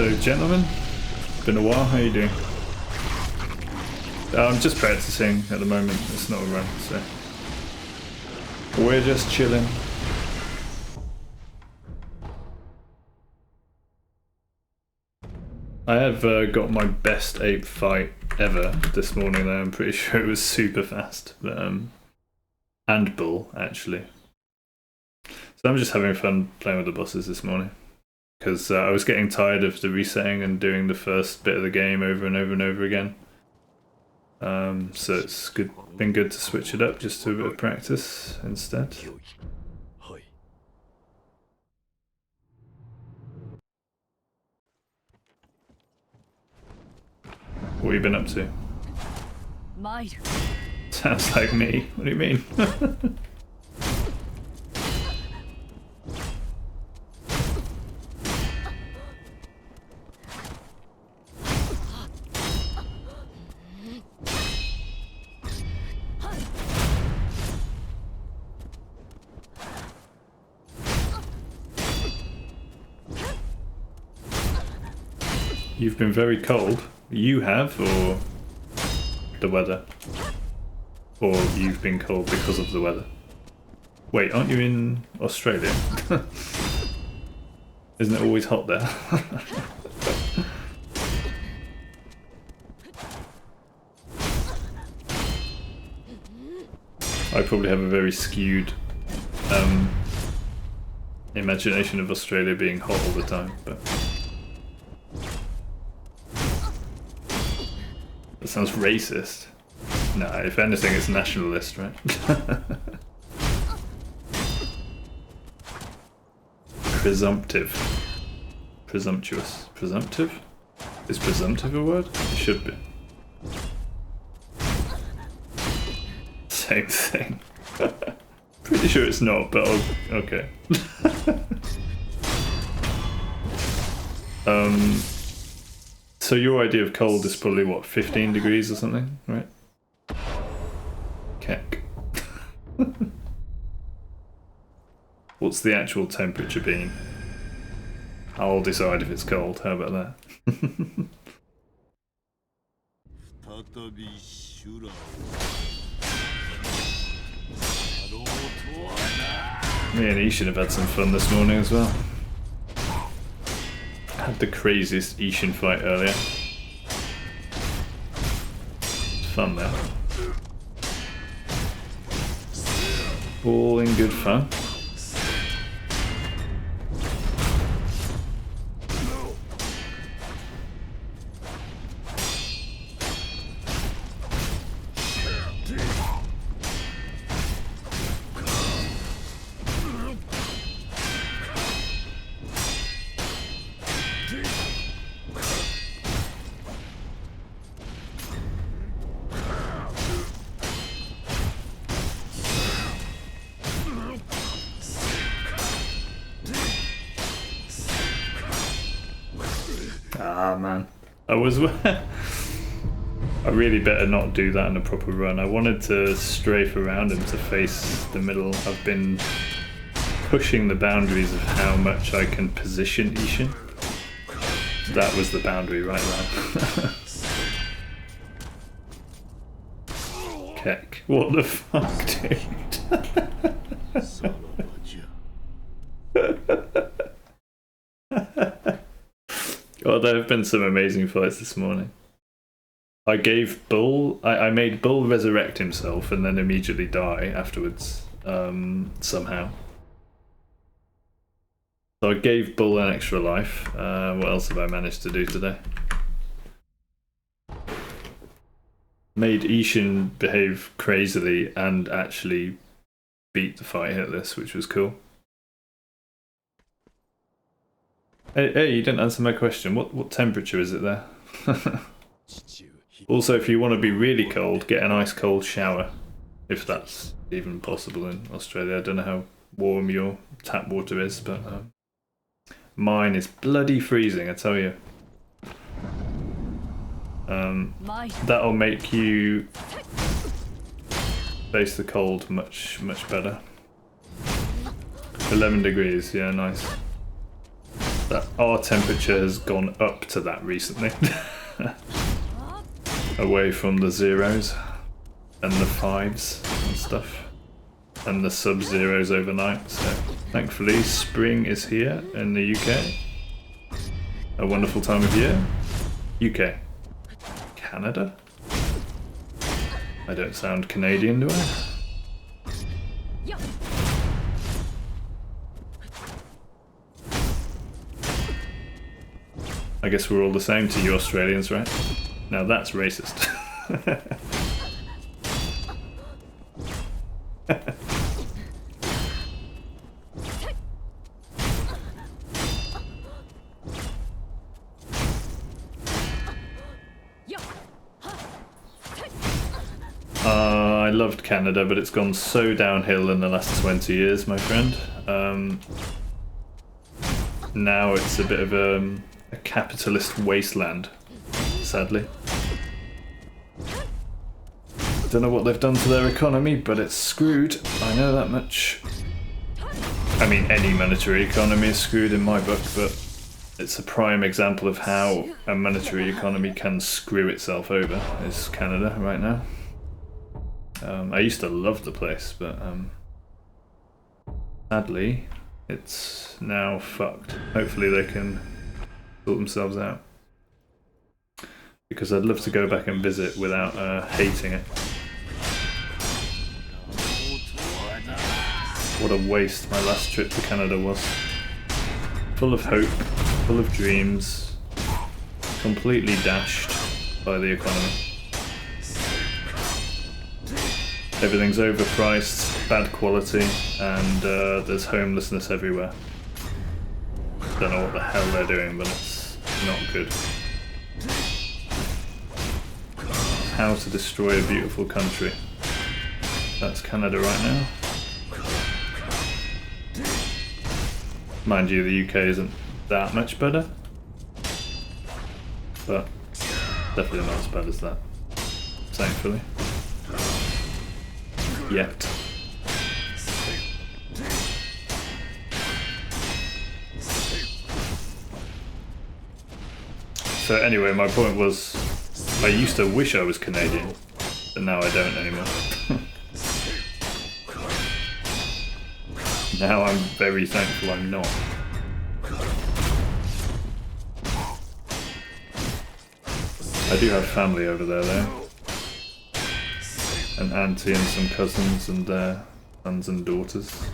Speaker 6: Hello, gentlemen. Been a while. How you doing? I'm just practicing at the moment. It's not a run, so we're just chilling. I have got my best ape fight ever this morning though. I'm pretty sure it was super fast. But, and bull, actually. So I'm just having fun playing with the bosses this morning. Because I was getting tired of the resetting and doing the first bit of the game over and over and over again. So it's been good to switch it up just to a bit of practice instead. What have you been up to? Sounds like me. What do you mean? You've been very cold. You have, or the weather? Or you've been cold because of the weather? Wait, aren't you in Australia? Isn't it always hot there? I probably have a very skewed imagination of Australia being hot all the time, but that sounds racist. No, if anything, it's nationalist, right? Presumptive. Presumptuous. Presumptive? Is presumptive a word? It should be. Same thing. Pretty sure it's not, but okay. So your idea of cold is probably what, 15 degrees or something, right? Keck. What's the actual temperature been? I'll decide if it's cold. How about that? Me and Ishin have had some fun this morning as well. Had the craziest Ishin fight earlier. It's fun though. All in good fun. Ah man, I really better not do that in a proper run. I wanted to strafe around him to face the middle. I've been pushing the boundaries of how much I can position Ishin. That was the boundary right there. Keck. What the fuck, dude? Oh, there have been some amazing fights this morning. I gave Bull... I made Bull resurrect himself and then immediately die afterwards, somehow. So I gave Bull an extra life. What else have I managed to do today? Made Ishin behave crazily and actually beat the fight hitless, which was cool. Hey, you didn't answer my question. What temperature is it there? Also, if you want to be really cold, get an ice cold shower. If that's even possible in Australia. I don't know how warm your tap water is, but mine is bloody freezing, I tell you. That'll make you face the cold much better. 11 degrees, yeah, nice. that our temperature has gone up to that recently. Away from the zeros and the fives and stuff. And the sub-zeros overnight. So thankfully spring is here in the UK. A wonderful time of year. UK. Canada? I don't sound Canadian, do I? I guess we're all the same to you Australians, right? Now that's racist. I loved Canada, but it's gone so downhill in the last 20 years, my friend. Now it's a bit of a capitalist wasteland, sadly. Don't know what they've done to their economy, but it's screwed. I know that much. I mean, any monetary economy is screwed in my book, but it's a prime example of how a monetary economy can screw itself over, is Canada right now. I used to love the place, but sadly, it's now fucked. Hopefully they can sort themselves out. Because I'd love to go back and visit without hating it. What a waste my last trip to Canada was. Full of hope, full of dreams, completely dashed by the economy. Everything's overpriced, bad quality, and there's homelessness everywhere. Don't know what the hell they're doing, but it's not good. How to destroy a beautiful country. That's Canada right now. Mind you, the UK isn't that much better, but definitely not as bad as that, thankfully. Yet. So anyway, my point was, I used to wish I was Canadian, but now I don't anymore. Now I'm very thankful I'm not. I do have family over there though. An auntie and some cousins and their sons and daughters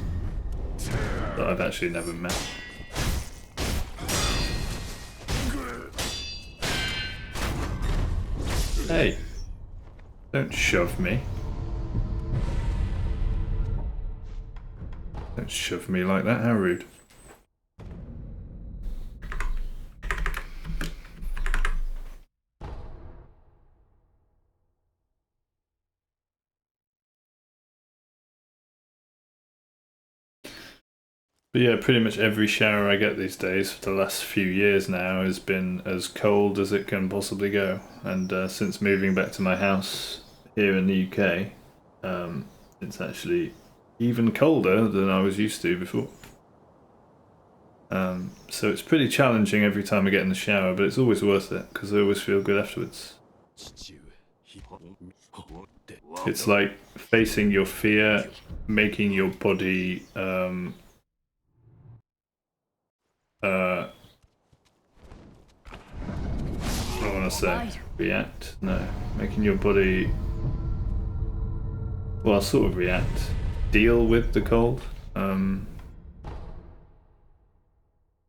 Speaker 6: that I've actually never met. Hey, don't shove me. Don't shove me like that, how rude. But yeah, pretty much every shower I get these days for the last few years now has been as cold as it can possibly go. And since moving back to my house here in the UK, it's actually even colder than I was used to before. So it's pretty challenging every time I get in the shower, but it's always worth it because I always feel good afterwards. It's like facing your fear, making your body what do I want to say? React? No. Making your body, well, sort of react. Deal with the cold.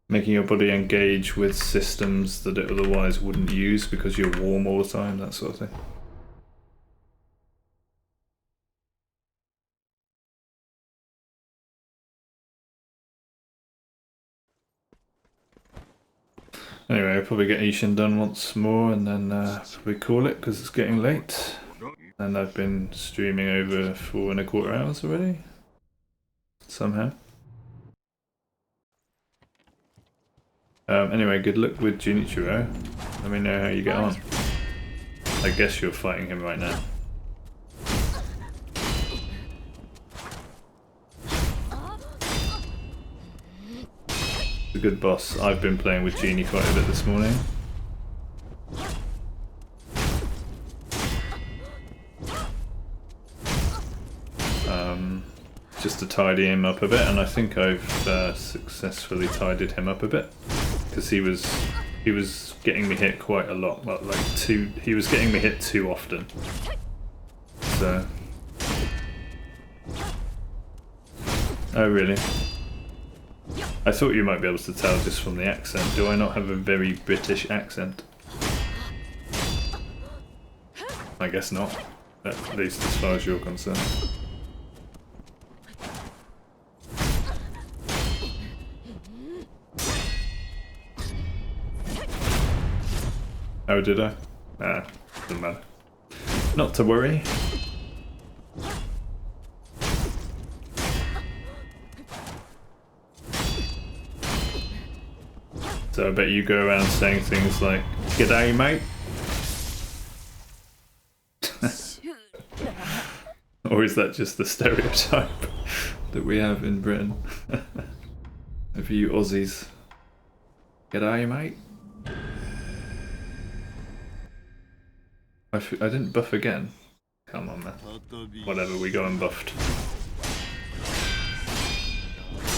Speaker 6: Making your body engage with systems that it otherwise wouldn't use because you're warm all the time, that sort of thing. Anyway, I'll probably get Ishin done once more and then probably call it because it's getting late. And I've been streaming over 4¼ hours already. Somehow. Anyway, good luck with Junichiro. Let me know how you get on. I guess you're fighting him right now. good boss. I've been playing with Genie quite a bit this morning. Just to tidy him up a bit, and I think I've successfully tidied him up a bit, because he was getting me hit quite a lot. Well, like he was getting me hit too often. So. Oh really? I thought you might be able to tell just from the accent. Do I not have a very British accent? I guess not. At least as far as you're concerned. Oh, did I? Ah, doesn't matter. Not to worry. So I bet you go around saying things like, "G'day, mate." Or is that just the stereotype that we have in Britain? Of you Aussies. "G'day, mate." I didn't buff again. Come on, man. Whatever, we go unbuffed.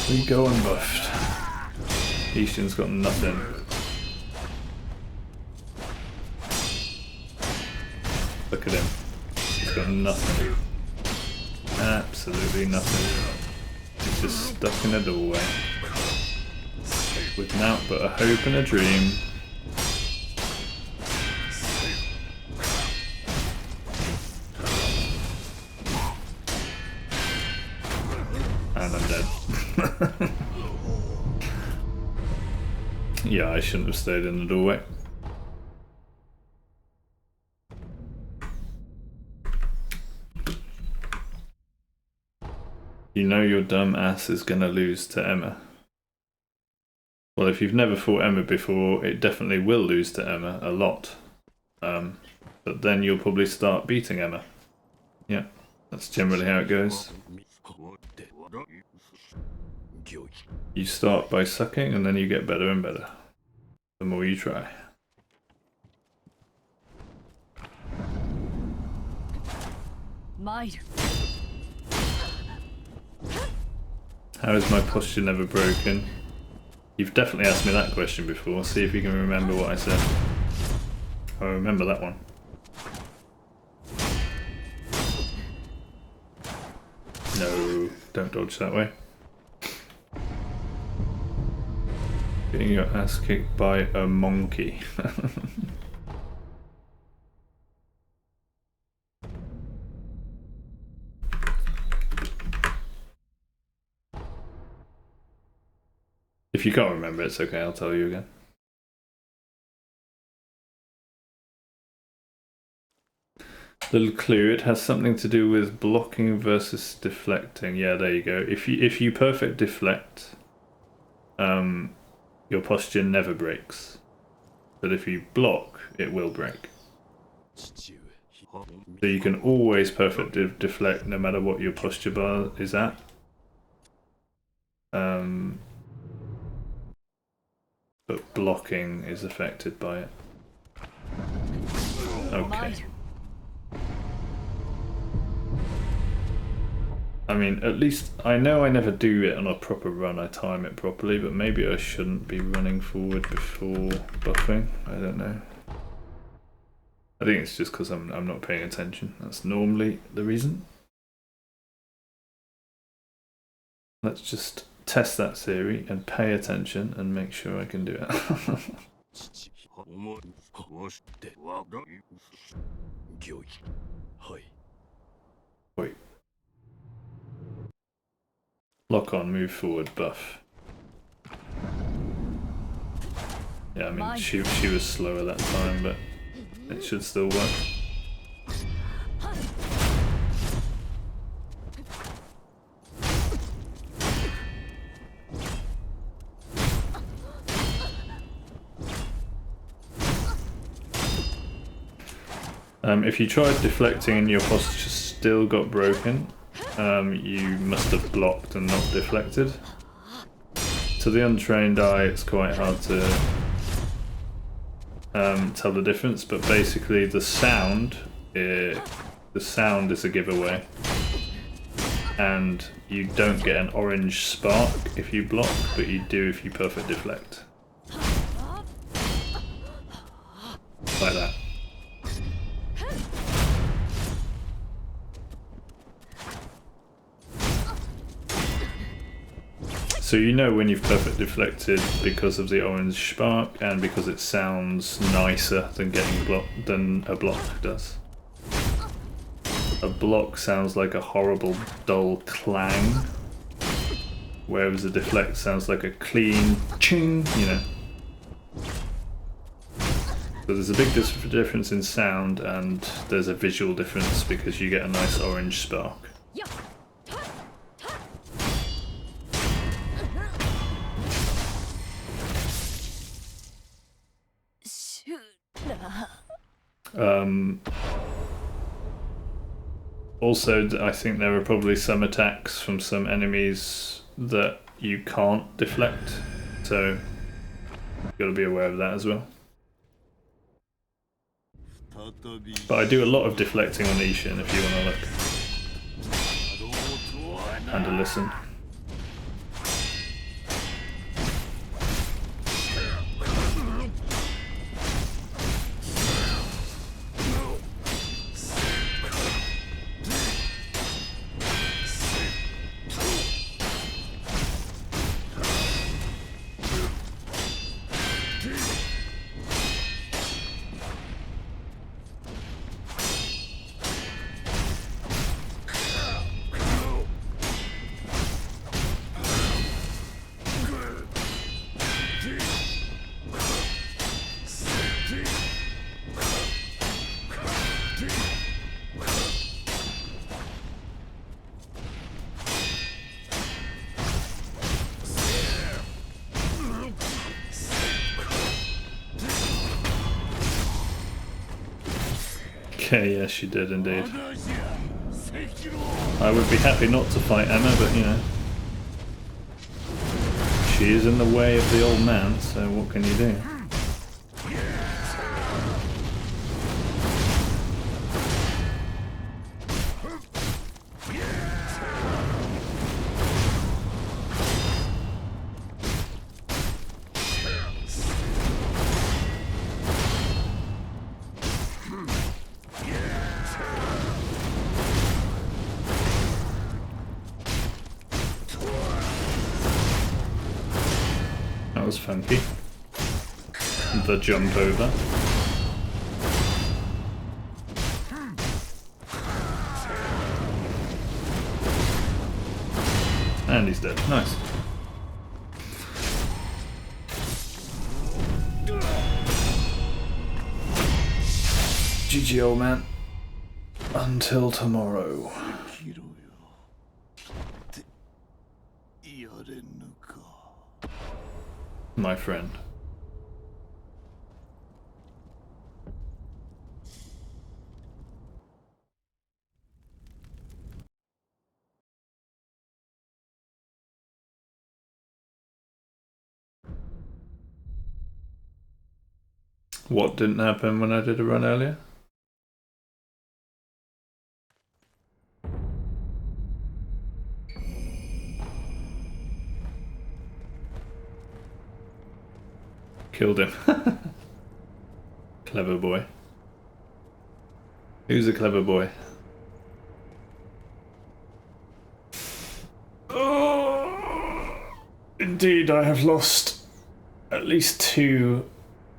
Speaker 6: We go unbuffed. Ishin's got nothing. Look at him. He's got nothing. Absolutely nothing. He's just stuck in a doorway. With naught but a hope and a dream. And I'm dead. Yeah, I shouldn't have stayed in the doorway. You know your dumb ass is gonna lose to Emma. Well, if you've never fought Emma before, it definitely will lose to Emma a lot. But then you'll probably start beating Emma. Yeah, that's generally how it goes. You start by sucking and then you get better and better. The more you try. How is my posture never broken? You've definitely asked me that question before. See if you can remember what I said. I remember that one. No, don't dodge that way. Getting your ass kicked by a monkey. If you can't remember, it's okay, I'll tell you again. Little clue, it has something to do with blocking versus deflecting. Yeah, there you go. If you perfect deflect, your posture never breaks. But if you block, it will break. So you can always perfect deflect no matter what your posture bar is at. But blocking is affected by it. Okay. I mean, at least I know I never do it on a proper run, I time it properly, but maybe I shouldn't be running forward before buffing, I don't know. I think it's just because I'm not paying attention, that's normally the reason. Let's just test that theory and pay attention and make sure I can do it. Wait. Lock on, move forward, buff. Yeah, I mean, she was slower that time, but it should still work. If you tried deflecting and your posture still got broken, you must have blocked and not deflected. To to the untrained eye, it's quite hard to tell the difference. But basically, the sound is a giveaway, and you don't get an orange spark if you block, but you do if you perfect deflect. Like that. So you know when you've perfect deflected because of the orange spark and because it sounds nicer than getting blocked than a block does. A block sounds like a horrible dull clang, whereas a deflect sounds like a clean ching, you know. So there's a big difference in sound, and there's a visual difference because you get a nice orange spark. Also, I think there are probably some attacks from some enemies that you can't deflect, so you've got to be aware of that as well. But I do a lot of deflecting on Ishin if you want to look and to listen. Okay, yes, she did indeed. I would be happy not to fight Emma, but you know, she is in the way of the old man, so what can you do? That was funky. The jump over. And he's dead. Nice. GG, old man. Until tomorrow. My friend. What didn't happen when I did a run earlier? Killed him. Clever boy. Who's a clever boy? Oh, indeed, I have lost at least 2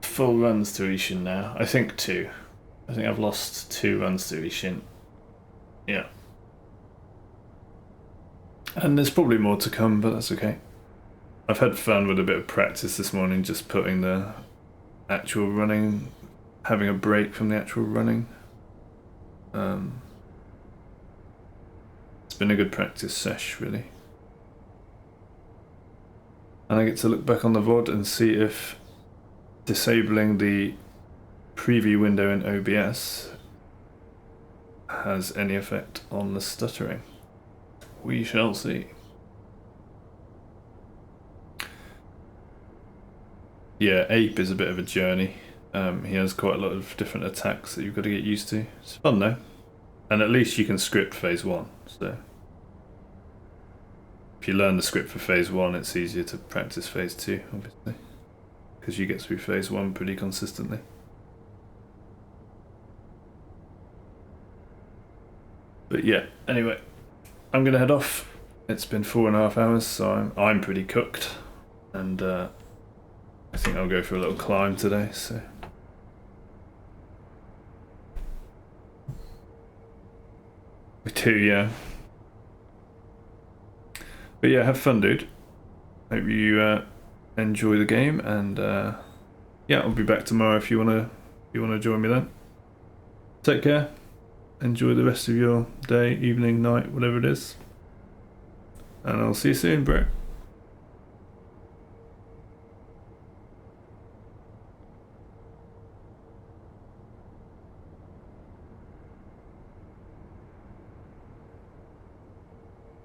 Speaker 6: full runs to Ishin now. I think 2. I think I've lost 2 runs to Ishin. Yeah. And there's probably more to come, but that's okay. I've had fun with a bit of practice this morning, just putting the actual running, having a break from the actual running. It's been a good practice sesh, really. And I get to look back on the VOD and see if disabling the preview window in OBS has any effect on the stuttering. We shall see. Yeah, Ape is a bit of a journey. He has quite a lot of different attacks that you've got to get used to. It's fun though. And at least you can script phase 1, so if you learn the script for phase 1, it's easier to practice phase 2, obviously, because you get through phase 1 pretty consistently. But yeah, anyway, I'm gonna head off. It's been 4.5 hours, so I'm pretty cooked, and I think I'll go for a little climb today. So. Me too, yeah. But yeah, have fun, dude. Hope you enjoy the game, and yeah, I'll be back tomorrow if you wanna join me then. Take care. Enjoy the rest of your day, evening, night, whatever it is. And I'll see you soon, bro.